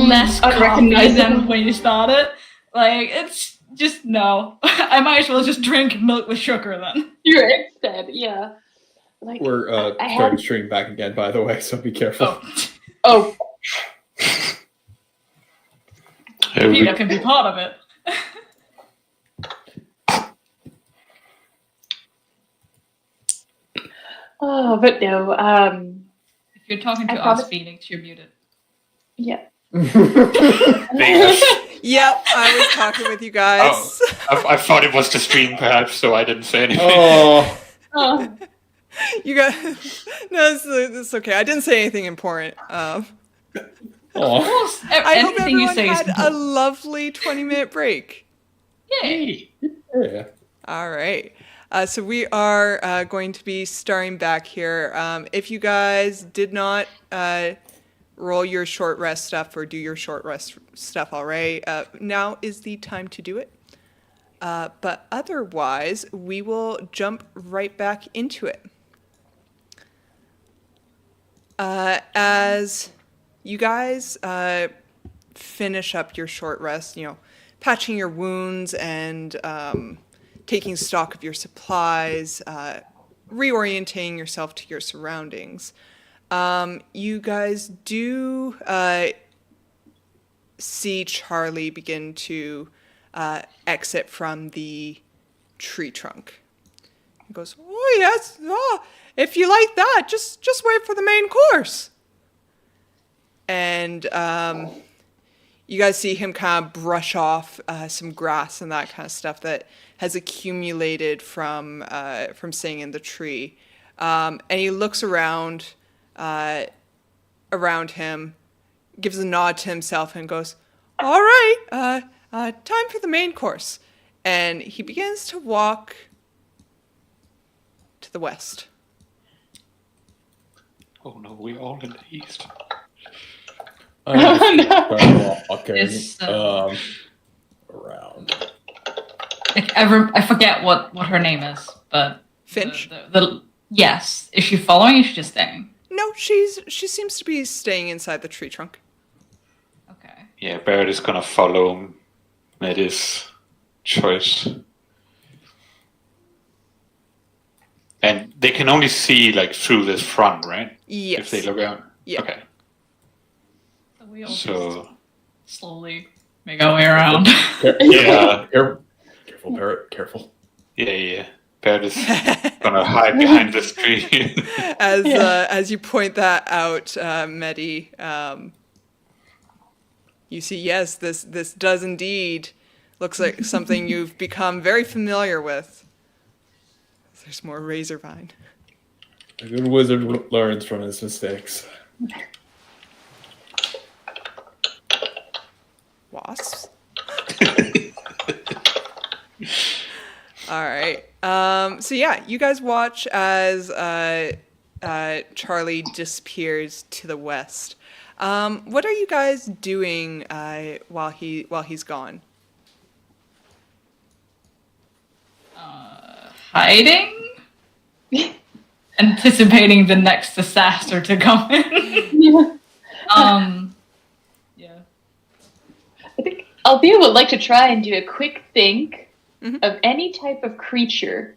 less cocky unrecognizable. than when you started. Like, it's just no. I might as well just drink milk with sugar then. You're instead, yeah. Like We're I starting have. stream back again, by the way, so be careful. Oh, we- Peter can be part of it. Oh, but no. If you're talking to I us, promise- Phoenix, you're muted. Yeah. Yep, I was talking with you guys. I thought it was the stream, perhaps, so I didn't say anything. Oh, Oh, You guys, no, it's okay. I didn't say anything important. oh. Of course, I hope anything you everyone say is had a lovely 20-minute break. Yay. Yeah. All right. So we are going to be starting back here. If you guys did not roll your short rest stuff or do your short rest stuff already, now is the time to do it. But otherwise, we will jump right back into it. As you guys finish up your short rest, patching your wounds and taking stock of your supplies, reorienting yourself to your surroundings, you guys do see Charlie begin to exit from the tree trunk. He goes, "Oh yes, if you like that, just wait for the main course." And you guys see him kind of brush off some grass and that kind of stuff that has accumulated from staying in the tree. And he looks around him, gives a nod to himself, and goes, "All right, time for the main course." And he begins to walk to the west. Oh no, we're all in the east. Walking It's, around. I forget what her name is, but Finch? Yes. Is she following? Or is she just staying? No, she seems to be staying inside the tree trunk. Okay. Yeah, Barrett is gonna follow Maddie's choice. And they can only see like through this front, right? Yes. If they look out. Yeah. Okay. So we all So just slowly make our way around. yeah, Careful, Barrett. Careful. yeah. Barrett is gonna hide behind this tree. As you point that out, Medi, you see, yes, this does indeed looks like something you've become very familiar with. There's more razor vine. A good wizard learns from his mistakes. Wasps. All right. So yeah, you guys watch as Charlie disappears to the west. What are you guys doing while he's gone? Hiding? Anticipating the next disaster to come in. yeah. Yeah. I think Althea would like to try and do a quick think Mhm. of any type of creature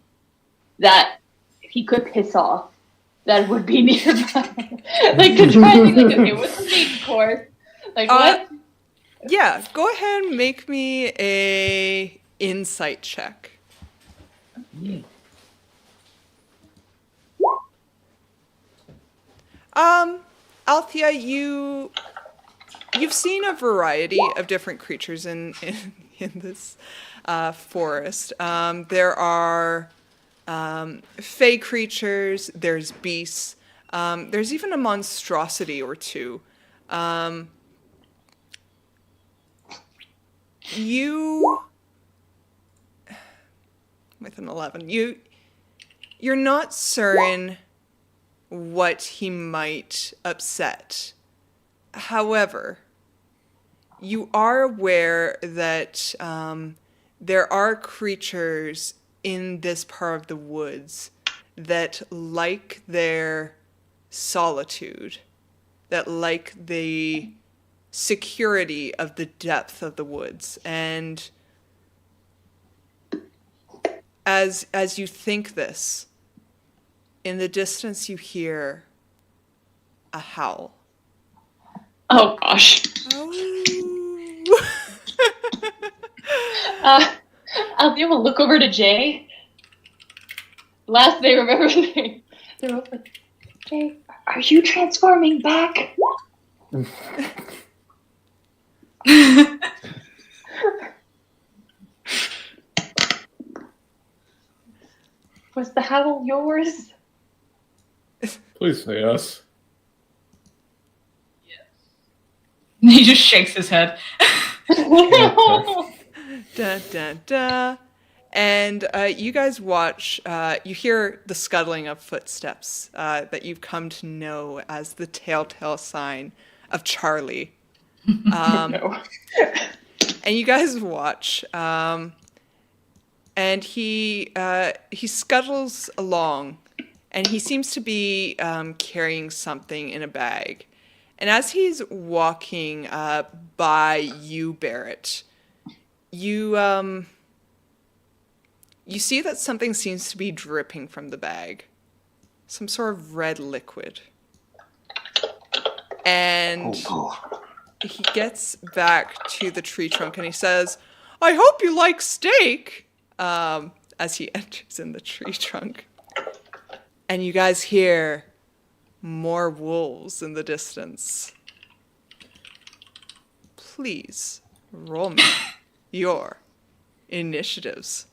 that he could piss off that would be nearby. Like to try and think, okay, what's the main course? Like what? Yeah, go ahead and make me a insight check. Althea, you've seen a variety of different creatures in this forest. There are fey creatures, there's beasts, there's even a monstrosity or two. You, with an 11, you're not certain what he might upset. However, you are aware that there are creatures in this part of the woods that like their solitude, that like the security of the depth of the woods. And as you think this, in the distance you hear a howl. Oh gosh. Althea will look over to Jay. Last they remember, they're both like, Jay, are you transforming back? Was the howl yours? Please say yes. He just shakes his head. Da, da, da. And you guys watch, you hear the scuttling of footsteps that you've come to know as the telltale sign of Charlie. No. And you guys watch, and he scuttles along, and he seems to be carrying something in a bag. And as he's walking by you, Barrett, you see that something seems to be dripping from the bag. Some sort of red liquid. And he gets back to the tree trunk and he says, "I hope you like steak," as he enters in the tree trunk. And you guys hear more wolves in the distance. Please roll me your initiatives.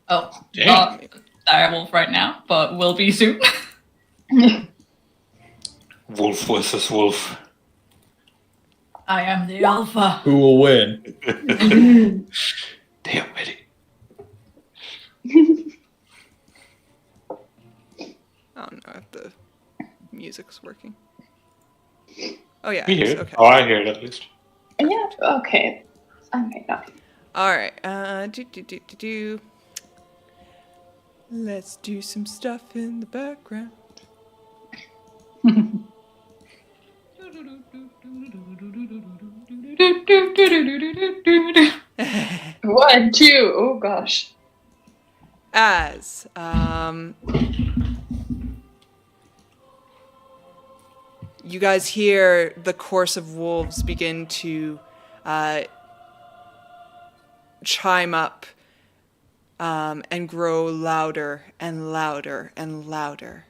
Oh. Damn. Direwolf right now, but will be soon. Wolf versus wolf. I am the alpha. Who will win? Damn, Eddie. I don't know if the music's working. Oh yeah, We hear it's it. okay. Oh, I hear it at least. Yeah, okay. I might not. All right. Let's do some stuff in the background. 1, 2. Oh gosh. As you guys hear the chorus of wolves begin to chime up and grow louder and louder and louder.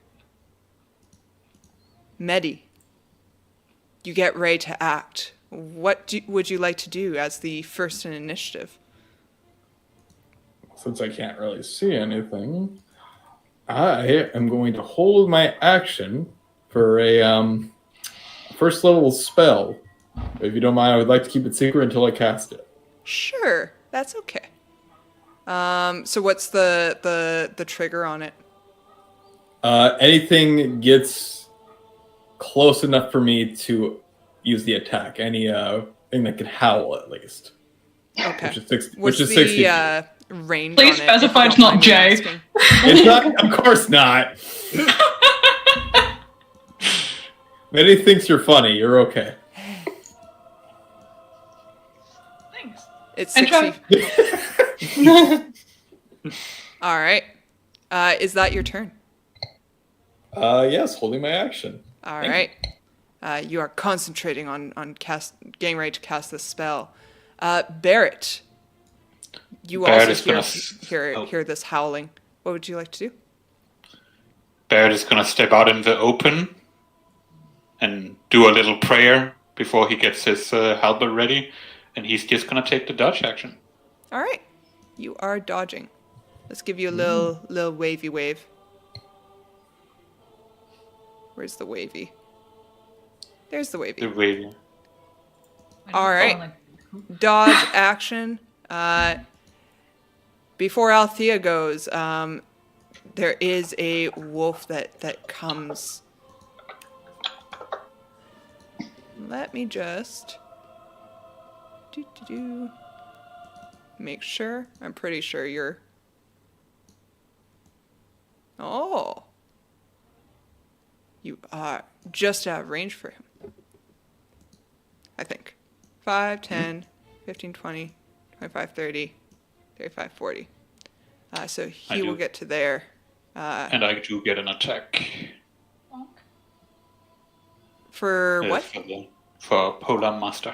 Medi, you get ready to act. What would you like to do as the first in initiative? Since I can't really see anything, I am going to hold my action for a first level spell. If you don't mind, I would like to keep it secret until I cast it. Sure, that's okay. So what's the trigger on it? Anything gets close enough for me to use the attack. Any thing that can howl at least. Okay. Which is 60. What's Which is 60. the range Please on it? specify if it's you not don't mind me Jay. asking? It's not. Of course not. Many thinks you're funny. You're okay. Thanks. It's And 60. All right. Is that your turn? Yes, holding my action. All Thank right. You are concentrating on getting ready to cast this spell. Barrett, you Barrett also is gonna hear this howling. What would you like to do? Barrett is gonna step out in the open and do a little prayer before he gets his halberd ready, and he's just gonna take the dodge action. All right. You are dodging. Let's give you a little wavy wave. Where's the wavy? There's the wavy. The way. All right. Dodge action. Before Althea goes, there is a wolf that comes. Let me just make sure. I'm pretty sure you're. Oh. You are just out of range for him. I think. 5, 10, 15, 20, 25, 30, 35, 40. So he will do. get to there. And I do get an attack. For what? For Polar Master.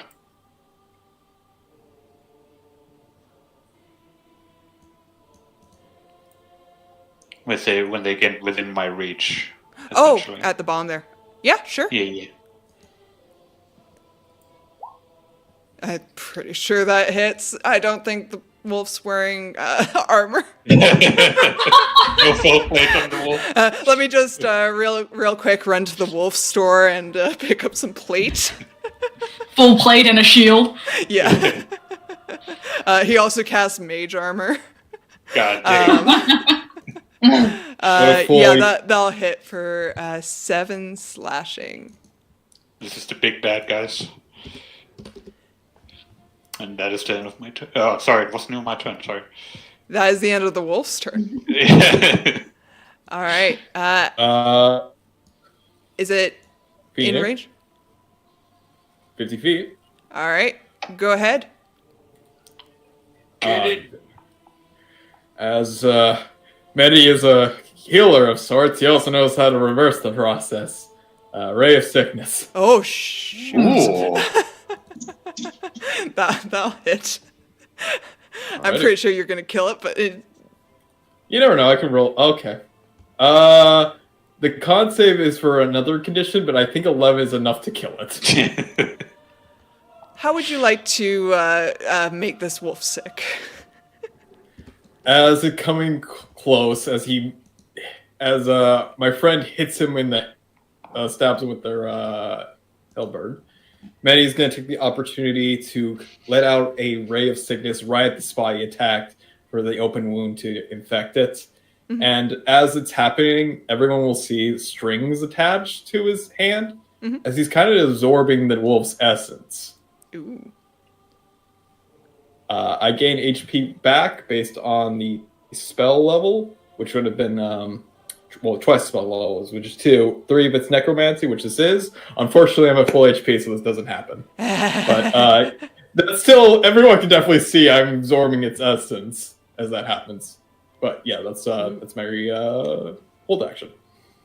When they get within my reach. Oh, essentially. at the bottom there. Yeah, sure. Yeah. I'm pretty sure that hits. I don't think the wolf's wearing armor. No full plate on the wolf. Let me just real quick run to the wolf store and pick up some plate. Full plate and a shield. Yeah. He also casts mage armor. God damn. That'll hit for 7 slashing. This is the big bad guys. And that is the end of my turn. Oh, sorry, it wasn't even my turn, sorry. That is the end of the wolf's turn. All right. Is it in Phoenix, range? 50 feet. All right. Go ahead. As Medi is a healer of sorts, he also knows how to reverse the process. Ray of Sickness. Oh, shoot. Ooh. That'll hit. I'm Alrighty. pretty sure you're going to kill it, but You never know, I can roll. Okay. The con save is for another condition, but I think 11 is enough to kill it. how would you like to make this wolf sick? As it coming close, as my friend hits him in the stabs him with their halberd, Medi's going to take the opportunity to let out a ray of sickness right at the spot he attacked for the open wound to infect it. Mhm. And as it's happening, everyone will see strings attached to his hand Mhm. as he's kind of absorbing the wolf's essence. Ooh. I gain HP back based on the spell level, which would have been, twice spell levels, which is 2. 3 if it's necromancy, which this is. Unfortunately, I'm at full HP, so this doesn't happen. But that's still, everyone can definitely see I'm absorbing its essence as that happens. But yeah, that's my hold action.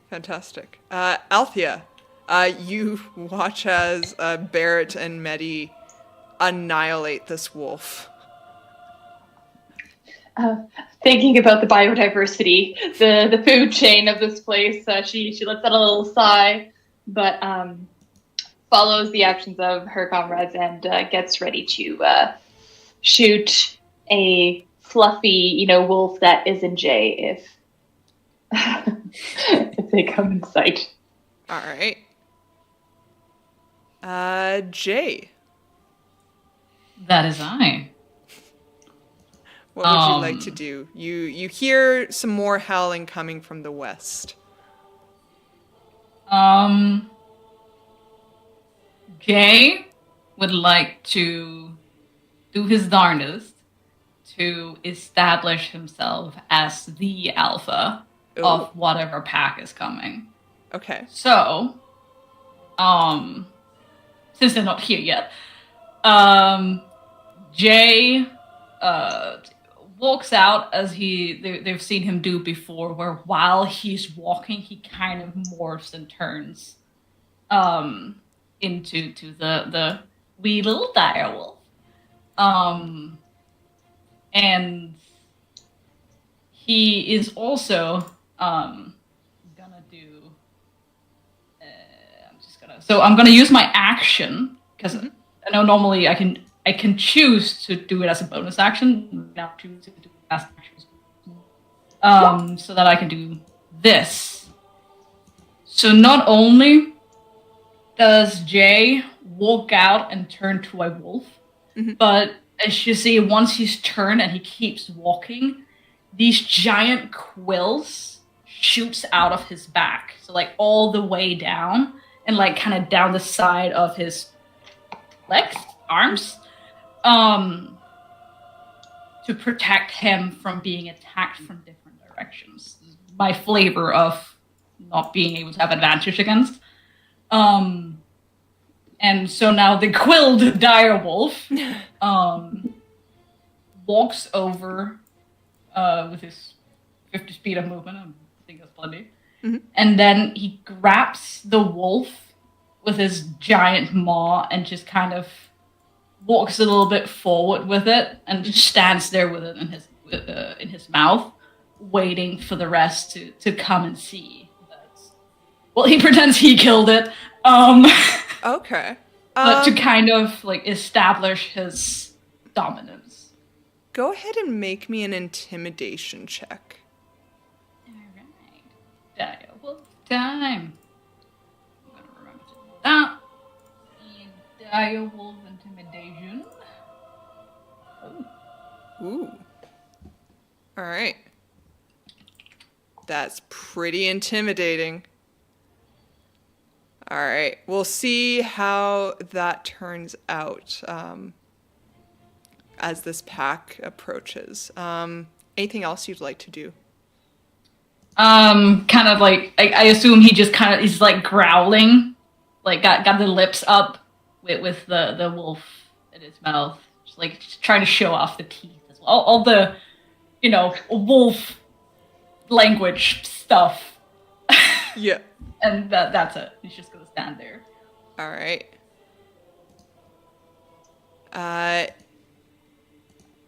Fantastic. Althea, you watch as Barrett and Medi annihilate this wolf. Thinking about the biodiversity, the food chain of this place, she lets out a little sigh, but follows the actions of her comrades and gets ready to shoot a fluffy, wolf that isn't Jay if they come in sight. All right. Jay, That is I. what would you like to do? You hear some more howling coming from the west. Jay would like to do his darndest to establish himself as the alpha Ooh. of whatever pack is coming. Okay. So, since they're not here yet, Jay walks out as they've seen him do before, where while he's walking, he kind of morphs and turns into the wee little direwolf. And he is also gonna do. I'm gonna use my action because I know normally I can choose to do it as a bonus action. Now choose to do it as action. So that I can do this. So not only does Jay walk out and turn to a wolf, but as you see, once he's turned and he keeps walking, these giant quills shoots out of his back. So like all the way down and like kind of down the side of his legs, arms, to protect him from being attacked from different directions. my flavor of not being able to have advantage against. And so now the quilled direwolf walks over with his 50 speed of movement. I think that's plenty. Mhm. And then he grabs the wolf with his giant maw and just kind of walks a little bit forward with it and just stands there with it in his mouth, waiting for the rest to come and see. Well, he pretends he killed it. Okay. But to kind of like establish his dominance. Go ahead and make me an intimidation check. Alright. Direwolf time. I'm gonna remember to do that. And direwolf intimidation. Oh. Ooh. All right. That's pretty intimidating. All right. We'll see how that turns out as this pack approaches. Anything else you'd like to do? Kind of like I assume he just kind of he's like growling, like got the lips up with the wolf in his mouth, just trying to show off the teeth as well. All the wolf language stuff. Yeah. And that's it. He's just gonna stand there. All right.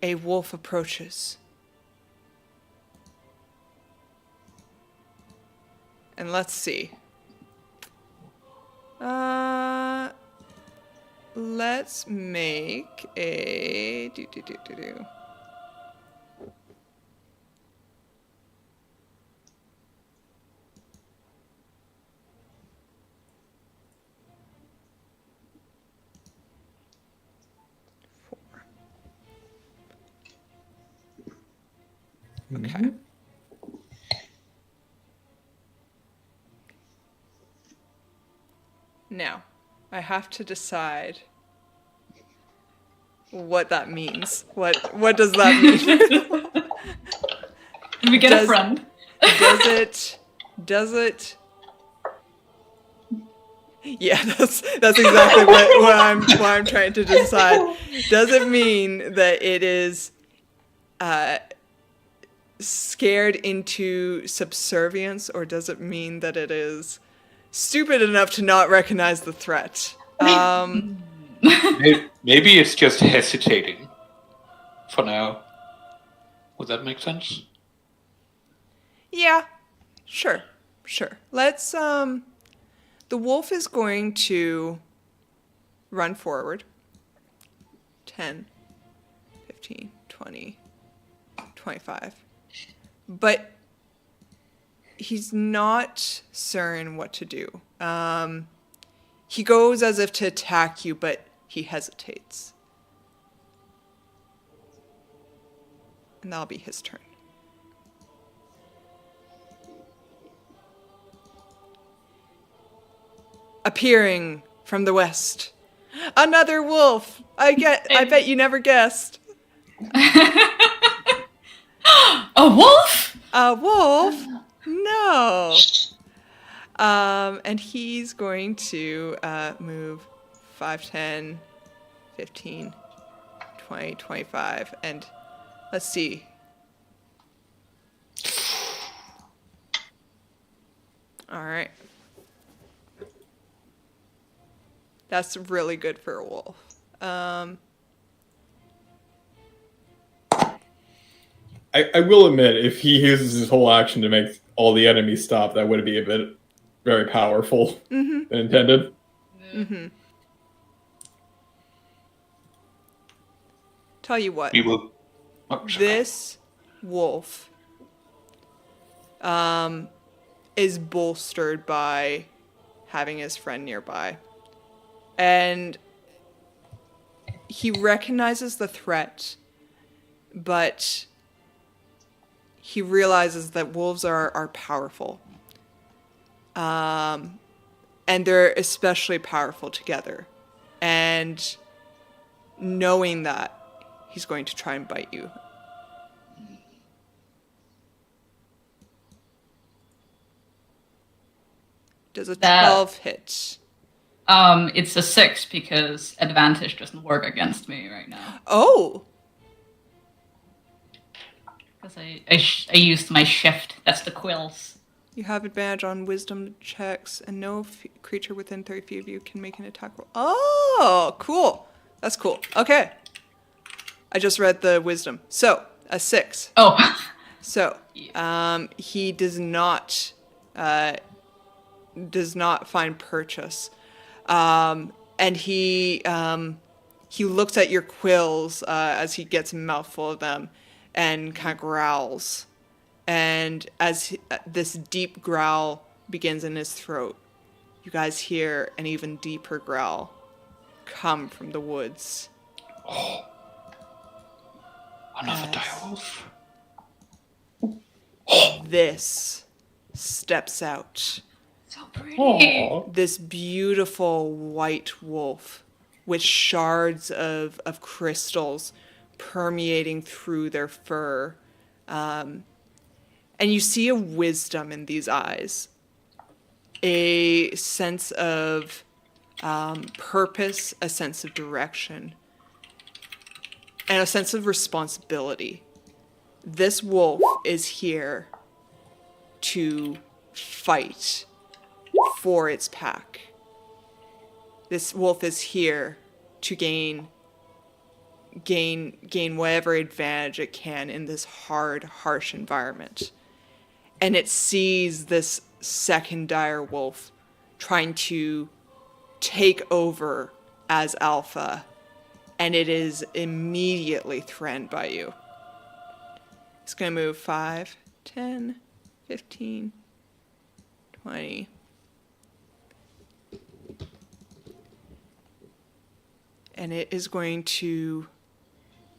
A wolf approaches. And let's see. Let's make a do. Okay. Now, I have to decide what that means. What does that mean? Did we get a friend? Does it Yeah, that's exactly what I'm trying to decide. Does it mean that it is scared into subservience, or does it mean that it is stupid enough to not recognize the threat? Maybe it's just hesitating for now. Would that make sense? Yeah, sure. Let's, the wolf is going to run forward. 10, 15, 20, 25. But he's not certain what to do. He goes as if to attack you, but he hesitates. And that'll be his turn. Appearing from the west, another wolf. I bet you never guessed. A wolf? A wolf? No. And he's going to move 5, 10, 15, 20, 25, and let's see. All right. That's really good for a wolf. I will admit, if he uses his whole action to make all the enemies stop, that would be a bit very powerful than intended. Mm-hmm. Tell you what. We will. Oh, sorry. This wolf is bolstered by having his friend nearby. And he recognizes the threat, but he realizes that wolves are powerful. And they're especially powerful together. And knowing that, he's going to try and bite you. Does a That- 12 hit? It's a 6 because advantage doesn't work against me right now. Oh, Because I used my shift. That's the quills. you have advantage on wisdom checks, and no creature within 30 feet of you can make an attack roll. Oh, cool. That's cool. Okay. I just read the wisdom. So, a 6. Oh, So, he does not find purchase, and he looks at your quills as he gets a mouthful of them, and kind of growls. And as this deep growl begins in his throat, you guys hear an even deeper growl come from the woods. Another Yes. direwolf. This steps out. so pretty. Aw. This beautiful white wolf with shards of crystals permeating through their fur. And you see a wisdom in these eyes, a sense of purpose, a sense of direction, and a sense of responsibility. This wolf is here to fight for its pack. This wolf is here to gain whatever advantage it can in this hard, harsh environment. And it sees this second dire wolf trying to take over as alpha, and it is immediately threatened by you. It's going to move 5, 10, 15, 20. And it is going to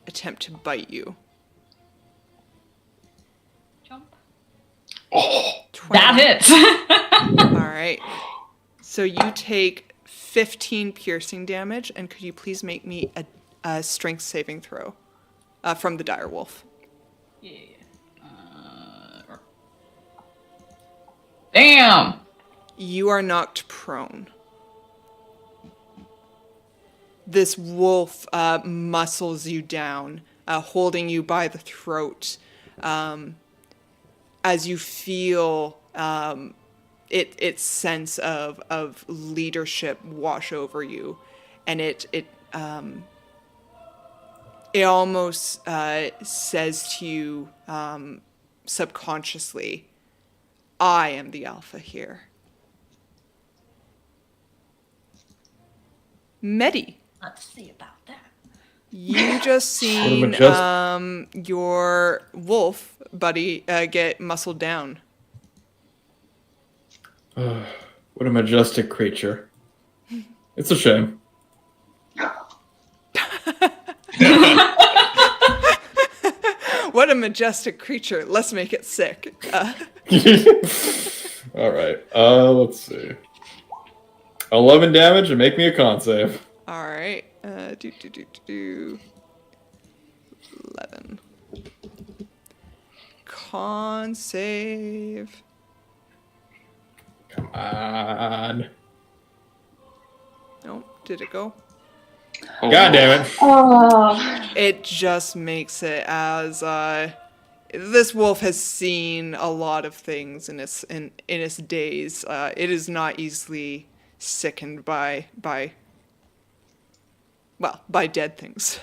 attempt to bite you. Jump. 20. That hits. All right. So you take 15 piercing damage, and could you please make me a strength saving throw from the dire wolf? Yeah. Damn. You are knocked prone. This wolf muscles you down, holding you by the throat, as you feel its sense of leadership wash over you, and it almost says to you subconsciously, "I am the alpha here." Medi. Let's see about that. You just seen your wolf buddy get muscled down. What a majestic creature. It's a shame. What a majestic creature. Let's make it sick. All right. Let's see. 11 damage and make me a con save. All right. 11. Con save. Come on. Nope. Did it go? God damn it. Oh, It just makes it as this wolf has seen a lot of things in its days. It is not easily sickened by dead things.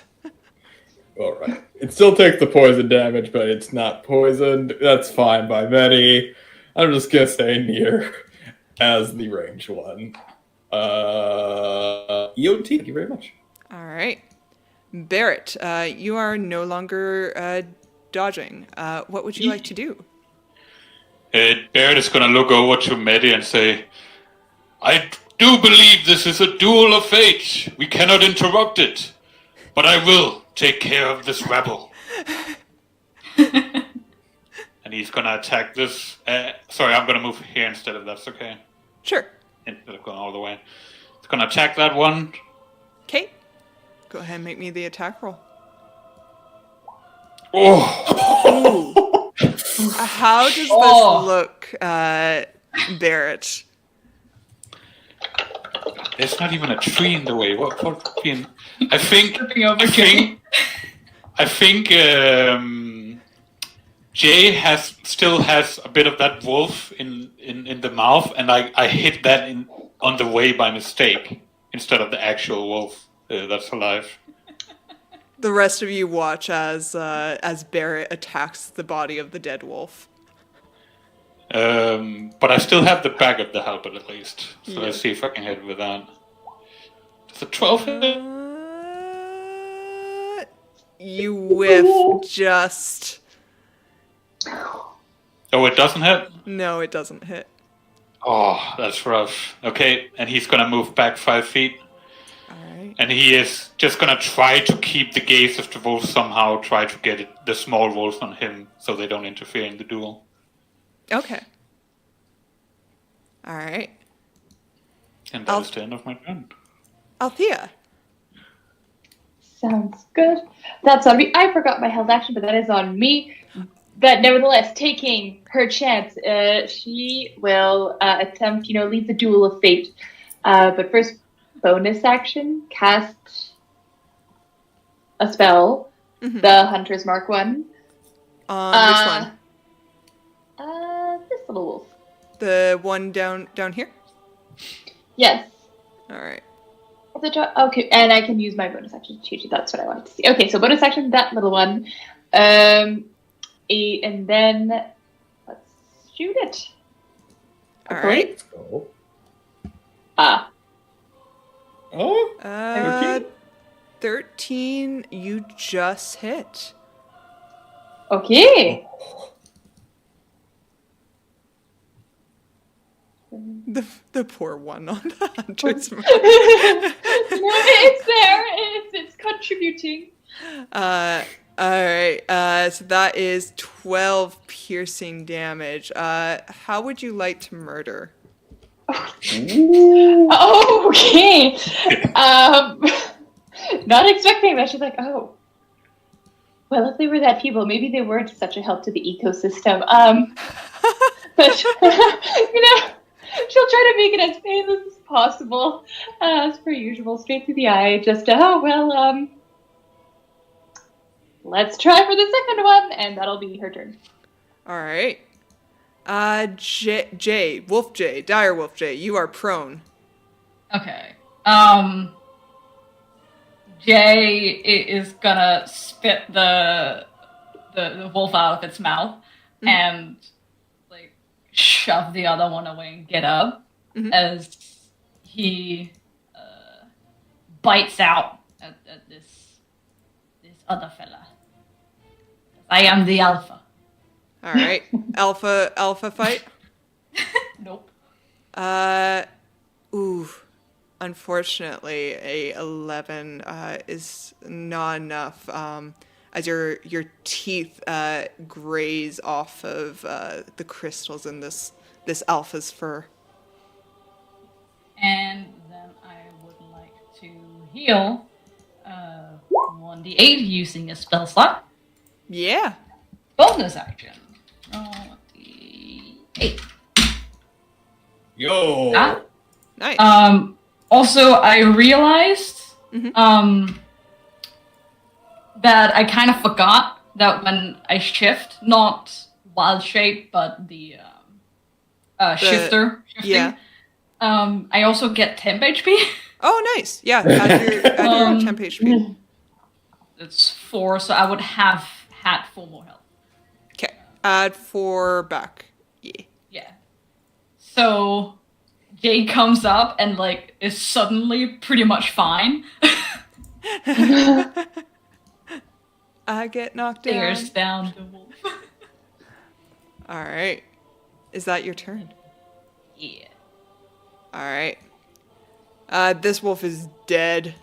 All right. It still takes the poison damage, but it's not poisoned. That's fine by Medi. I'm just gonna stay near as the ranged one. EOT, thank you very much. All right. Barrett, you are no longer dodging. What would you like to do? Barrett is gonna look over to Medi and say, "I do believe this is a duel of fate. We cannot interrupt it, but I will take care of this rebel." And he's gonna attack this. Sorry, I'm gonna move here instead if that's okay. Sure. Instead of going all the way. It's gonna attack that one. Kate, go ahead and make me the attack roll. Oh! How does this Oh. look, Barrett? There's not even a tree in the way. What fucking? I think. Tripping over I Jay. think. I think Jay still has a bit of that wolf in the mouth, and I hit that on the way by mistake instead of the actual wolf that's alive. The rest of you watch as Barrett attacks the body of the dead wolf. But I still have the back of the halberd at least, so Yeah. let's see if I can hit with that. Does a 12 hit? You whiff just. Oh, it doesn't hit? No, it doesn't hit. Oh, that's rough. Okay, and he's gonna move back 5 feet. Alright. And he is just gonna try to keep the gaze of the wolf somehow, try to get the small wolf on him so they don't interfere in the duel. Okay. Alright. And that is the end of my turn. Althea. Sounds good. That's on me. I forgot my held action, but that is on me. But nevertheless, taking her chance, she will attempt, lead the duel of fate. But first, bonus action, cast a spell, Mhm. the Hunter's Mark 1. Which one? This little wolf. The one down here? Yes. Alright. Okay, and I can use my bonus action to change it. That's what I wanted to see. Okay, so bonus action, that little one. And then let's shoot it. Alright. Let's go. Ah, Oh, 13, you just hit. okay. The poor one on the hunter's mark. It's there. It's contributing. Alright, so that is 12 piercing damage. How would you like to murder? Oh, okay. Not expecting that. She's like, oh. Well, if they were that people, maybe they weren't such a help to the ecosystem. But she'll try to make it as painless as possible, as per usual, straight through the eye. Just, let's try for the second one, and that'll be her turn. Alright. Jay, Wolf Jay, Dire Wolf Jay, you are prone. Okay. Jay is gonna spit the wolf out of its mouth and like shove the other one away and get up as he bites out at this other fella. I am the alpha. Alright. Alpha fight. Nope. Unfortunately, a 11 is not enough. As your teeth graze off of the crystals in this alpha's fur. And then I would like to heal 1d8 using a spell slot. Yeah. Bonus action. Roll d8. yo. Ah. Nice. Also, I realized that I kind of forgot that when I shift, not wild shape, but the shifting, yeah. I also get temp HP. Oh, nice. Yeah, add your temp HP. It's 4, so I would have had 4 more health. Okay. Add 4 back. Yeah. Yeah. So Jay comes up and like is suddenly pretty much fine. I get knocked down. Stares down the wolf. All right. Is that your turn? Yeah. All right. This wolf is dead.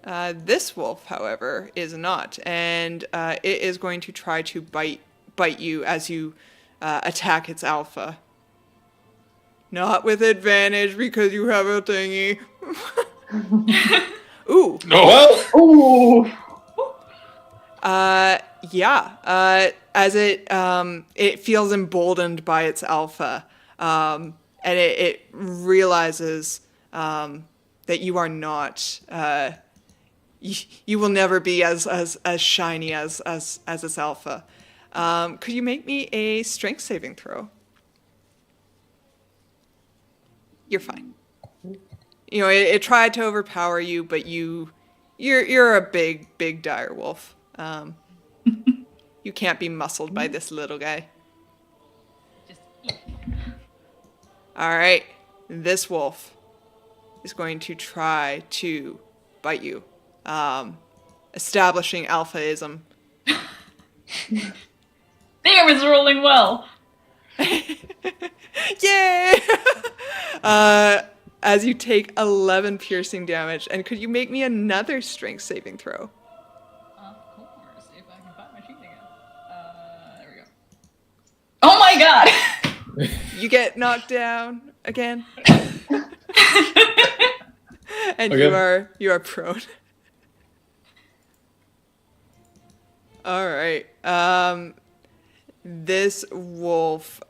This wolf, however, is not, and it is going to try to bite you as you attack its alpha. Not with advantage because you have a thingy. Ooh. No. Well, Ooh. Yeah. As it feels emboldened by its alpha, and it realizes that you are not. You will never be as shiny as this alpha. Could you make me a strength saving throw? You're fine. You know, it tried to overpower you, but you're a big dire wolf. You can't be muscled by this little guy. Just All right, this wolf is going to try to bite you, establishing alphaism. Damn, it's rolling well. Yay! As you take 11 piercing damage, and could you make me another strength saving throw? Of course, if I can find my sheet again. There we go. Oh my god! You get knocked down again, and Okay. you are prone. All right. This wolf,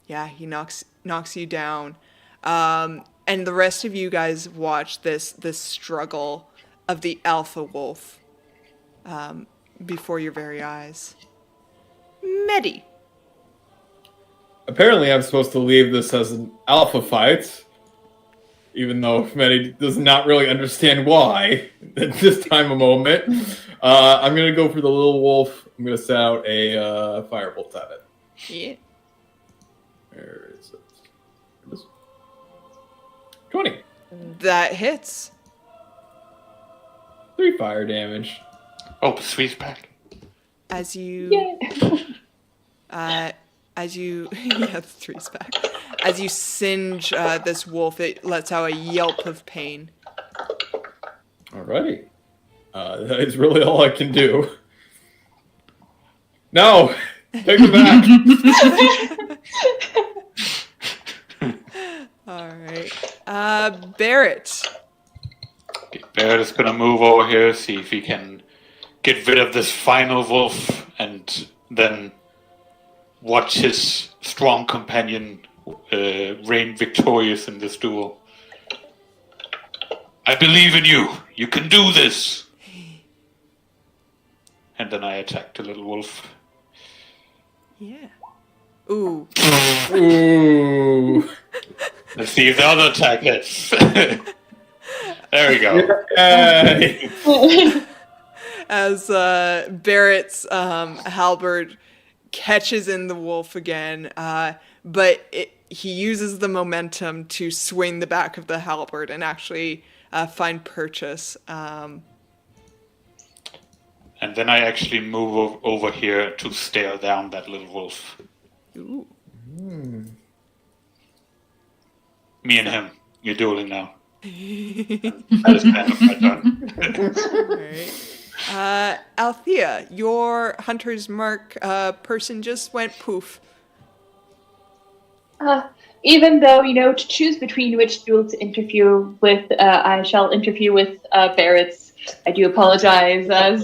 yeah, he knocks you down, and the rest of you guys watch this struggle of the alpha wolf before your very eyes. Medi. Apparently, I'm supposed to leave this as an alpha fight, even though Medi does not really understand why at this time of moment. I'm going to go for the little wolf. I'm going to set out a firebolt at it. Yeah. Where is it? It is 20. That hits. 3 fire damage. Oh, Sweet's back. As you Yay. yeah, the 3's back. As you singe this wolf, it lets out a yelp of pain. Alrighty. That is really all I can do. No! Take it back! All right. Barrett. Okay, Barrett is gonna move over here, see if he can get rid of this final wolf, and then watch his strong companion reign victorious in this duel. I believe in you. You can do this. And then I attack the little wolf. Yeah. Ooh. Ooh. Let's see if the other attack hits. There we go. Yay. As Barrett's halberd catches in the wolf again, but he uses the momentum to swing the back of the halberd and actually find purchase. And then I actually move over here to stare down that little wolf. Ooh. Me and him. You're dueling now. That is kind of my turn. All right. Althea, your hunter's mark person just went poof. Even though, to choose between which duel to interview with, I shall interview with Barrett's. I do apologize as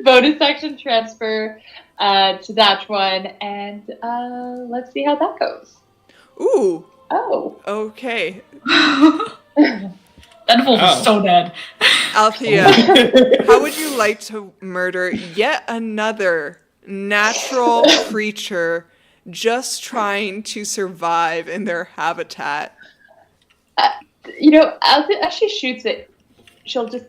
bonus action transfer to that one, and let's see how that goes. Ooh. Oh. Okay. That wolf is so dead. Althea, how would you like to murder yet another natural creature just trying to survive in their habitat? Althea, as she shoots it, she'll just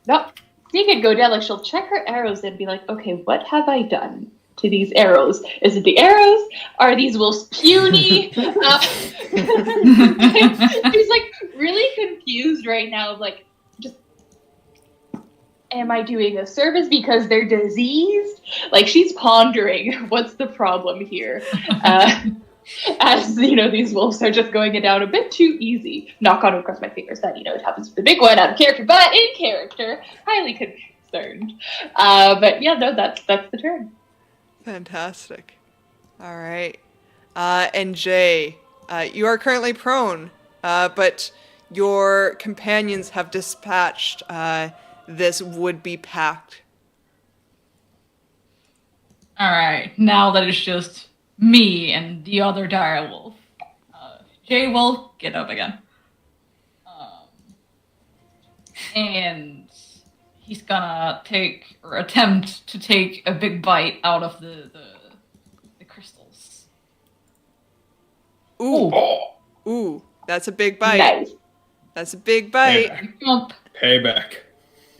not sneak and go down. Like, she'll check her arrows and be like, okay, what have I done to these arrows? Is it the arrows? Are these wolves puny? She's like really confused right now of like, just, am I doing a service because they're diseased? Like, she's pondering what's the problem here. As these wolves are just going it down a bit too easy. Knock on wood, cross my fingers that it happens with the big one out of character, but in character, highly concerned. But yeah, no, that's the turn. Fantastic. All right. And Jay, you are currently prone, but your companions have dispatched this would-be pact. Alright, now that it's just me and the other dire wolf. Jay will get up again. And he's gonna take, or attempt to take, a big bite out of the crystals. Ooh. Oh, Ooh. That's a big bite. Nice. That's a big bite. payback. Jump. Payback.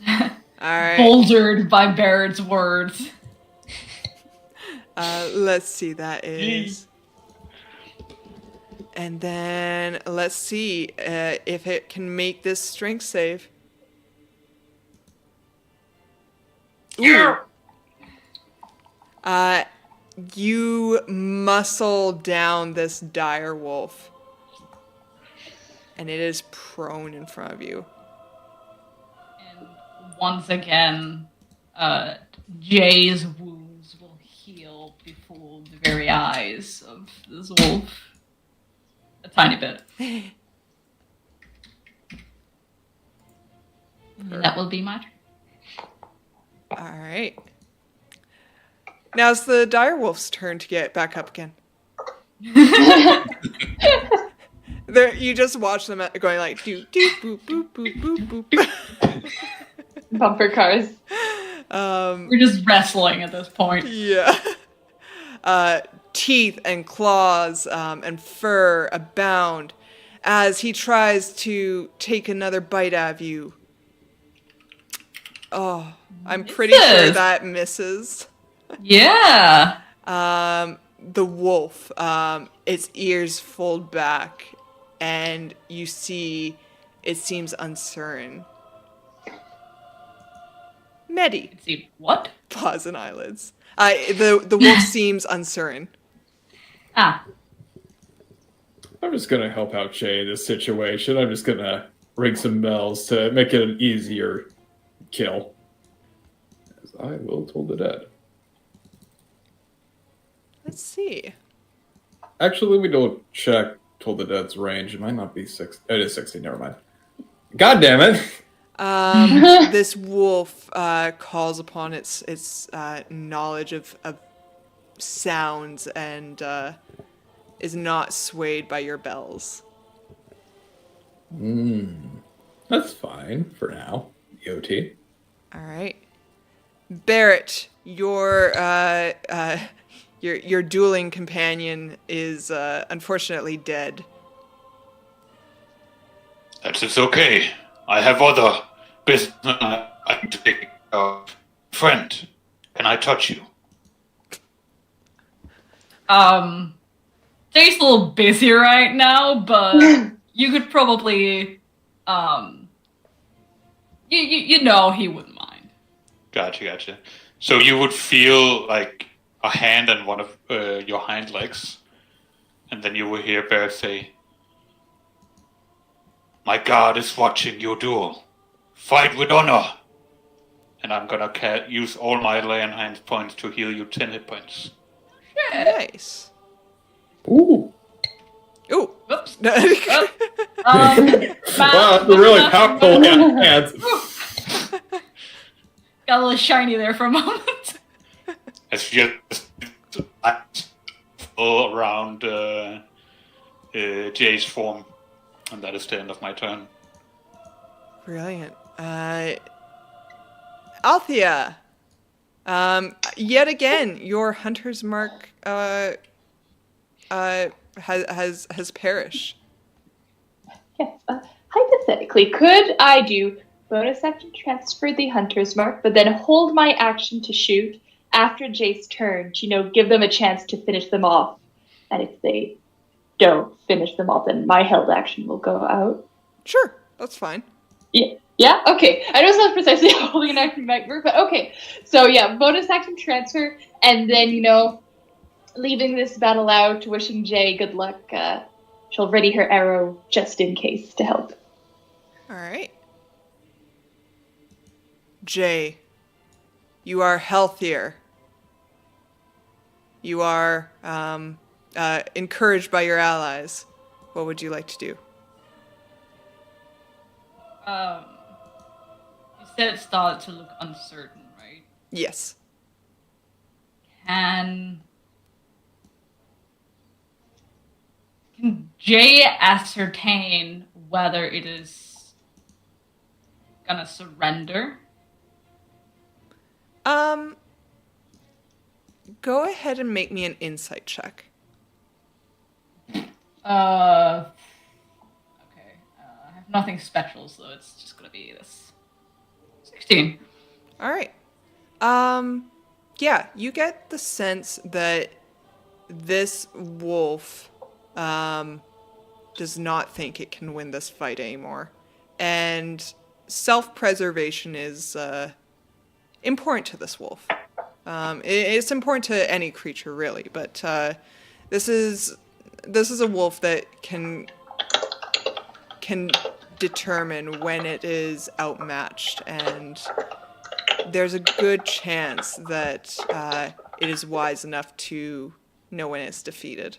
All right. Bolstered by Barrett's words. Let's see. That is. And then let's see if it can make this strength save. Ooh. You muscle down this dire wolf. And it is prone in front of you. And once again, Jay's wounds will heal before the very eyes of this wolf. A tiny bit. And that will be my turn. All right. Now it's the dire wolf's turn to get back up again. There, you just watch them going like do do boop boop boop boop boop. Bumper cars. We're just wrestling at this point. Yeah. Teeth and claws and fur abound as he tries to take another bite out of you. Oh, I'm pretty sure Misses. that misses. Yeah. The wolf, its ears fold back, and you see it seems uncertain. Medi, Let's see. What? paws and eyelids. The wolf seems uncertain. Ah. I'm just gonna help out Jay in this situation. I'm just gonna ring some bells to make it an easier kill. As I will toll the dead. Let's see. Actually, we don't check Toll the Dead's range. It might not be 6. It is 60, never mind. God damn it! This wolf calls upon its knowledge of sounds and is not swayed by your bells. That's fine for now. EOT. All right, Barrett, your dueling companion is unfortunately dead. That is okay. I have other business I need to take care of. Friend, can I touch you? Jay's a little busy right now, but you could probably, you know he wouldn't mind. Gotcha. So you would feel like a hand on one of your hind legs, and then you will hear Bear say, "My God is watching your duel. Fight with honor." And I'm gonna use all my lay on hands points to heal you 10 hit points. Nice. Ooh. Ooh. Whoops. Oh. Wow, that's a really powerful hands. Got a little shiny there for a moment. As you just all around Jay's form. And that is the end of my turn. Brilliant. Althea. Yet again, your hunter's mark has perished. Yes. Hypothetically, could I do bonus action transfer the hunter's mark, but then hold my action to shoot after Jay's turn to, give them a chance to finish them off? And if they don't finish them off, then my held action will go out. Sure, that's fine. Yeah? Okay. I know it's not precisely how holding an action might work, but okay. So yeah, bonus action transfer, and then, leaving this battle out, wishing Jay good luck. She'll ready her arrow just in case to help. All right. Jay, you are healthier. You are encouraged by your allies. What would you like to do? You said it started to look uncertain, right? Yes. Can can Jay ascertain whether it is gonna surrender? Go ahead and make me an insight check. Okay. I have nothing special, so it's just gonna be this. 16. All right. Yeah, you get the sense that this wolf does not think it can win this fight anymore. And self-preservation is important to this wolf. It's important to any creature, really, but this is a wolf that can determine when it is outmatched, and there's a good chance that it is wise enough to know when it's defeated.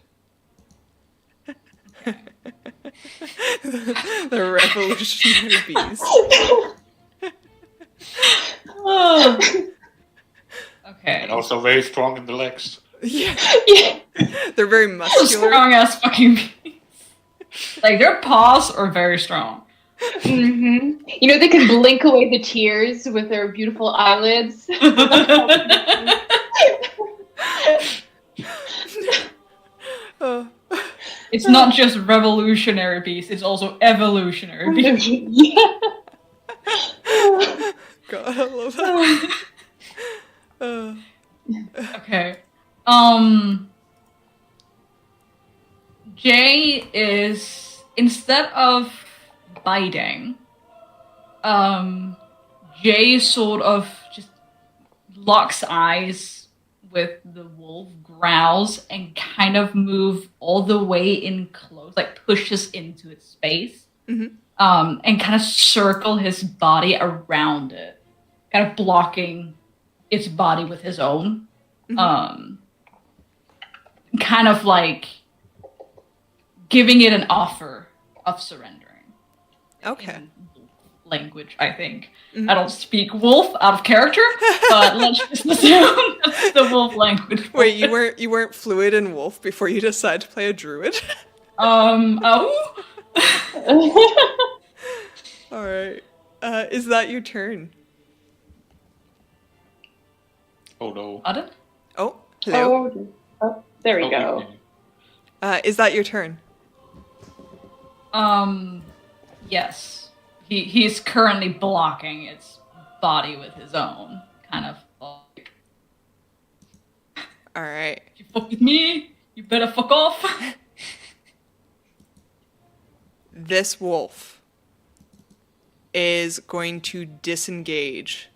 The revolutionary beast. Okay. And also very strong in the legs. Yeah, Yeah. they're very muscular. Strong ass fucking beasts. Like, their paws are very strong. You know, they can blink away the tears with their beautiful eyelids. Oh. It's not just revolutionary beast, it's also evolutionary beast. Yeah. God, I love that. Okay. Jay is, instead of biting, Jay sort of just locks eyes with the wolf, growls, and kind of move all the way in close, like pushes into its space, and kind of circle his body around it, kind of blocking its body with his own. Kind of like giving it an offer of surrendering. Okay. In wolf language, I think. I don't speak wolf out of character, but let's just assume that's the wolf language. Wait, you weren't fluid in wolf before you decided to play a druid? Oh? All right. Is that your turn? Oh no. Pardon? Oh, hello. Oh, there we Oh, go. okay. Is that your turn? Yes. He's currently blocking its body with his own. Kind of like, All right. if you fuck with me, you better fuck off. This wolf is going to disengage.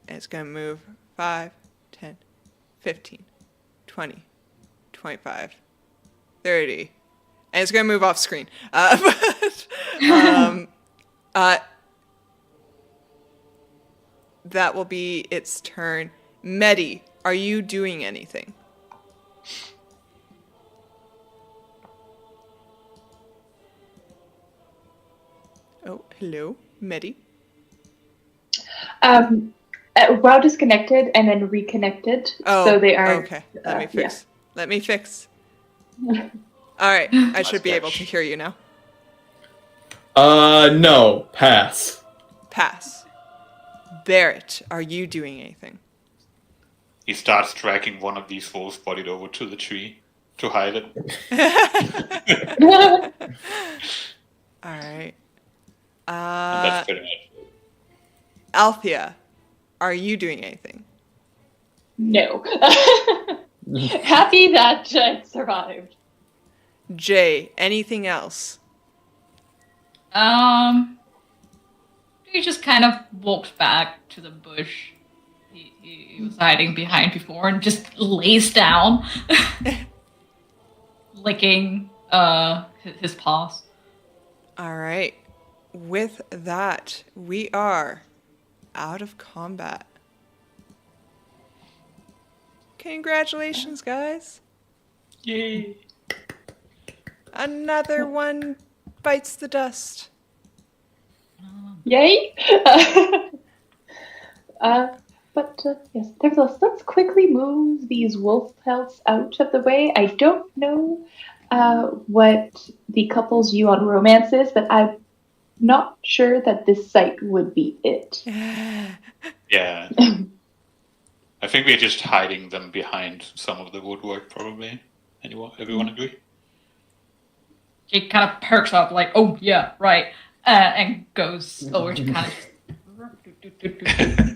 And it's going to move 5, 10, 15, 20, 25, 30. And it's going to move off screen. That will be its turn. Medi, are you doing anything? Oh, hello, Medi. WoW disconnected and then reconnected, Oh, so they are. okay. Let me fix. Let me fix. All right, I should be able to hear you now. No, pass. Pass. Barrett, are you doing anything? He starts dragging one of these wolves bodied over to the tree to hide it. All right. And that's pretty much it. Althea, are you doing anything? No. Happy that it survived. Jay, anything else? He just kind of walks back to the bush he was hiding behind before and just lays down, licking his paws. All right. With that, we are out of combat. Congratulations, guys. Yay! Another one bites the dust. Yay! But yes, nevertheless, let's quickly move these wolf pelts out of the way. I don't know what the couple's view on romance is, but I'm not sure that this site would be it. Yeah. I think we're just hiding them behind some of the woodwork, probably. Everyone agree? He kind of perks up, like, oh, yeah, right, and goes over to kind of...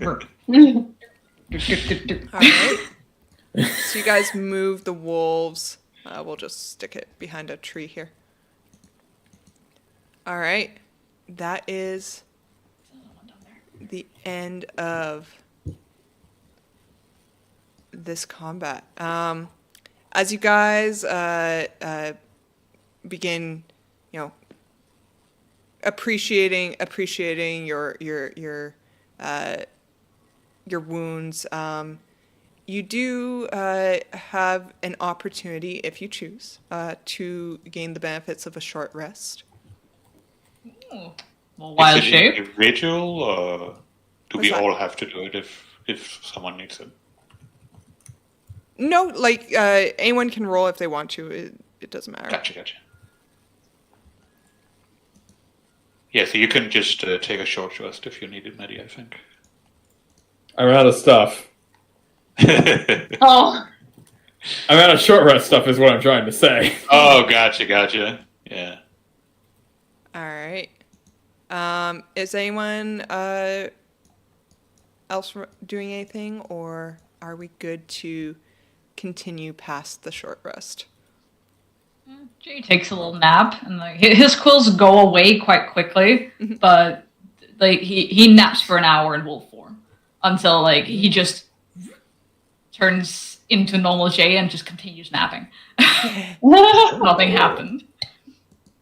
All right. So you guys move the wolves. We'll just stick it behind a tree here. All right. That is the end of this combat. As you guys begin, appreciating your wounds, you do have an opportunity, if you choose, to gain the benefits of a short rest. Well, wild Is it shape. individual, or do What's we that? all have to do it if someone needs it? No, like anyone can roll if they want to. It doesn't matter. Gotcha. Yeah, so you can just take a short rest if you need it, Maddie, I think. I'm out of stuff. Oh, I'm out of short rest stuff, is what I'm trying to say. Oh, gotcha. Yeah. All right. Is anyone else doing anything, or are we good to continue past the short rest? Jay takes a little nap, and like his quills go away quite quickly, but like he naps for an hour in wolf form until like he just turns into normal Jay and just continues napping. Nothing happened.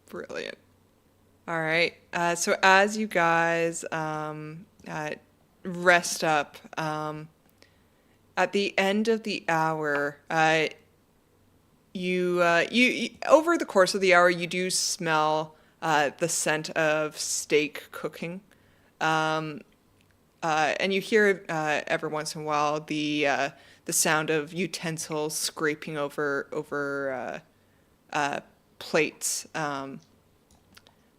Brilliant. All right. So as you guys rest up, at the end of the hour, you over the course of the hour, you do smell the scent of steak cooking, and you hear every once in a while the sound of utensils scraping over plates,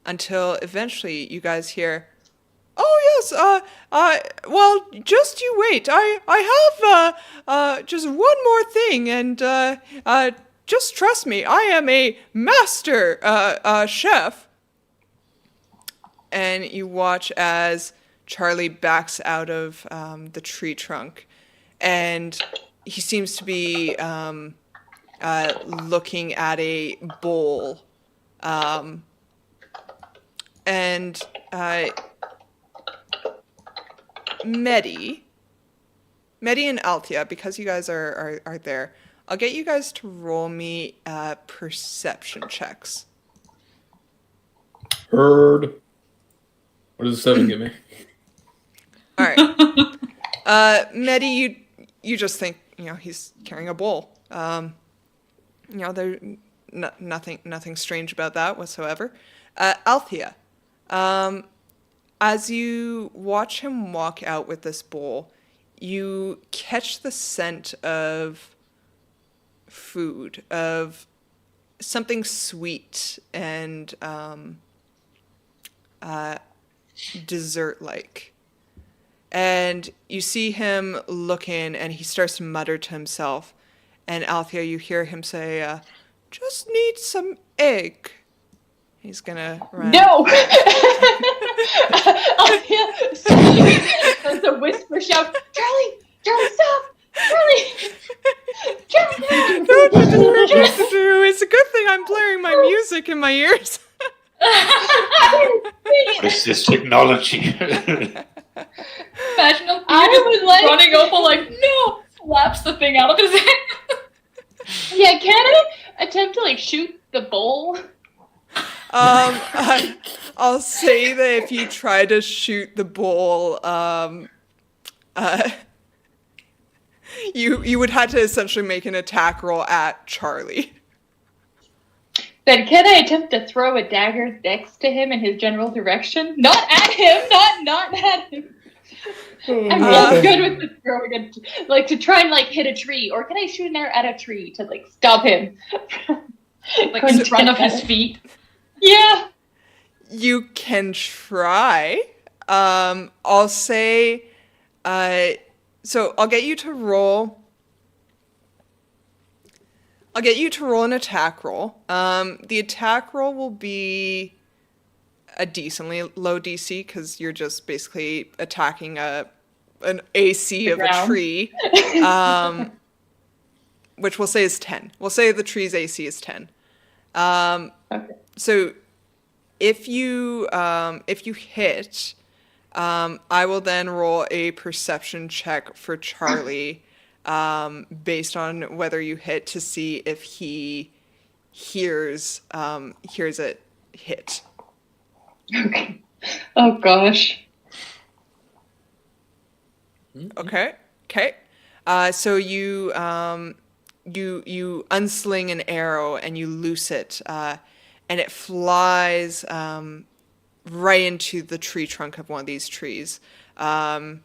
until eventually you guys hear, "Oh yes, well, just you wait. I have just one more thing, and just trust me. I am a master chef." And you watch as Charlie backs out of the tree trunk, and he seems to be looking at a bowl, and Medi and Althea, because you guys are there, I'll get you guys to roll me perception checks. Heard. What does a 7 give me? All right. Medi, you just think, he's carrying a bowl. There's nothing strange about that whatsoever. Althea, as you watch him walk out with this bowl, you catch the scent of food, of something sweet and dessert-like. And you see him look in, and he starts to mutter to himself. And Althea, you hear him say, "Just need some egg." He's gonna run. No! There's a whisper shout, Charlie, stop! Charlie! It's a good thing I'm blaring my music in my ears. What is this technology? Imagine him I would like running over like, no! Slaps the thing out of his hand. Yeah, can I attempt to shoot the bowl? I'll say that if you try to shoot the bowl, you would have to essentially make an attack roll at Charlie. Then can I attempt to throw a dagger next to him in his general direction? Not at him, not at him. I'm not good with the throwing it, like to try and like hit a tree, or can I shoot an arrow at a tree to like stop him? Like in front of his feet. Yeah. You can try. I'll say, so I'll get you to roll. I'll get you to roll an attack roll. The attack roll will be a decently low DC because you're just basically attacking an AC of a tree, which we'll say is 10. We'll say the tree's AC is 10. Okay. So if you hit, I will then roll a perception check for Charlie, based on whether you hit to see if he hears it hit. Okay. Oh gosh. Okay. So you unsling an arrow and you loose it, and it flies right into the tree trunk of one of these trees. As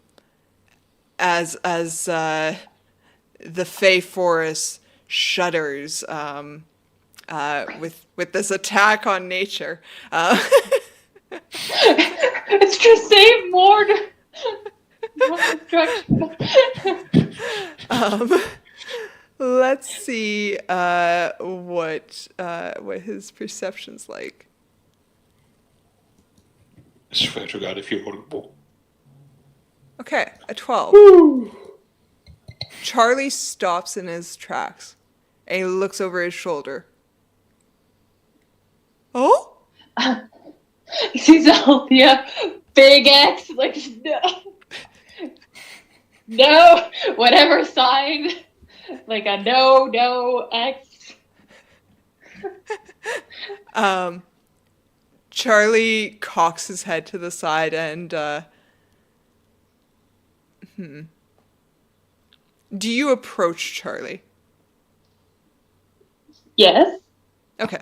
the Fey forest shudders with this attack on nature. It's to save Mord. Let's see what his perception's like. I swear to God, if you hold a ball. Okay, a 12. Charlie stops in his tracks and he looks over his shoulder. Oh? He sees Althea, big X, like, no, whatever sign, like a no X. Charlie cocks his head to the side and, Do you approach Charlie? Yes. Okay.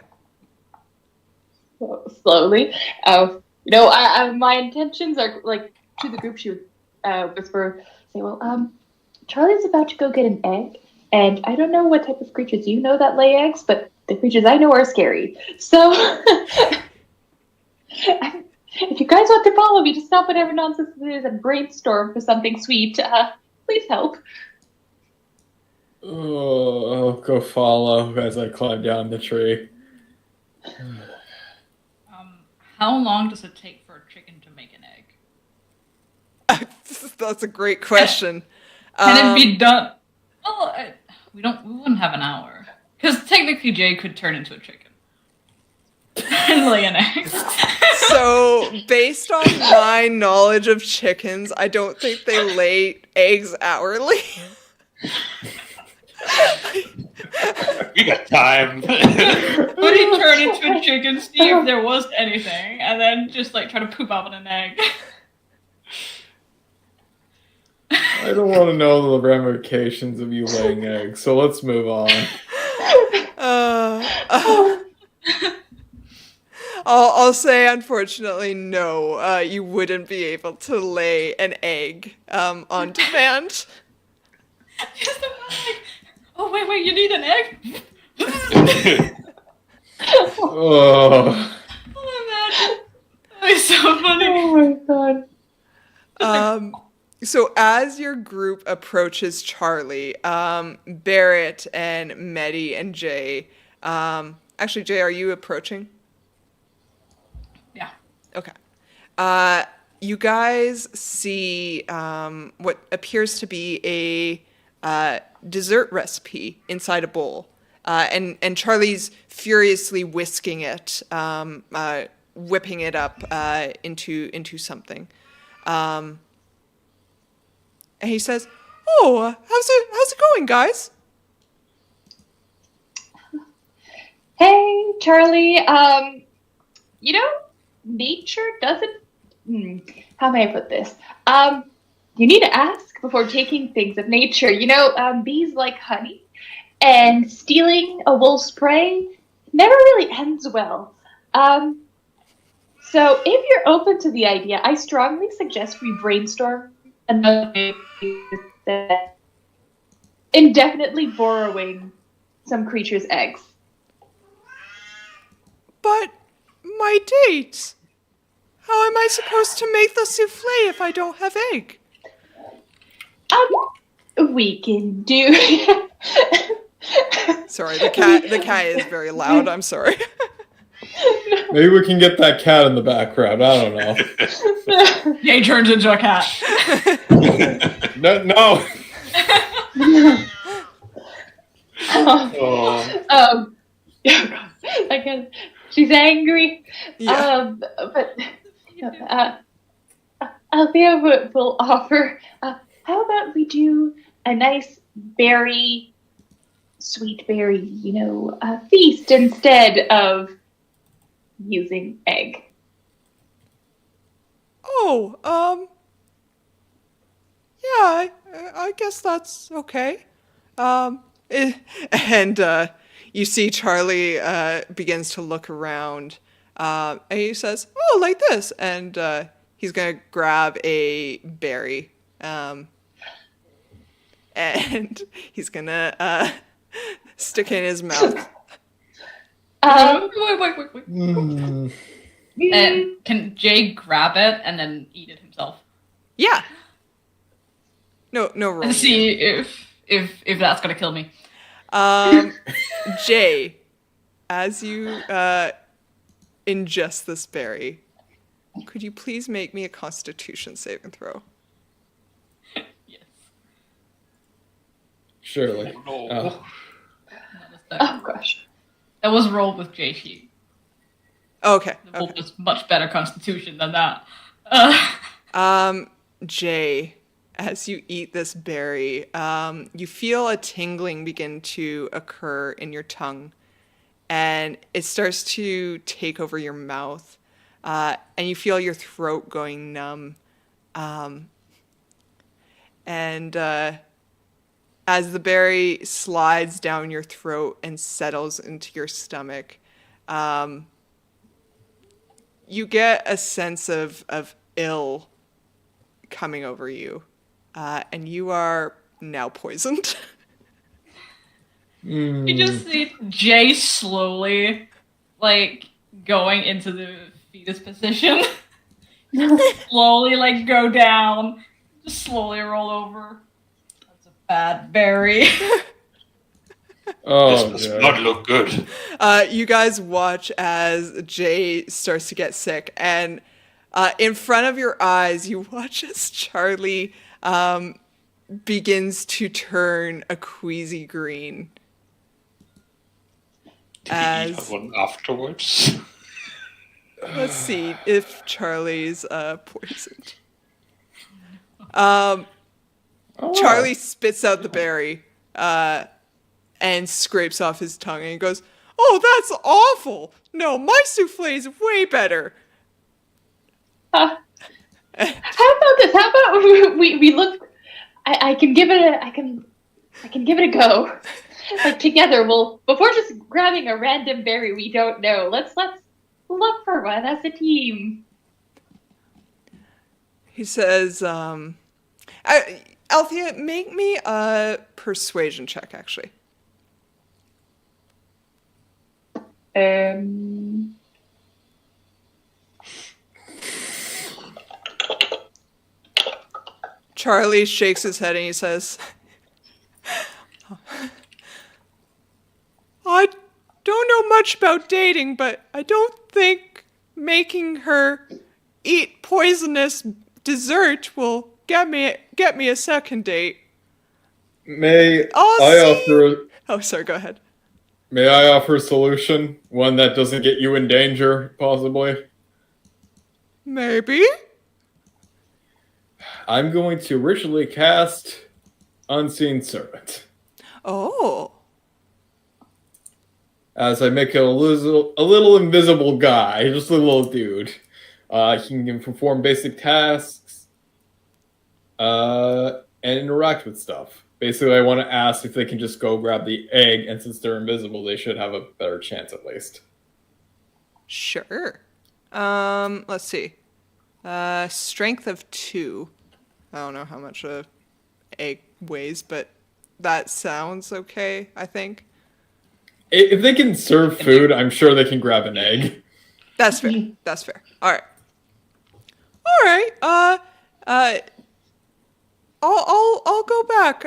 Slowly. My intentions are, like, to the group, she would whisper, say, well, Charlie's about to go get an egg, and I don't know what type of creatures you know that lay eggs, but the creatures I know are scary. So, if you guys want to follow me to stop whatever nonsense it is and brainstorm for something sweet, please help. Oh, I'll go follow as I climb down the tree. How long does it take for a chicken to make an egg? That's a great question. Can it be done? Well, we wouldn't have an hour. Because technically Jay could turn into a chicken. And lay an egg. So, based on my knowledge of chickens, I don't think they lay eggs hourly. We got time. Would he turn into a chicken, see if there was anything, and then just like try to poop out an egg? I don't want to know the ramifications of you laying eggs, so let's move on. I'll say, unfortunately, no. You wouldn't be able to lay an egg on demand. Just like, oh wait, you need an egg? Oh. That is so funny. Oh my god. So as your group approaches Charlie, Barrett and Medi and Jay, actually Jay, are you approaching? Yeah. Okay. You guys see what appears to be a dessert recipe inside a bowl, and Charlie's furiously whisking it, whipping it up into something. And he says, "Oh, how's it going, guys?" Hey, Charlie. Nature doesn't. How may I put this? You need to ask before taking things of nature. Bees like honey, and stealing a wolf's prey never really ends well. So if you're open to the idea, I strongly suggest we brainstorm another way that indefinitely borrowing some creature's eggs. But my dates. How am I supposed to make the souffle if I don't have egg? We can do. Sorry, the cat is very loud. I'm sorry. Maybe we can get that cat in the background. I don't know. Jay turns into a cat. No. Oh. Again, she's angry. Yeah. But Althea will offer. How about we do a nice berry, sweet berry, feast instead of using egg. Oh, yeah, I guess that's okay. And you see Charlie begins to look around, and he says, "Oh, like this," and he's gonna grab a berry, and he's gonna stick it in his mouth. Wait. Mm. And can Jay grab it and then eat it himself? Yeah. No roll. And see if that's gonna kill me. Jay, as you ingest this berry, could you please make me a Constitution saving throw? Yes. Surely. No. Oh gosh. That was rolled with Jay sheet. Okay. The wolf was much better constitution than that. Jay, as you eat this berry, you feel a tingling begin to occur in your tongue, and it starts to take over your mouth, and you feel your throat going numb. And as the berry slides down your throat and settles into your stomach, you get a sense of ill coming over you, and you are now poisoned. You just see Jay slowly, going into the fetus position. Slowly, go down. Just slowly roll over. That's a bad berry. Oh, This does God. not look good. You guys watch as Jay starts to get sick, and in front of your eyes, you watch as Charlie begins to turn a queasy green. Did he eat one afterwards? Let's see if Charlie's poisoned. Charlie spits out the berry and scrapes off his tongue, and he goes, "Oh, that's awful! No, my souffle is way better." How about this? How about we look? I can give it a. I can give it a go. Together, before just grabbing a random berry we don't know. Let's look for one as a team. He says, Althea, make me a persuasion check, actually. Charlie shakes his head and he says, "I don't know much about dating, but I don't think making her eat poisonous dessert will get me a second date." May I'll I see. offer? Oh, sorry, go ahead. May I offer a solution? One that doesn't get you in danger, possibly. Maybe. I'm going to ritually cast Unseen Servant. Oh. As I make a little invisible guy, just a little dude. He can perform basic tasks and interact with stuff. Basically, I want to ask if they can just go grab the egg, and since they're invisible, they should have a better chance at least. Sure. Let's see. Strength of 2. I don't know how much a egg weighs, but that sounds okay, I think. If they can serve food, I'm sure they can grab an egg. That's fair. That's fair. All right. All right. I'll go back.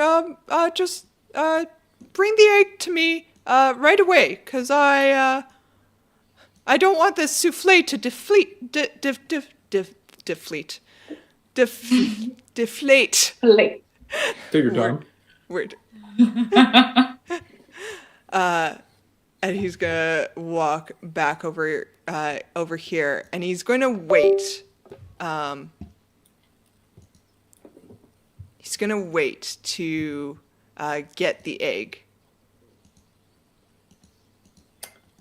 Just bring the egg to me right away, cause I don't want this souffle to deflate. Deflate. Like, Take your time. Weird. And he's gonna walk back over here, and he's going to wait. He's gonna wait to get the egg.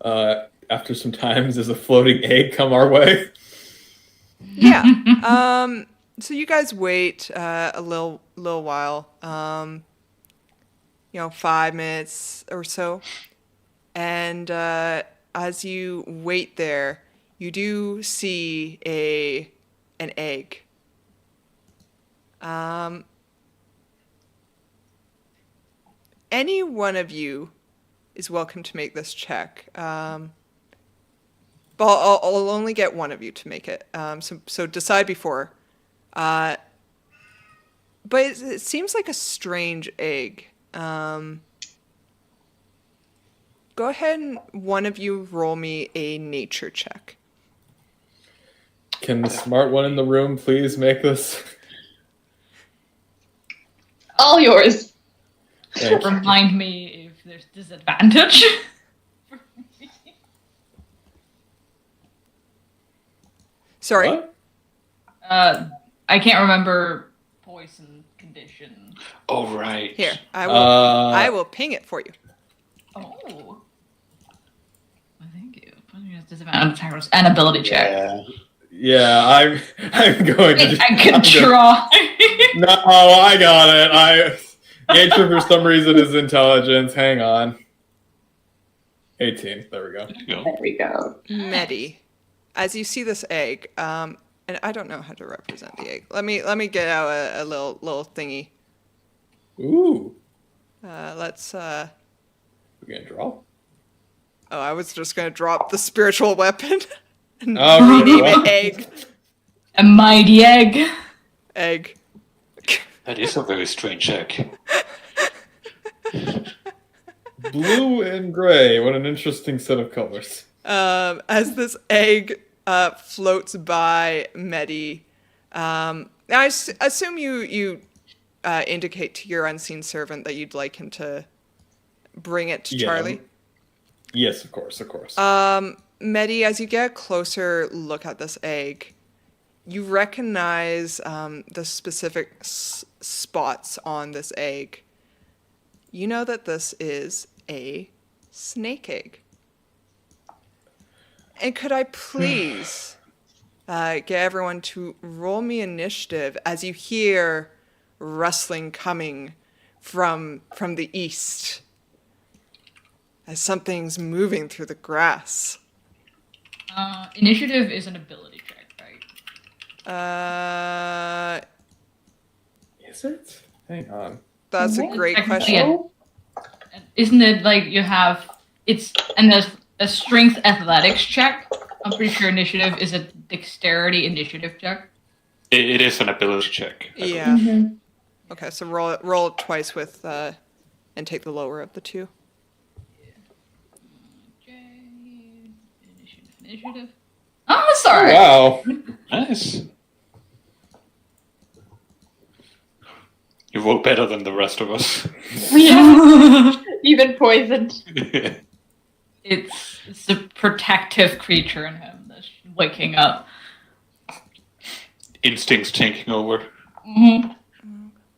After some time, does a floating egg come our way? Yeah. So you guys wait a little while. 5 minutes or so, and as you wait there, you do see an egg. Any one of you is welcome to make this check. But I'll only get one of you to make it. So decide before. But it seems like a strange egg. Go ahead and one of you roll me a nature check. Can the smart one in the room please make this? all yours. Thank you. Remind me if there's disadvantage. Sorry. What? I can't remember poison condition. Oh, right. Here, I will ping it for you. Oh. Well, thank you. Disadvantage and ability check. Yeah. Yeah, I'm going to. I can try. No, I got it. Nature for some reason is intelligence. Hang on. 18. There we go. There you go. There we go. Medi, as you see this egg, and I don't know how to represent the egg. Let me get out a little thingy. Ooh. Let's. We're gonna draw. Oh, I was just gonna drop the spiritual weapon and Oh, rename well. it egg. A mighty egg. Egg. That is a very strange egg. Blue and gray. What an interesting set of colors. As this egg floats by Medi, I assume you indicate to your unseen servant that you'd like him to bring it to Yeah. Charlie. Yes, of course. Medi, as you get a closer look at this egg, you recognize the specific spots on this egg. You know that this is a snake egg. And could I please get everyone to roll me initiative as you hear rustling coming from the east, as something's moving through the grass. Initiative is an ability check, right? Is it? Hang on. That's a Yeah. great Technically, question. And isn't it like you have and there's a strength athletics check? I'm pretty sure initiative is a dexterity initiative check. It is an ability check. Yeah. Mhm. Okay, so roll it twice with and take the lower of the two. Initiative. Oh, sorry. Wow. Nice. You roll better than the rest of us. Yeah. Even poisoned. It's the protective creature in him that's waking up. Instincts taking over. Mm-hmm.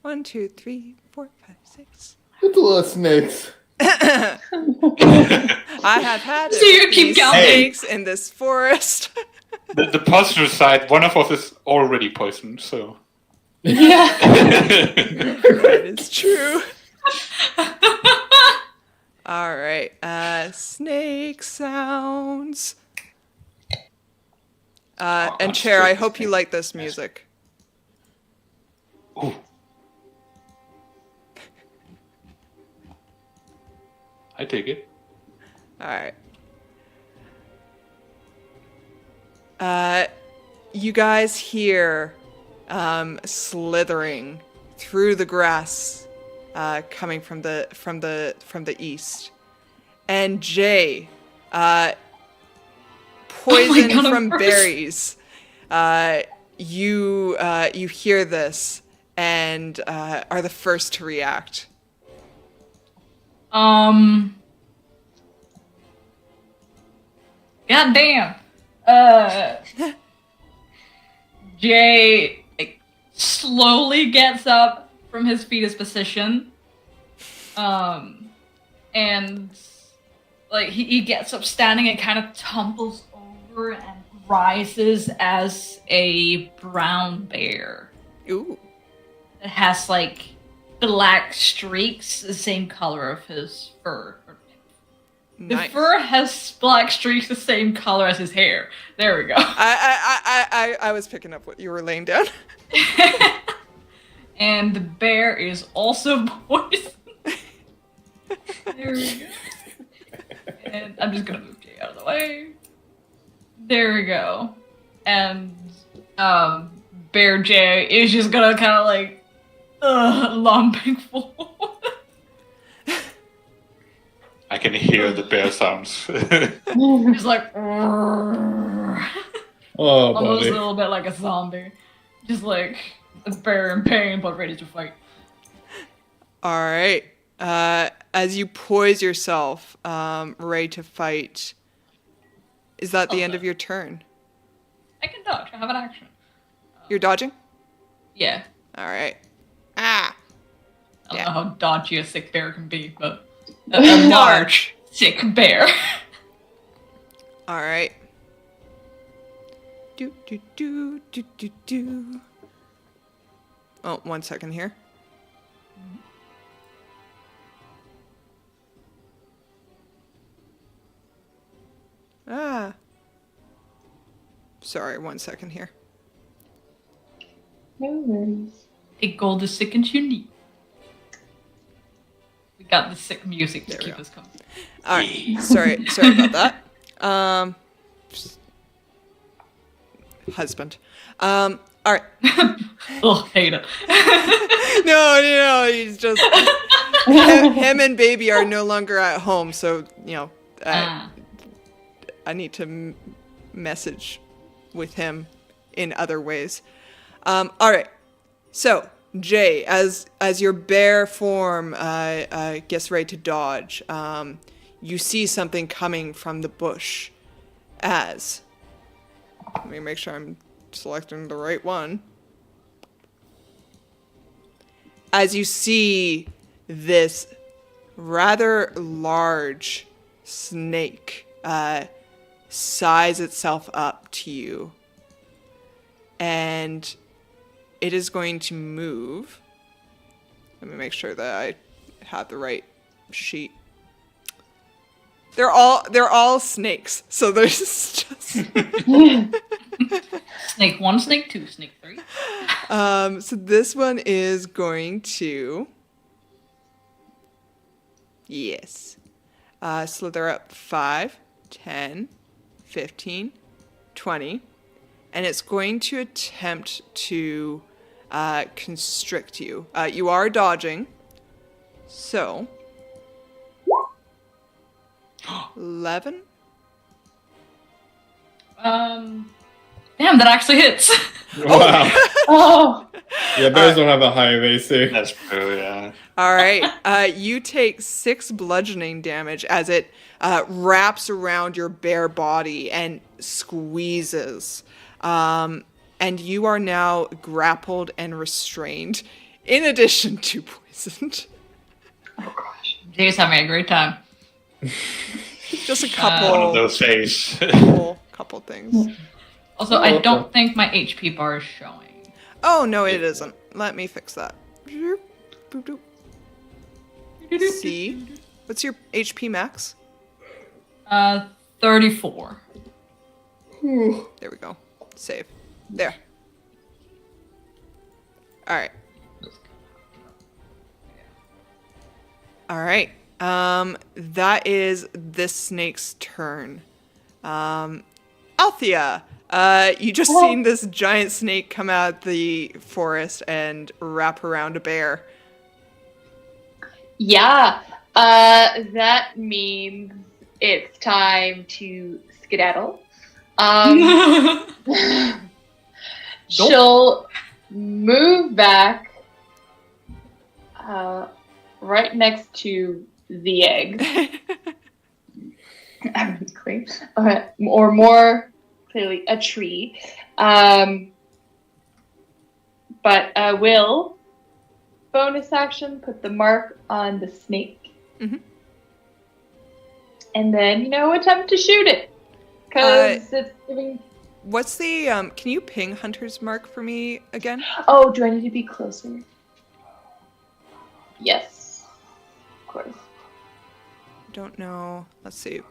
1, 2, 3, 4, 5, 6. It's a lot of snakes. I have had So you keep these counting. snakes in this forest. The positive side, one of us is already poisoned, so. Yeah. That is true. All right. Snake sounds. Oh, And that's Chair, I good. hope you like this music. Ooh. I take it. All right. You guys hear slithering through the grass, coming from the east, and Jay, poison God, I'm from first. berries. You hear this and are the first to react. God damn. Jay like, slowly gets up from his fetus position. And like he gets up standing and kind of tumbles over and rises as a brown bear. Ooh. It has like black streaks, the same color of his fur. The Nice. fur has black streaks the same color as his hair. There we go. I was picking up what you were laying down. And the bear is also poisoned. There we go. And I'm just gonna move Jay out of the way. There we go. And Bear Jay is just gonna kind of like lumping forward. I can hear the bear sounds. Just like Oh, almost buddy. a little bit like a zombie. Just like a bear in pain but ready to fight. All right. As you poise yourself, ready to fight, is that the end of your turn? I can dodge. I have an action. You're dodging? Yeah. All right. Ah. I don't Yeah. know how dodgy a sick bear can be, but a large sick bear. All right. Do, do, do, do, do, do. Oh, 1 second here. Ah. Sorry, 1 second here. No worries. Take all the sickness you need. We got the sick music to There we keep go. us comfy. All right. Sorry about that. Husband. All right. Ugh, hate it. No, he's just him and baby are no longer at home, so I need to message with him in other ways. All right. So Jay, as your bear form gets ready to dodge, you see something coming from the bush. Let me make sure I'm selecting the right one. As you see this rather large snake size itself up to you, and it is going to move. Let me make sure that I have the right sheet. They're all snakes, so there's just Snake 1, snake 2, snake 3. so this one is going to slither up 5, 10, 15, 20, and it's going to attempt to constrict you. You are dodging, so 11. Damn, that actually hits. Wow. Oh, Yeah, bears don't have a high AC. That's true, yeah. All right. You take 6 bludgeoning damage as it wraps around your bare body and squeezes. And you are now grappled and restrained, in addition to poisoned. oh gosh. Jay's having a great time. Just a One of couple, those days. couple things. Also, I don't think my HP bar is showing. Oh, no, it isn't. Let me fix that. See? What's your HP max? 34. There we go. save. There. All right. All right. That is this snake's turn. Althea, you just seen this giant snake come out the forest and wrap around a bear. Yeah, that means it's time to skedaddle. She'll move back right next to the egg. Ironically. Or more clearly, a tree. But will bonus action put the mark on the snake. Mm-hmm. And then, attempt to shoot it. Because it's giving... What's the, can you ping Hunter's Mark for me again? Oh, do I need to be closer? Yes. Of course. Don't know. Let's see.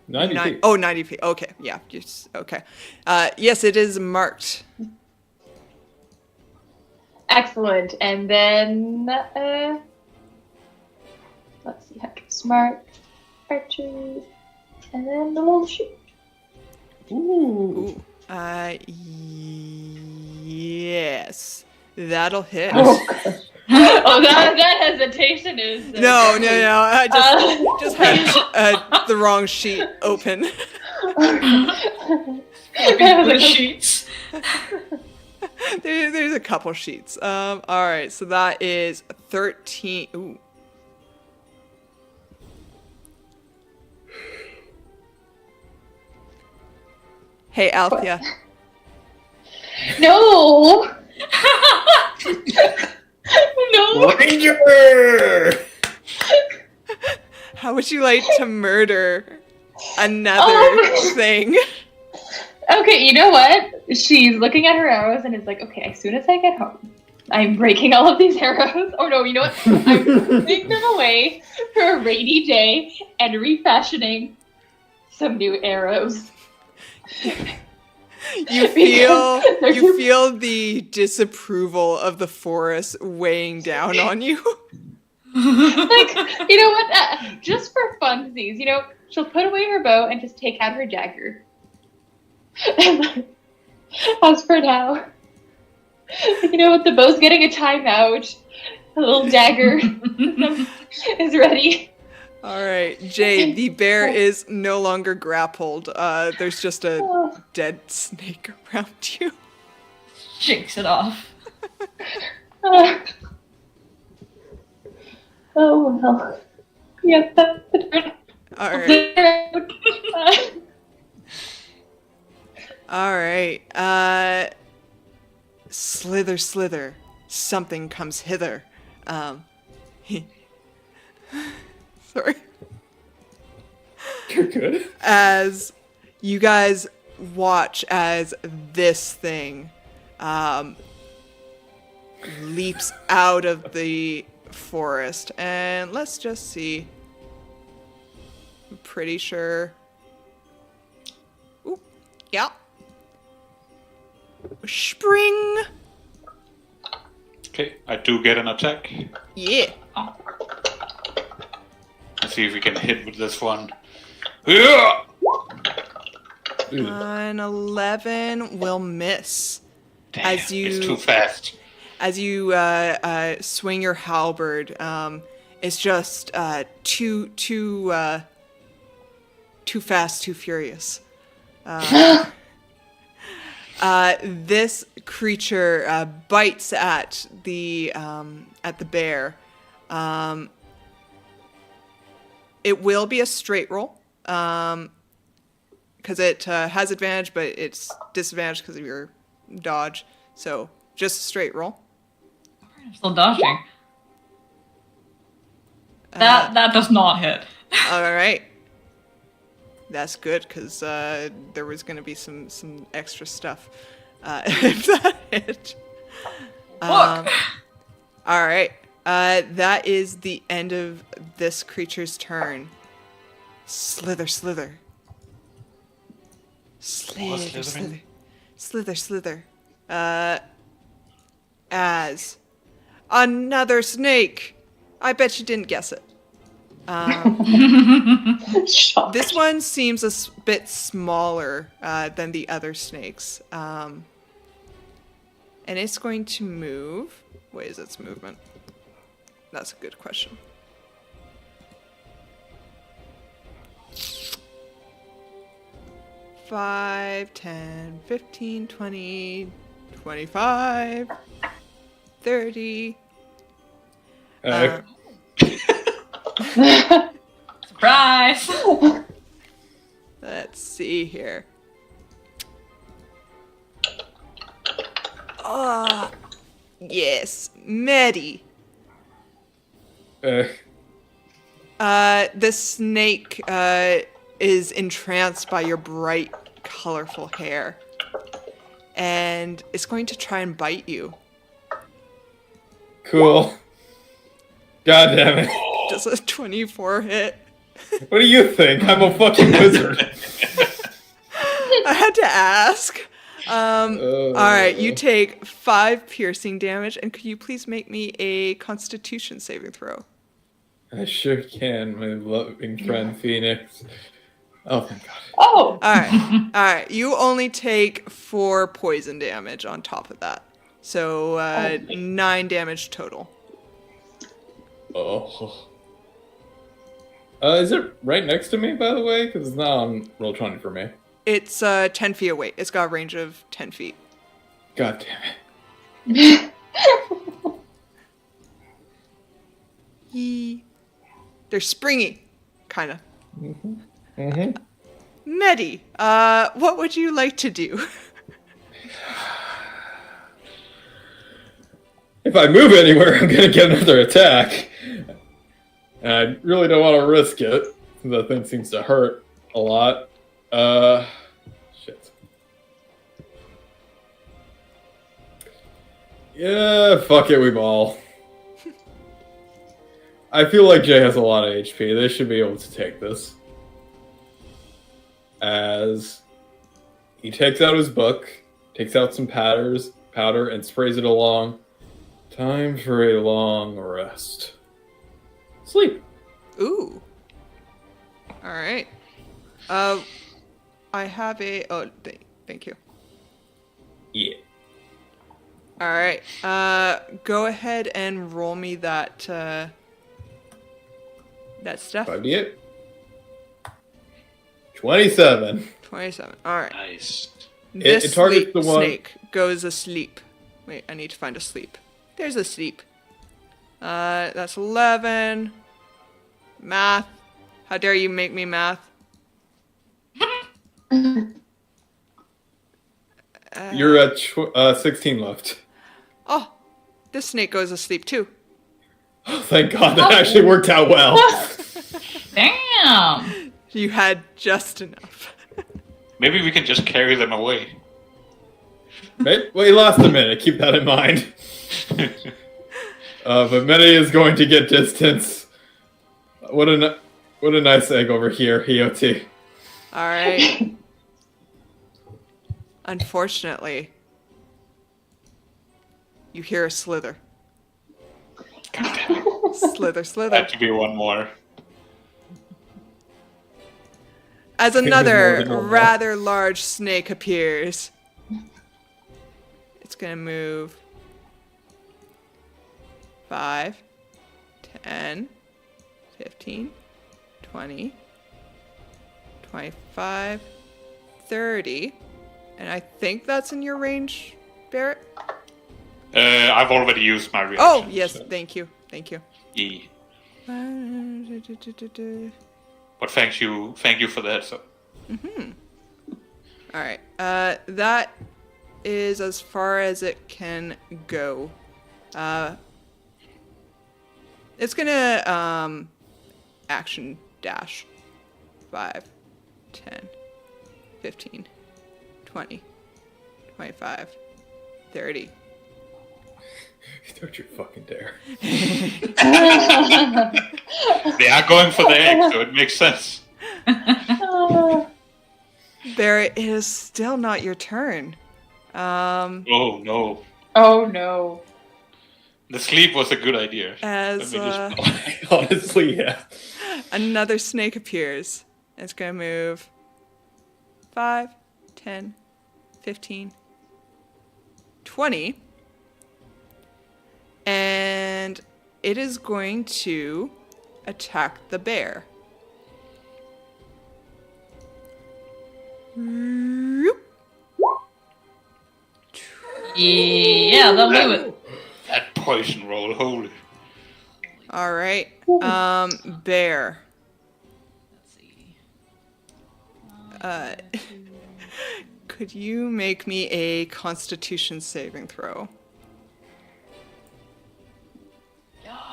90 feet. Oh, 90 feet. Okay. Yeah. Yes. Okay. Yes, it is marked. Excellent. And then, let's see, Hunter Smart, archery, and then the little shoot. Ooh. Yes. That'll hit. Oh, gosh. Oh, that hesitation is... No. I just had the wrong sheet open. The sheets. There's a couple sheets. All right, so that is 13. Ooh. Hey, Althea. No! No! Ranger! How would you like to murder another thing? Okay, you know what? She's looking at her arrows and is like, okay, as soon as I get home, I'm breaking all of these arrows. Or no, you know what? I'm putting them away for a rainy day and refashioning some new arrows. You feel the disapproval of the forest weighing down on you. Like, you know what? Just for funsies, she'll put away her bow and just take out her dagger. As for now, the bow's getting a timeout. A little dagger is ready. All right, Jade, the bear is no longer grappled. There's just a dead snake around you. Shakes it off. Oh, well. Yeah, that's the turn. All right. All right. Slither, slither. Something comes hither. Sorry. You're good. As you guys watch as this thing leaps out of the forest. And let's just see. I'm pretty sure. Ooh, yeah. Spring. Okay, I do get an attack. Yeah. Let's see if we can hit with this one. Yeah! An 11 will miss. Damn, As you- it's too fast. As you swing your halberd, it's just too fast, too furious. This creature bites at the bear. It will be a straight roll, because it has advantage, but it's disadvantage because of your dodge. So just a straight roll. I'm still dodging. That does not hit. All right. That's good, because there was going to be some extra stuff if that hit. Look. All right. That is the end of this creature's turn. Slither, slither. Slither, slithering? slither. Slither. As another snake. I bet you didn't guess it. Shocked. This one seems a bit smaller than the other snakes. And it's going to move. What is its movement? That's a good question. Five, 10, 15, 20, 25, 30. Surprise! Let's see here. Ah, yes, Medi. The snake is entranced by your bright, colorful hair, and it's going to try and bite you. Cool. God damn it. Does a 24 hit? What do you think? I'm a fucking wizard. I had to ask. All right, you take 5 piercing damage, and could you please make me a Constitution saving throw? I sure can, my loving friend Phoenix. Oh, thank God. Oh, All right. You only take 4 poison damage on top of that, so 9 damage total. Oh. Is it right next to me, by the way? Because it's not on Roll20 for me. It's 10 feet away. It's got a range of 10 feet. God damn it. They're springy, kind of. Mm-hmm. Medi, what would you like to do? If I move anywhere, I'm gonna get another attack. And I really don't want to risk it, since that thing seems to hurt a lot. Shit. Yeah, fuck it, we ball. I feel like Jay has a lot of HP. They should be able to take this. As he takes out his book, takes out some powder, and sprays it along. Time for a long rest. Sleep. Ooh. All right. I have a. Oh, thank you. Yeah. All right. Go ahead and roll me that stuff. 5d8. 27. 27. All right. Nice. This it targets the one- snake goes asleep. Wait, I need to find a sleep. There's a sleep. That's 11. Math. How dare you make me math? You're at 16 left. Oh, this snake goes asleep too. Oh, thank God, that actually worked out well. Damn! You had just enough. Maybe we can just carry them away. Wait, lost a minute. Keep that in mind. But Medi is going to get distance. What a nice egg over here, EOT. All right. Unfortunately, you hear a slither. Slither. Had to be one more. As think there's more another than normal. rather large snake appears. It's gonna move 5, 10, 15, 20, 25, 30. And I think that's in your range, Barrett? I've already used my reaction. Oh, yes, so- thank you. Yeah. But thank you for that. So. All right. That is as far as it can go. It's gonna action dash 5, 10, 15, 20, 25, 30. Don't you fucking dare. They are going for the egg, so it makes sense. Barrett, it is still not your turn. Oh no. Oh no. The sleep was a good idea. As Let me just- Honestly, yeah. another snake appears. It's going to move 5, 10, 15, 20. And it is going to attack the bear. Yeah, they'll do it. That poison roll, holy. All right. Bear. Let's see. Could you make me a Constitution saving throw?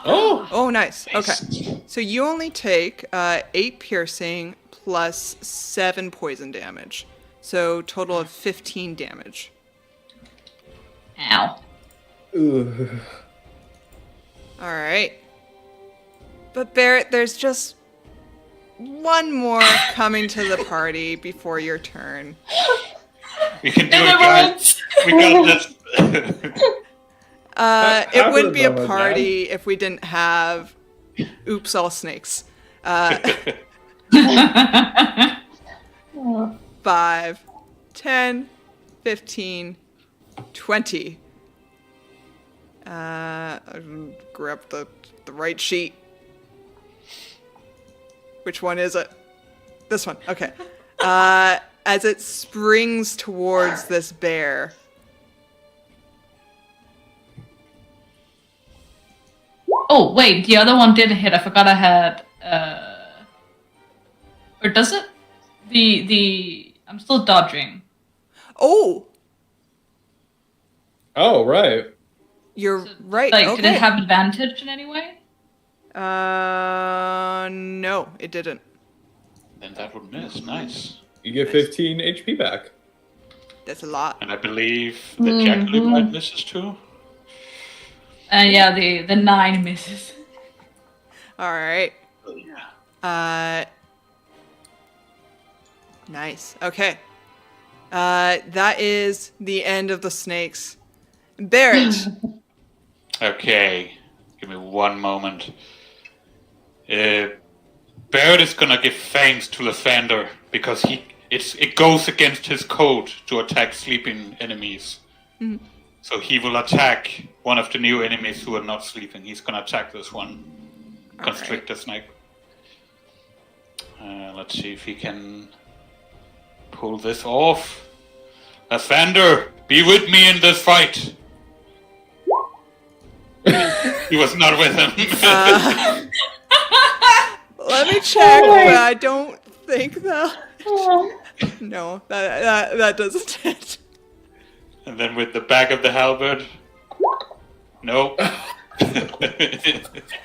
Oh! Oh, nice. Okay. So you only take 8 piercing plus 7 poison damage. So total of 15 damage. Ow. Ugh. All right. But Barrett, there's just one more coming to the party before your turn. We can do it, guys. We got this. It I wouldn't be a would've done party if we didn't have oops all snakes. 5, 10, 15, 20. Grab the right sheet. Which one is it? This one. Okay. As it springs towards this bear. Oh, wait, the other one did hit. I forgot I had, or does it? I'm still dodging. Oh, Oh, right. you're right. Like, okay. did it have advantage in any way? No, it didn't. Then that would miss. Nice. You get 15 HP back. That's a lot. And I believe the Jackalope might misses too. Yeah, the 9 misses. All right. Oh, yeah. Nice. Okay. That is the end of the snakes. Barrett. Okay. Give me one moment. Barrett is gonna give fangs to Lathander because it goes against his code to attack sleeping enemies. Mhm. So he will attack one of the new enemies who are not sleeping. He's gonna attack this one. Constrictor snake. Let's see if he can pull this off. Lathander, be with me in this fight. He was not with him. Let me check, but I don't think that. No, that doesn't hit. And then with the back of the halberd. Nope.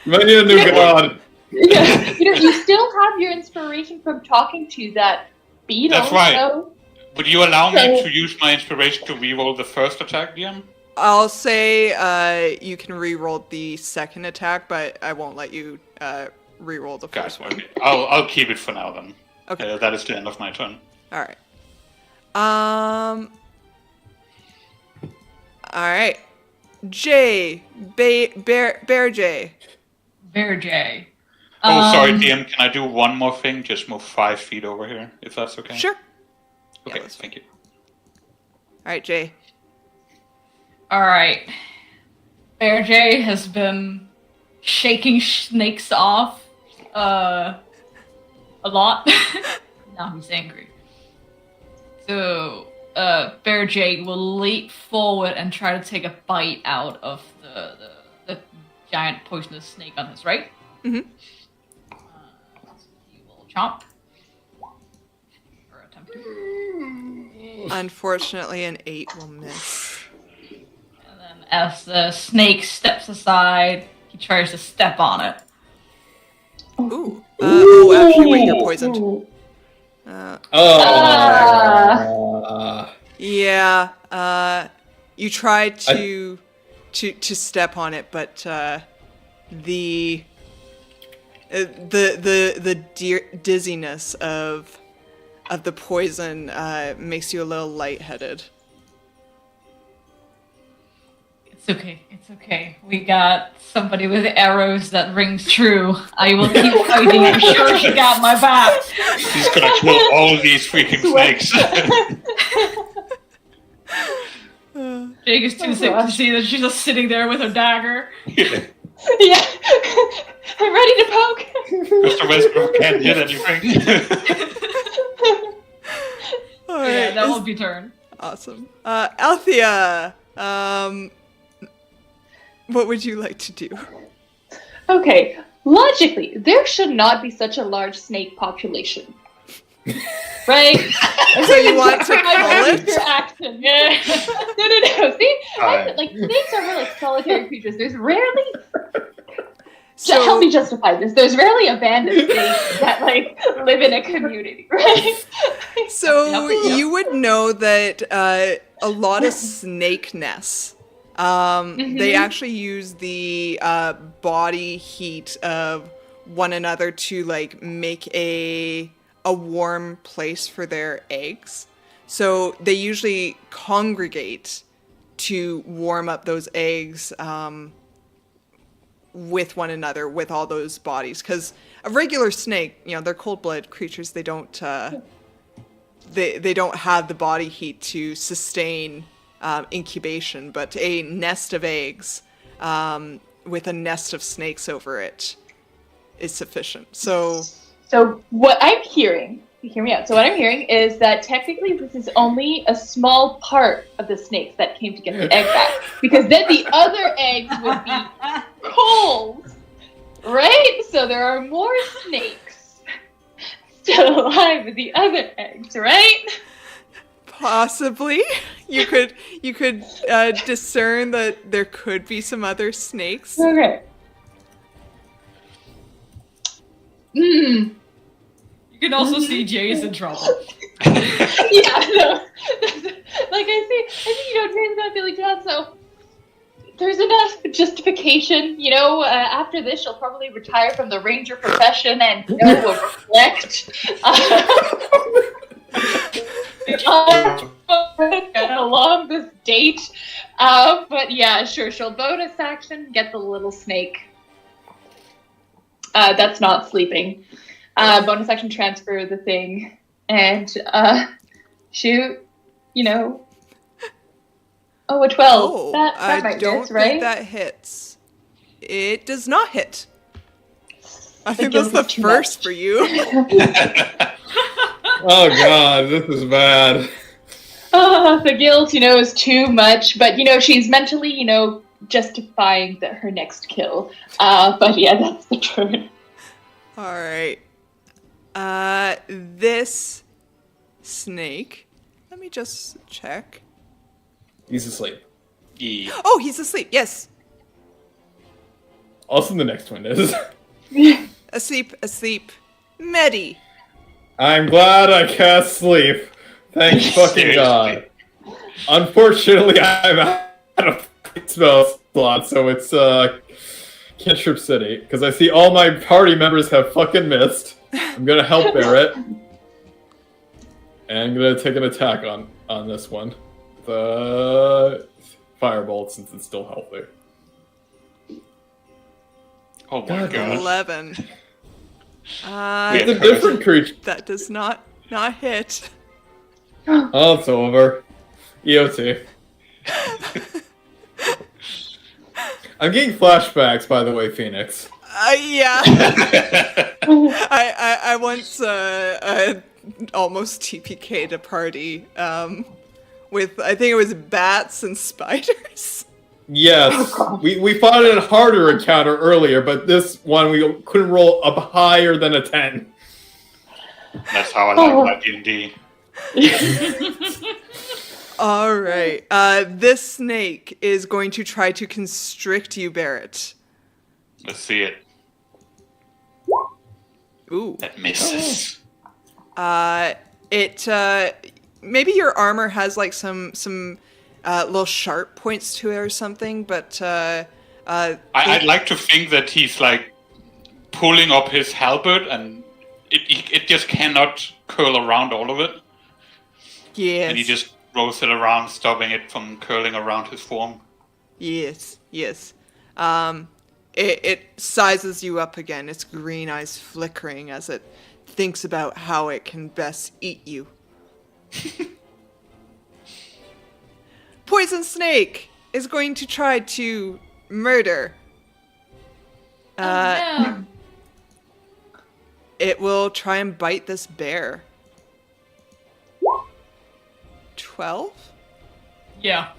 Might need a new god. Yeah, you still have your inspiration from talking to that beetle. That's right. So Would you allow me to use my inspiration to reroll the first attack, DM? I'll say you can re-roll the second attack, but I won't let you re-roll the first one. Okay. I'll keep it for now then. Okay. That is the end of my turn. All right. All right. Jay, Bear Jay. Bear J. Oh, sorry, DM. Can I do one more thing? Just move 5 feet over here, if that's okay. Sure. Okay, that's thank you. All right, Jay. Alright. Bear J has been shaking snakes off a lot. Now he's angry. So, Bear J will leap forward and try to take a bite out of the giant poisonous snake on his right. Mm-hmm. He will chomp. Or attempt to. Unfortunately, an 8 will miss. And then as the snake steps aside, he tries to step on it. Ooh. Oh, actually, wait, you're poisoned. Ooh. Yeah. You tried to step on it, but the dizziness of the poison makes you a little lightheaded. It's okay. It's okay. We got somebody with arrows that rings true. I will keep fighting. I'm sure she got my back. He's gonna kill all these freaking snakes. Jake is too sick to see that she's just sitting there with her dagger. Yeah. Yeah. I'm ready to poke. Mr. Westbrook can't hit anything. All Yeah, right. that will be turn. Awesome. Althea, what would you like to do? Okay, logically, there should not be such a large snake population. Right? So you want to I call noticed it? your action. Yeah. No. See, like snakes are really solitary creatures. There's rarely. Help me justify this. There's rarely abandoned snakes that like live in a community, right? So you would know that a lot of snake nests, they actually use the body heat of one another to like make a warm place for their eggs. So they usually congregate to warm up those eggs with one another, with all those bodies. Because a regular snake, you know, they're cold-blooded creatures. They don't they don't have the body heat to sustain incubation. But a nest of eggs with a nest of snakes over it is sufficient. So what I'm hearing, hear me out. So what I'm hearing is that technically this is only a small part of the snakes that came to get the egg back, because then the other eggs would be cold, right? So there are more snakes still alive with the other eggs, right? possibly you could discern that there could be some other snakes. Okay. Hmm. You can also see Jay is in trouble. Yeah, no. Like I think Jay's not feeling bad, so there's enough justification, after this she'll probably retire from the ranger profession and will reflect along this date. But yeah, sure, she'll bonus action, get the little snake. That's not sleeping. Bonus action transfer the thing and shoot, Oh, a 12. Oh, that I might don't miss, right? think that hits. It does not hit. I think guilt that's the is too first much. for you. Oh god, this is bad. Oh, the guilt, is too much. But, she's mentally, justifying her next kill. But yeah, that's the turn. All right. This snake. Let me just check. He's asleep. Yeah. Oh, he's asleep. Yes. Also, the next one is. Asleep. Medi. I'm glad I can't sleep. Thank fucking god. Unfortunately, I'm out of spell slot, so it's Cantrip City, because I see all my party members have fucking missed. I'm gonna help Barrett. And I'm gonna take an attack on this one. The Firebolt, since it's still healthy. Oh my god. 11. It's a different creature. That does not hit. Oh, it's over. EOT. I'm getting flashbacks, by the way, Phoenix. Yeah. I once almost TPK'd a party with, I think it was bats and spiders. Yes, we fought in a harder encounter earlier, but this one we couldn't roll up higher than a 10. That's how I like my D&D. All right. This snake is going to try to constrict you, Barrett. Let's see it. Ooh. That misses. Maybe your armor has like some little sharp points to it or something, but I'd like to think that he's like pulling up his halberd and it just cannot curl around all of it. yes. And he just rolls it around, stopping it from curling around his form. Yes, yes. It sizes you up again, its green eyes flickering as it thinks about how it can best eat you. Poison Snake is going to try to murder. No. It will try and bite this bear. 12? Yeah.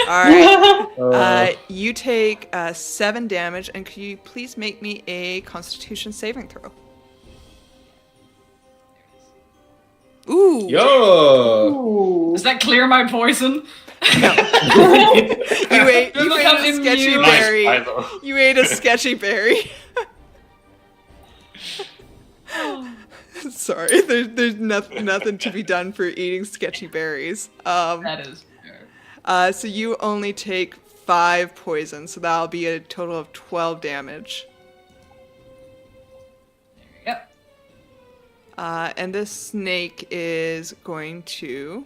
All right. You take 7 damage, and could you please make me a Constitution saving throw? Ooh. Yo! Ooh. Does that clear my poison? You ate Look a how sketchy immune. Nice berry. try, though. You ate a sketchy berry. Sorry, there's nothing to be done for eating sketchy berries. That is fair. So you only take 5 poison, so that'll be a total of 12 damage. Yep. And this snake is going to...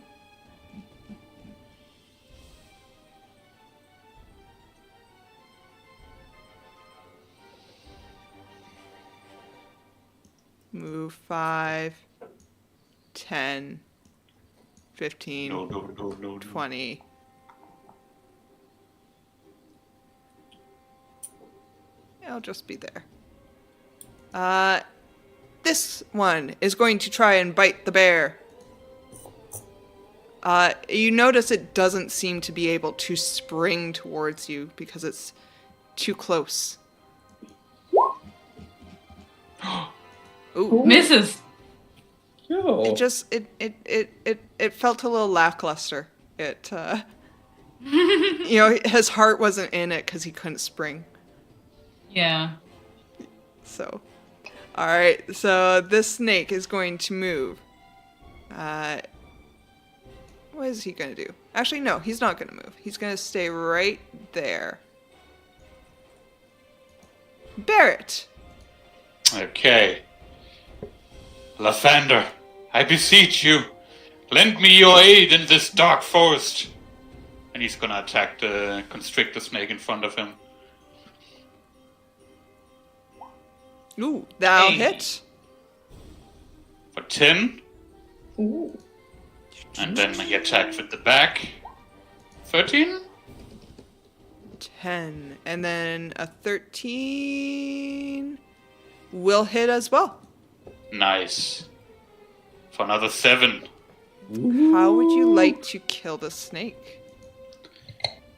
move 5, 10, 15, No. 20. I'll just be there. This one is going to try and bite the bear. You notice it doesn't seem to be able to spring towards you because it's too close. Ooh. Misses. Yo. It just it felt a little lackluster. It his heart wasn't in it because he couldn't spring. Yeah. So, all right. So this snake is going to move. What is he gonna do? Actually, no, he's not gonna move. He's gonna stay right there. Barrett. Okay. Lathander, I beseech you, lend me your aid in this dark forest. And he's gonna attack the constrictor snake in front of him. Ooh, that'll Hey. hit. For 10, Ooh. and then he attacks with the back. 13? 10, and then a 13 will hit as well. Nice. For another 7. How would you like to kill the snake?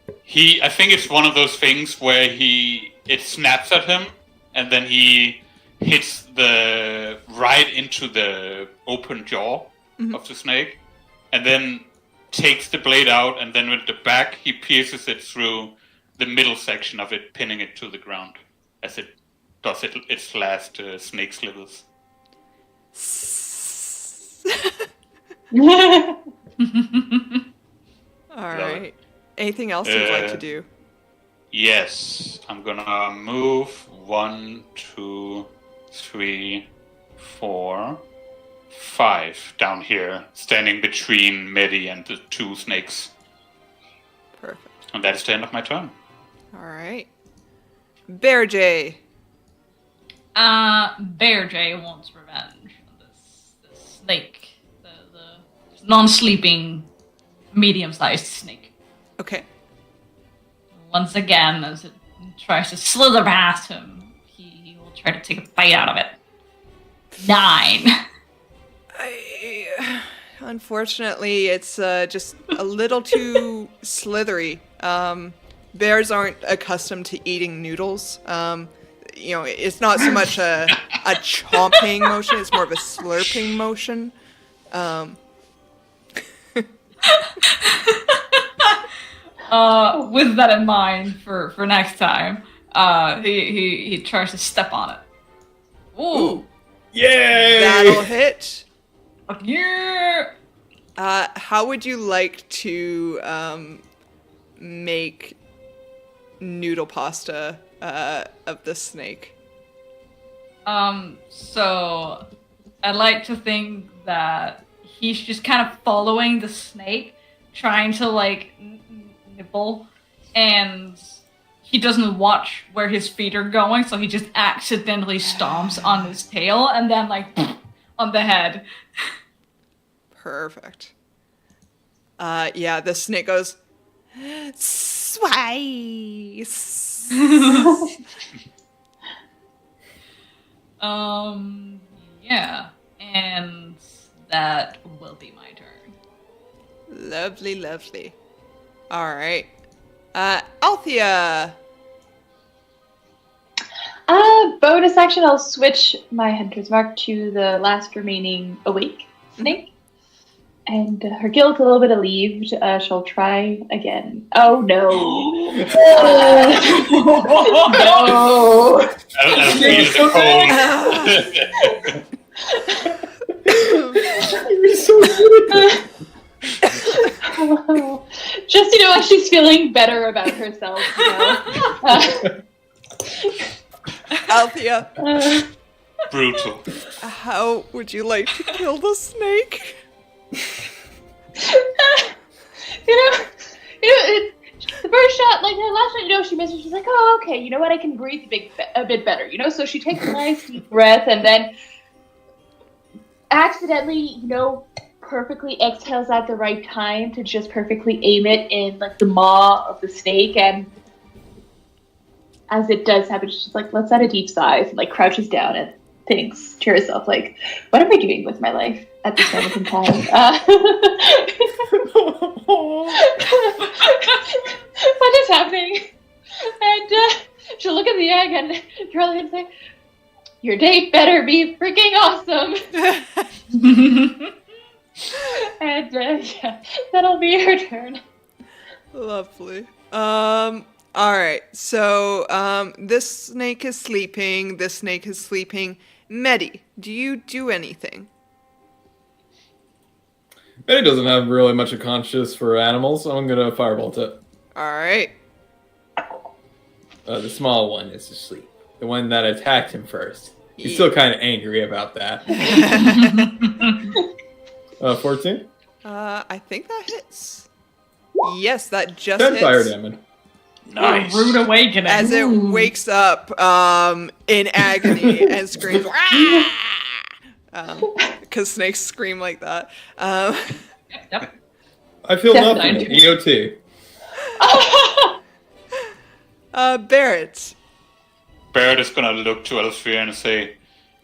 I think it's one of those things where it snaps at him, and then he hits right into the open jaw of the snake, and then takes the blade out, and then with the back, he pierces it through the middle section of it, pinning it to the ground as it does its last snake slithers. All right. Anything else you'd like to do? Yes, I'm gonna move 1, 2, 3, 4, 5 down here, standing between Medi and the 2 snakes. Perfect. And that's the end of my turn. All right. Bear J. Bear J wants revenge on this snake, the non-sleeping, medium-sized snake. Okay. Once again, as it tries to slither past him, he will try to take a bite out of it. 9. Unfortunately, it's just a little too slithery. Bears aren't accustomed to eating noodles. It's not so much a chomping motion; it's more of a slurping motion. With that in mind, for next time, he tries to step on it. Ooh. Yay! That'll hit. Yeah. How would you like to make noodle pasta of the snake? So I'd like to think that he's just kind of following the snake, trying to nibble and he doesn't watch where his feet are going, so he just accidentally stomps on his tail and then like on the head. Perfect. Yeah, the snake goes, Swice. Yeah, and that will be my turn. Lovely, lovely. All right. Althea. Bonus action, I'll switch my Hunter's Mark to the last remaining awake snake. And her guilt a little bit relieved. She'll try again. Oh no. No. Althea is cold. You're so good. Just, as she's feeling better about herself, Althea, Brutal. how would you like to kill the snake? The first shot, like the last shot, she missed it. She's like, oh, okay, you know what? I can breathe a bit better, So she takes a nice deep breath and then accidentally, perfectly exhales at the right time to just perfectly aim it in like the maw of the snake. And as it does happen, she's like, lets out a deep sigh and like crouches down and thinks to herself, like, what am I doing with my life at this moment in time? What is happening? And she'll look at the egg and Charlie and say, your date better be freaking awesome. And yeah, that'll be her turn. Lovely. All right. So, this snake is sleeping. This snake is sleeping. Medi, do you do anything? It doesn't have really much of conscience for animals, so I'm gonna firebolt it. All right. The small one is asleep. The one that attacked him first. He's still kind of angry about that. 14? I think that hits. Yes, that just 10 hits. fire damage. Nice. Rude awakening. As it wakes up in agony and screams, because snakes scream like that. Yep. I feel nothing. Definitely. EOT. Barrett. Barrett is gonna look to Althea and say,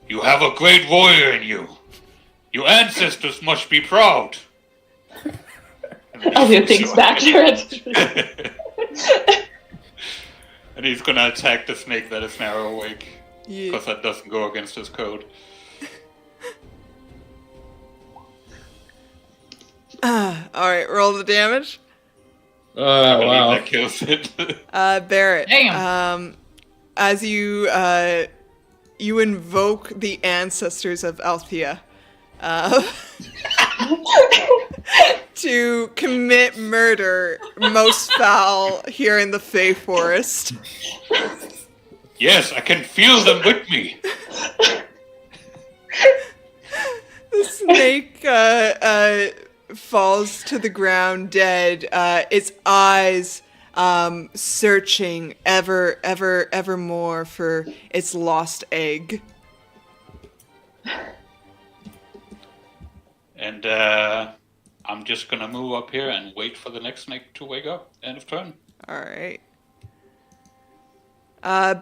you have a great warrior in you. Your ancestors must be proud. Althea thinks back to it. And he's gonna attack the snake that is now awake. Yeah. Because that doesn't go against his code. All right, roll the damage. I believe Wow. that kills it. Barrett. Damn. As you you invoke the ancestors of Althea to commit murder most foul here in the Fey Forest. Yes, I can feel them with me. The snake falls to the ground dead, its eyes searching ever more for its lost egg. And I'm just gonna move up here and wait for the next snake to wake up. End of turn. All right.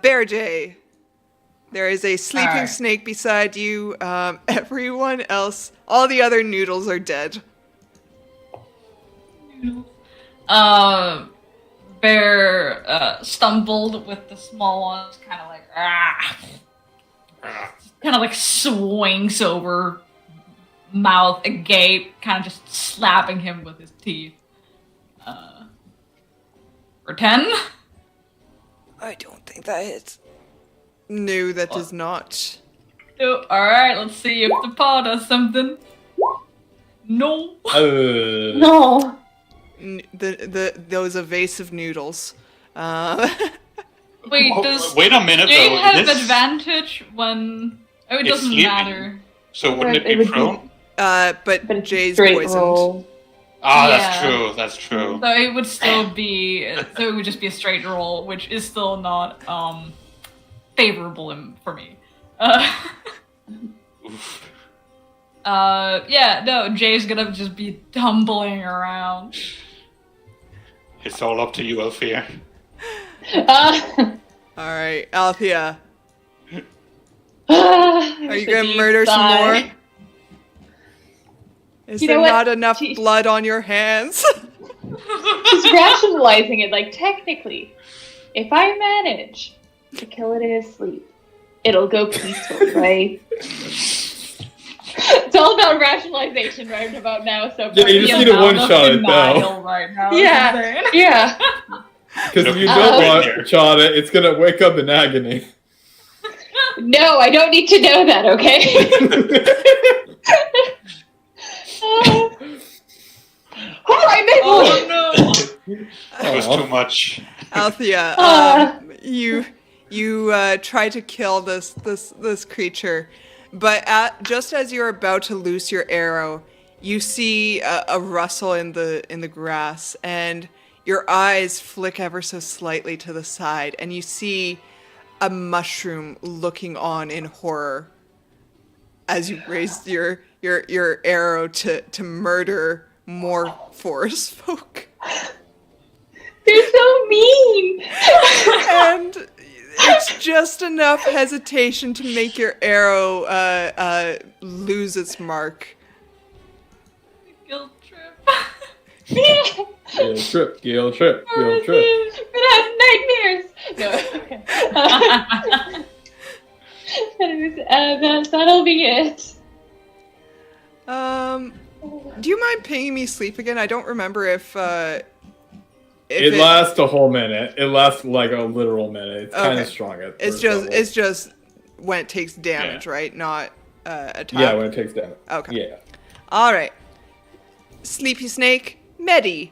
Bear J. There is a sleeping Alright. snake beside you. Everyone else, all the other noodles are dead. Bear stumbled with the small ones, kind of like, kind of like swings over, mouth agape, kind of just slapping him with his teeth. For 10? I don't think that hits. No, that does not. Oh, alright, let's see if the paw does something. No. No. Those evasive noodles. Wait, does Wait a minute Jay though. have This- advantage when... Oh, it It's doesn't sleeping. matter. So wouldn't it It be would be- prone? But But it's Jay's straight poisoned. roll. Ah, Yeah. that's true. That's true. So it would still be. So it would just be a straight roll, which is still not favorable for me. Oof. Yeah, no, Jay's gonna just be tumbling around. It's all up to you, Althea. Are All right, Althea, are you gonna murder some more? Is You there know what? not enough She- blood on your hands? She's rationalizing it, like, technically, if I manage to kill it in his sleep, it'll go peacefully, right? It's all about rationalization right about now, so Yeah, you just need to one-shot it, though. Denial right now. Yeah. Yeah. Because if you don't want shot it, it's gonna wake up in agony. No, I don't need to know that, okay? I made Oh no! It was too much. Althea, Ah. you try to kill this creature, but just as you're about to loose your arrow, you see a rustle in the grass, and your eyes flick ever so slightly to the side, and you see a mushroom looking on in horror as you raised your arrow to murder more forest folk. They're so mean. And it's just enough hesitation to make your arrow lose its mark. Guilt trip. Gale trip, Gale trip, Gale trip. I'm gonna have nightmares. No, okay. That'll be it. Do you mind pinging me sleep again? I don't remember if It lasts a whole minute. It lasts like a literal minute. It's kind Okay. of strong at It's first just level. it's just when it takes damage, right? Not attack. Yeah, when it takes damage. Okay. Yeah. All right. Sleepy Snake, Medi.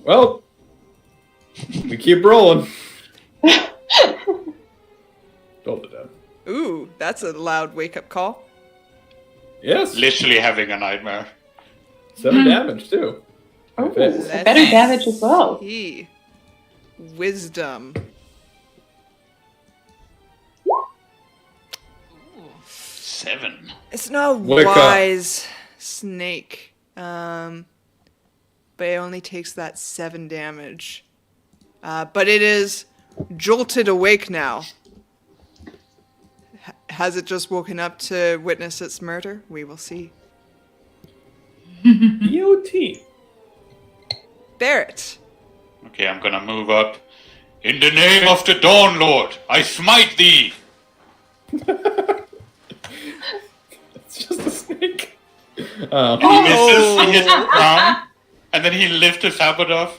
Well, we keep rolling. Roll it down. Ooh, that's a loud wake-up call. Yes. Literally having a nightmare. 7 damage too. Oh, Fits. Let's better damage as well. see. Wisdom. Ooh. 7. It's not a Wake up. wise snake. But it only takes that 7 damage. But it is jolted awake now. Has it just woken up to witness its murder? We will see. EOT. Barrett. Okay, I'm gonna move up. In the name of the Dawn Lord, I smite thee! It's just a snake. He misses, he hits the ground, and then he lifts his habit up.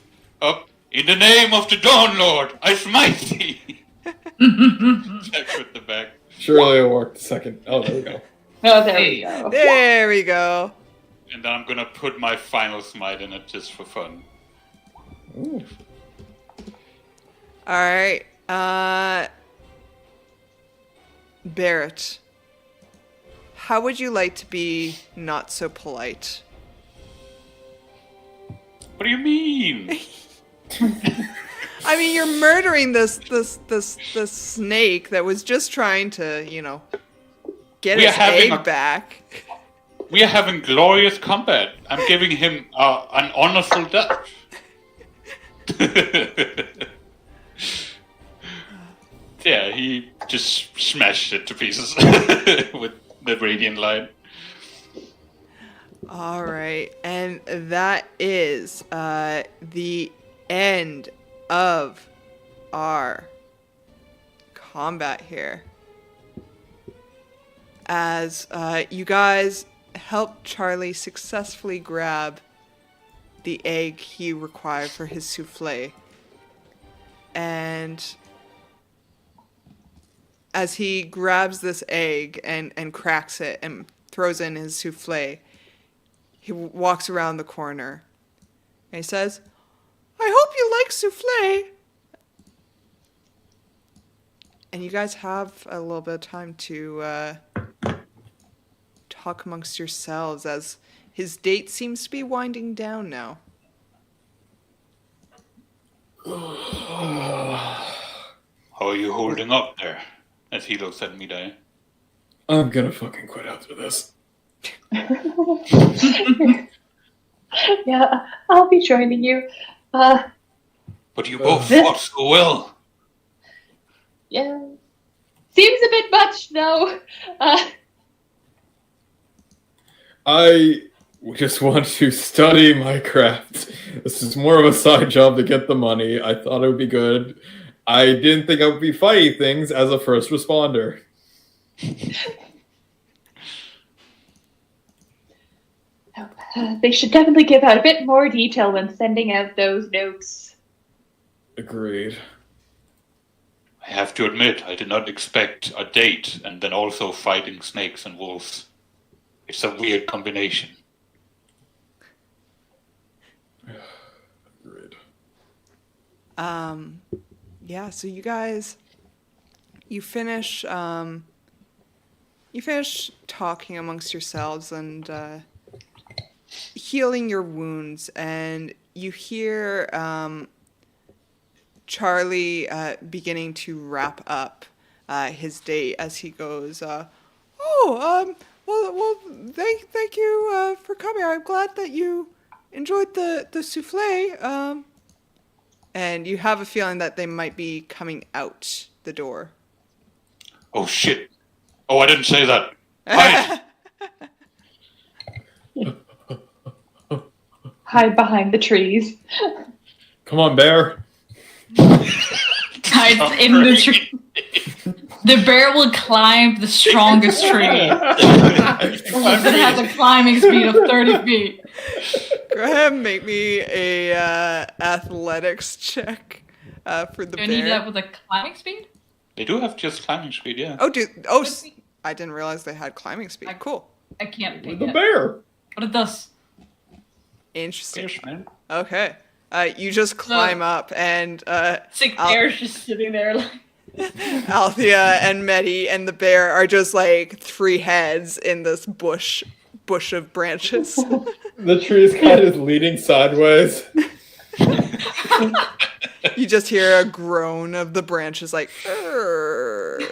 In the name of the Dawn Lord, I smite thee! Check with the back. Surely it'll work the second. Oh, there we go. Oh, there we go. There we go. And then I'm gonna put my final smite in it just for fun. Ooh. All right. Barrett. How would you like to be not so polite? What do you mean? I mean, you're murdering this snake that was just trying to, get We are his having egg a- back. We are having glorious combat. I'm giving him an honorful death. Yeah, he just smashed it to pieces with the radiant light. All right, and that is the end of our combat here. As you guys helped Charlie successfully grab the egg he required for his souffle. And as he grabs this egg and cracks it and throws in his souffle, he walks around the corner and he says, "I hope you like souffle." And you guys have a little bit of time to talk amongst yourselves as his date seems to be winding down now. How are you holding up there? As he looks at Midai. I'm gonna fucking quit after this. Yeah, I'll be joining you. But you both fought so well. Yeah. Seems a bit much, though. I just want to study my craft. This is more of a side job to get the money. I thought it would be good. I didn't think I would be fighting things as a first responder. They should definitely give out a bit more detail when sending out those notes. Agreed. I have to admit, I did not expect a date and then also fighting snakes and wolves. It's a weird combination. Agreed. Yeah, so you guys, you finish talking amongst yourselves and healing your wounds, and you hear Charlie beginning to wrap up his date as he goes, well, thank you for coming. I'm glad that you enjoyed the souffle. And you have a feeling that they might be coming out the door. Oh shit. Oh, I didn't say that. Hide! Hide behind the trees. Come on, bear. Hides in the tree. The bear will climb the strongest tree. It has a climbing speed of 30 feet. Go ahead and make me a athletics check for the Do I bear. need that with a climbing speed? They do have just climbing speed, yeah. Oh, dude. Oh, I didn't realize they had climbing speed. Cool. I can't pick The it. bear. But it does. Interesting. Fish, man. Okay. You just climb up, and Sick bear's just sitting there like... Althea and Medi and the bear are just like three heads in this bush of branches. The tree is kind of leaning sideways. You just hear a groan of the branches like, "Urgh."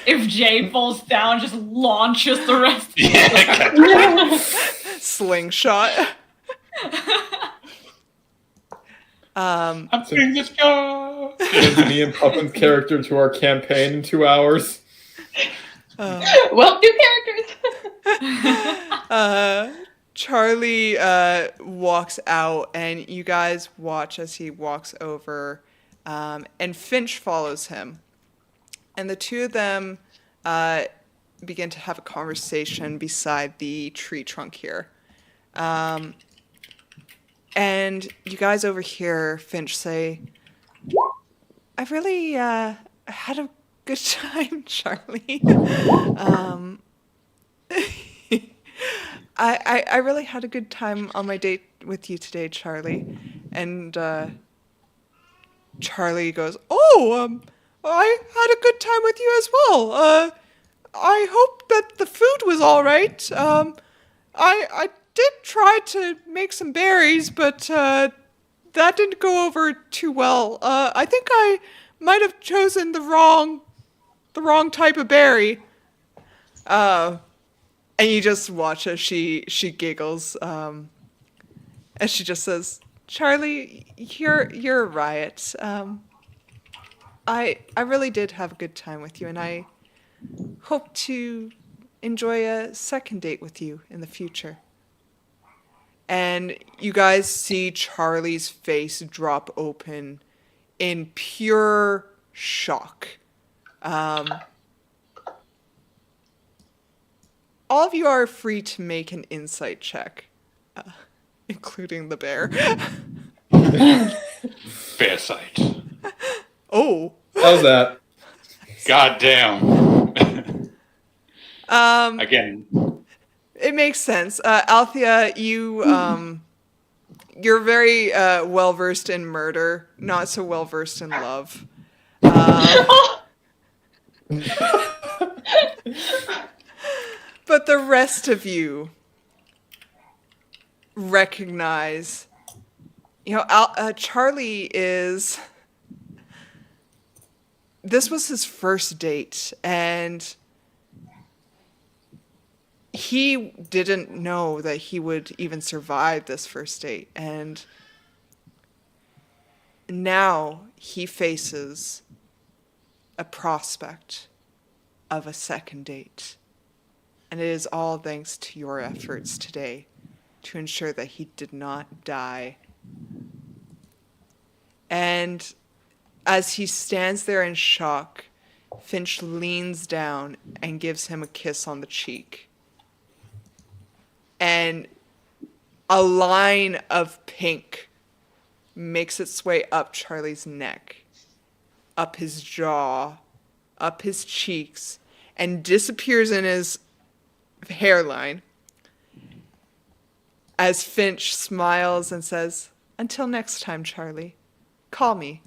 If Jay falls down, just launches the rest. Yeah, Slingshot. I'm doing this job. It's me and Puppin's character to our campaign in 2 hours. Well, new characters. Charlie walks out, and you guys watch as he walks over, and Finch follows him. And the two of them begin to have a conversation beside the tree trunk here. And you guys overhear Finch say, I really had a good time, Charlie. I really had a good time on my date with you today, Charlie. And Charlie goes, I had a good time with you as well. I hope that the food was all right. I did try to make some berries, but that didn't go over too well. I think I might have chosen the wrong type of berry. And you just watch as she giggles, and she just says, "Charlie, you're a riot. I really did have a good time with you, and I hope to enjoy a second date with you in the future." And you guys see Charlie's face drop open in pure shock. All of you are free to make an insight check, including the bear. Bear sight. Oh. How's that? God damn. Again. It makes sense. Althea, you're very well versed in murder, not so well versed in love. But the rest of you, recognize, Charlie is. This was his first date, and he didn't know that he would even survive this first date. And now he faces a prospect of a second date. And it is all thanks to your efforts today to ensure that he did not die. And as he stands there in shock, Finch leans down and gives him a kiss on the cheek. And a line of pink makes its way up Charlie's neck, up his jaw, up his cheeks, and disappears in his hairline as Finch smiles and says, "Until next time, Charlie, call me."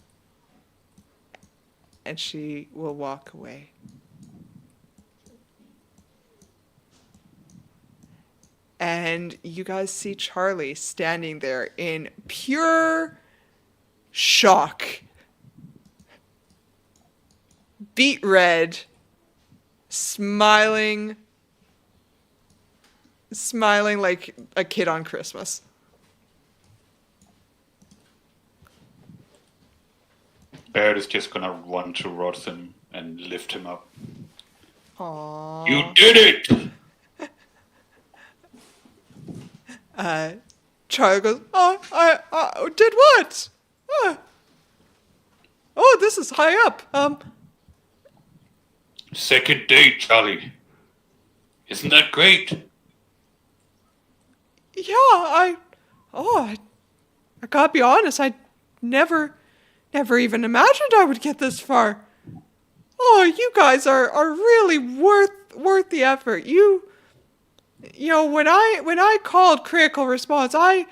And she will walk away. And you guys see Charlie standing there in pure shock, beet red, smiling like a kid on Christmas. Barrett is just gonna run towards him and lift him up. Aww. You did it! Charlie goes, I did what? Oh, this is high up. Second date, Charlie. Isn't that great? Yeah, I gotta be honest, I never even imagined I would get this far. Oh, you guys are really worth the effort. You know, when I called critical response, I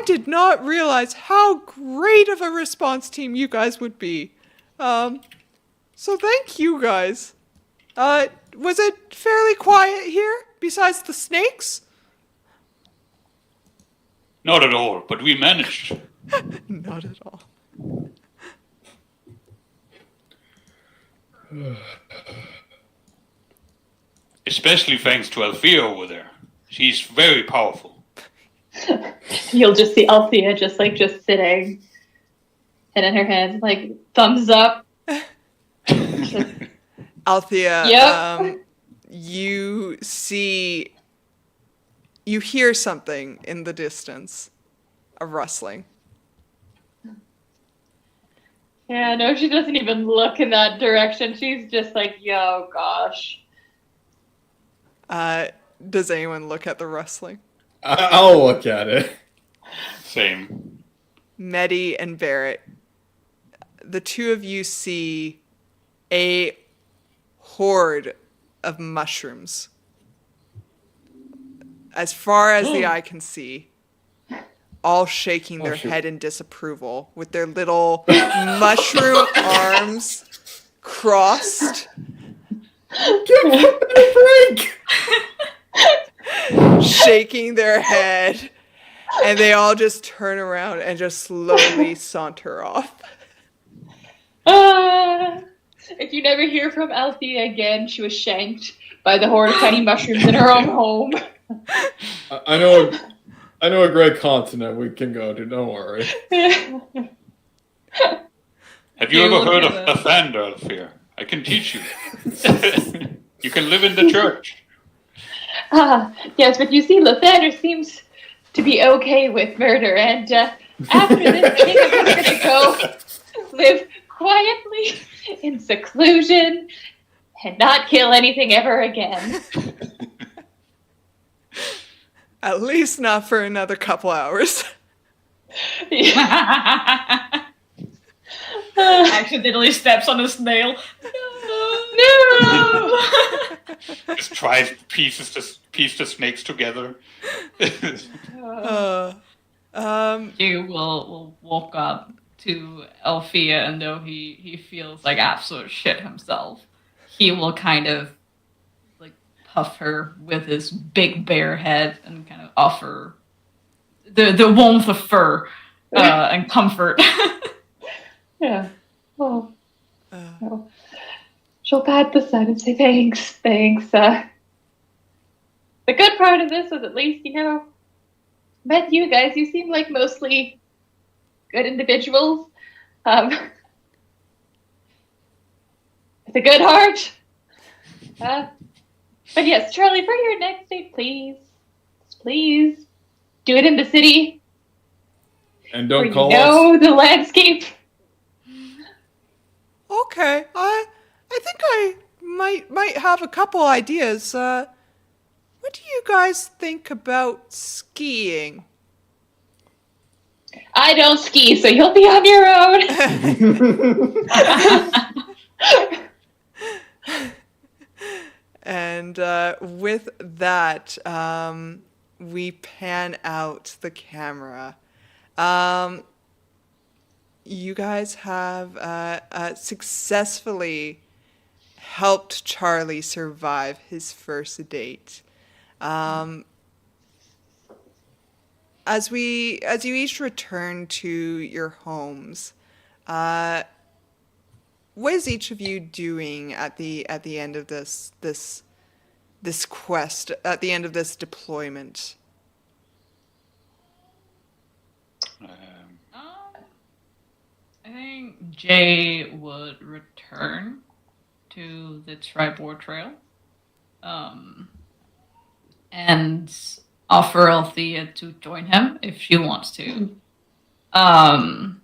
did not realize how great of a response team you guys would be. So thank you guys. Was it fairly quiet here besides the snakes? Not at all, but we managed. Not at all. Especially thanks to Althea over there. She's very powerful. You'll just see Althea just sitting, head in her hands, like thumbs up. Althea, Yep. You hear something in the distance, a rustling. Yeah, no, she doesn't even look in that direction. She's just like, yo, gosh. Does anyone look at the rustling? I'll look at it. Same. Medi and Barrett, the two of you see a horde of mushrooms. As far as the eye can see, all shaking their head in disapproval with their little mushroom arms crossed. Give him a break! Shaking their head, and they all just turn around and just slowly saunter off. If you never hear from Althea again, she was shanked by the horde of tiny mushrooms in her own home. I know a great continent we can go to, don't worry. Have you ever heard of Lathander, Althea? I can teach you. You can live in the church. Yes, but you see, Lathander seems to be okay with murder, and after this, I think I'm just going to go live quietly in seclusion and not kill anything ever again. At least not for another couple hours. Accidentally steps on a snail. No! Just tries to piece the snakes together. You will walk up to Althea, and though he feels like absolute shit himself, he will kind of like puff her with his big bear head and kind of offer the warmth of fur and comfort. Yeah. Oh, Uh, no. She'll pat the sun and say thanks. The good part of this is at least, met you guys. You seem like mostly good individuals. With a good heart. But yes, Charlie, for your next date, please do it in the city. And Where don't you call know us. the landscape. okay, I think I might have a couple ideas. What do you guys think about skiing? I don't ski, so you'll be on your own. And with that, we pan out the camera. You guys have successfully helped Charlie survive his first date. As you each return to your homes, what is each of you doing at the end of this quest, at the end of this deployment? I think Jay would return to the Tribord Trail, and offer Althea to join him if she wants to. And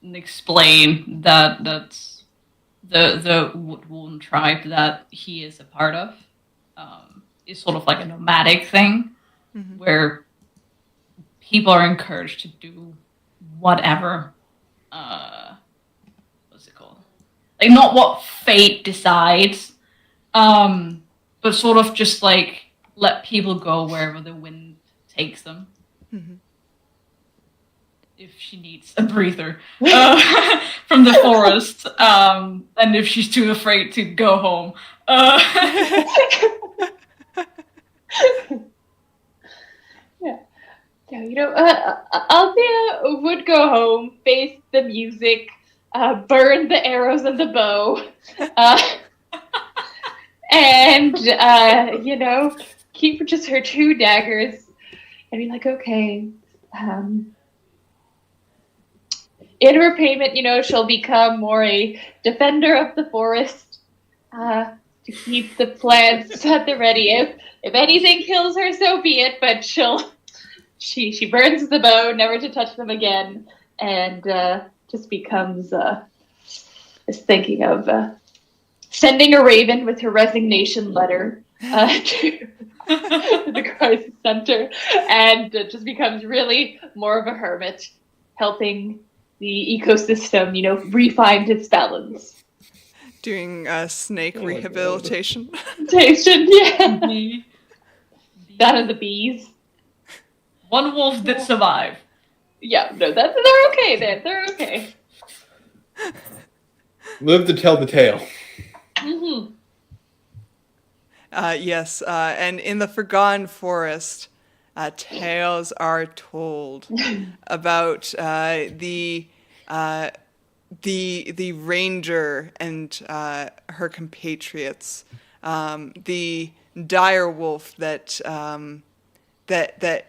explain that that's the Woodwound tribe that he is a part of is sort of like a nomadic thing, where people are encouraged to do whatever. What's it called? Like, not what fate decides, but sort of just like let people go wherever the wind takes them. If she needs a breather from the forest, and if she's too afraid to go home. Yeah, Althea would go home, face the music, burn the arrows and the bow, and keep just her 2 daggers, and be like, okay. In repayment, she'll become more a defender of the forest, to keep the plants at the ready. If anything kills her, so be it. But she burns the bow, never to touch them again, and just becomes is thinking of sending a raven with her resignation letter to the crisis center, and just becomes really more of a hermit, helping the ecosystem, refind its balance. Doing snake rehabilitation. Yeah. That and the bees. One wolf did survive. Yeah, no, they're okay then. They're okay. Live to tell the tale. Yes, and in the Forgotten Forest, tales are told about the ranger and her compatriots, the dire wolf that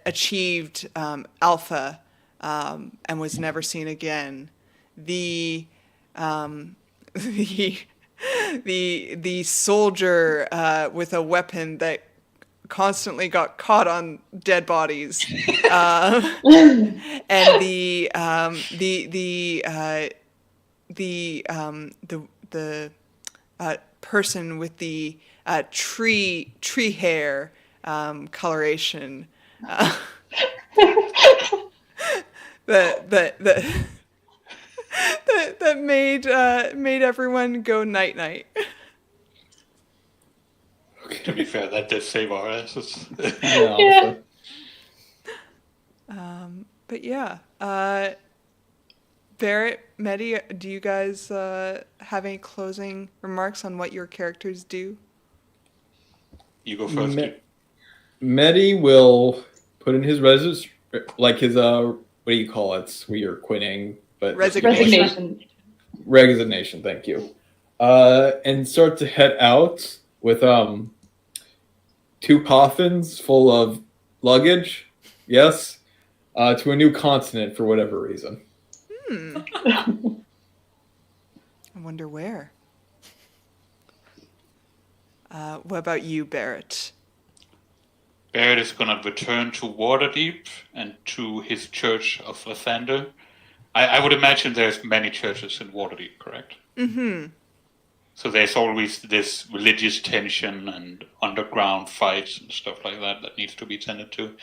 achieved alpha and was never seen again, the soldier with a weapon that constantly got caught on dead bodies, and the person with the tree hair coloration, that made everyone go night night. To be fair, that did save our asses. Yeah. But yeah, Barrett, Medi, do you guys have any closing remarks on what your characters do? You go first. Medi will put in his like his what do you call it? We are quitting, but Resignation. Resignation. Thank you. And start to head out with 2 coffins full of luggage. Yes, to a new continent for whatever reason. I wonder where. What about you, Barrett? Barrett is going to return to Waterdeep and to his church of Lathander. I would imagine there's many churches in Waterdeep, correct? Mm-hmm. So there's always this religious tension and underground fights and stuff like that that needs to be tended to.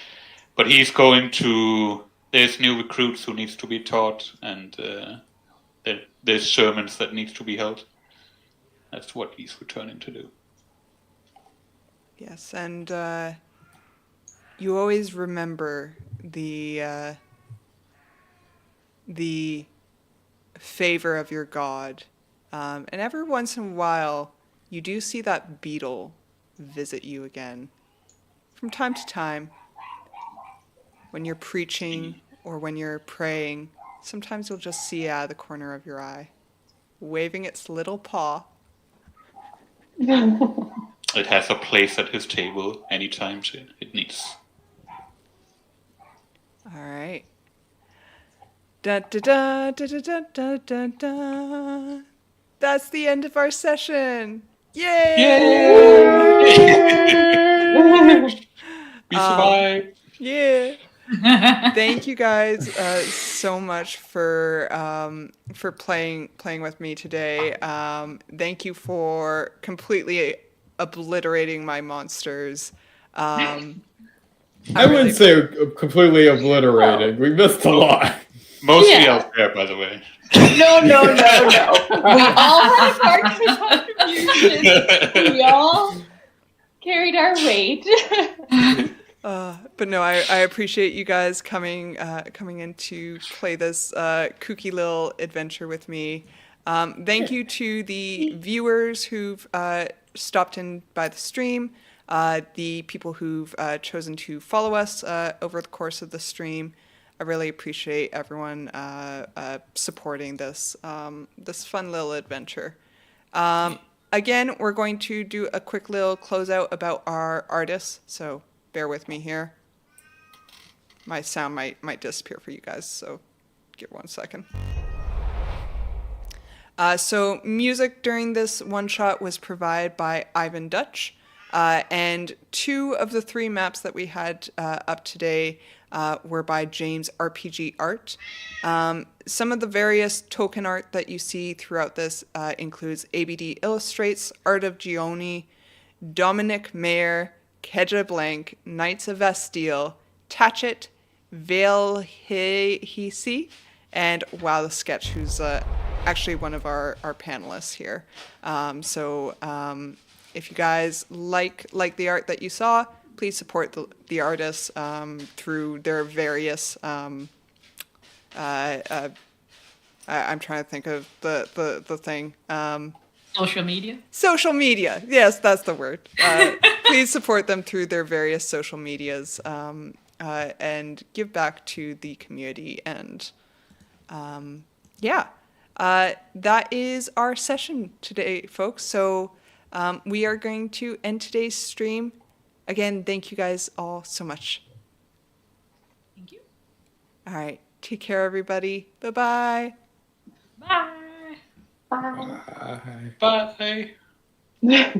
But he's going to... There's new recruits who needs to be taught, and there's sermons that needs to be held. That's what he's returning to do. Yes, and you always remember the favor of your god. And every once in a while, you do see that beetle visit you again. From time to time, when you're preaching or when you're praying, sometimes you'll just see out of the corner of your eye, waving its little paw. It has a place at his table anytime it needs. All right. Da da da da da da da da. That's the end of our session. Yay! We survived. Yeah. Thank you guys so much for playing with me today. Thank you for completely obliterating my monsters. I wouldn't say completely obliterated. We missed a lot. Mostly Yeah. out there, by the way. No. We all had parts of contribution. We all carried our weight. But no, I appreciate you guys coming in to play this kooky little adventure with me. Thank you to the viewers who've stopped in by the stream, the people who've chosen to follow us over the course of the stream. I really appreciate everyone supporting this this fun little adventure. Again, we're going to do a quick little closeout about our artists, so bear with me here. My sound might disappear for you guys, so give 1 second. So music during this one-shot was provided by Ivan Dutch, and 2 of the 3 maps that we had up today were by James RPG Art. Some of the various token art that you see throughout this includes ABD Illustrates, Art of Gioni, Dominic Mayer, Kedja Blank, Knights of Vastille, Tatchet, Vale Hisi, and Wow the Sketch, who's actually one of our panelists here. If you guys like the art that you saw, please support the artists through their various. I'm trying to think of the thing. Social media? Social media. Yes, that's the word. Please support them through their various social medias and give back to the community. And that is our session today, folks. So we are going to end today's stream. Again, thank you guys all so much. Thank you. All right. Take care, everybody. Bye-bye. Bye. Bye. Bye.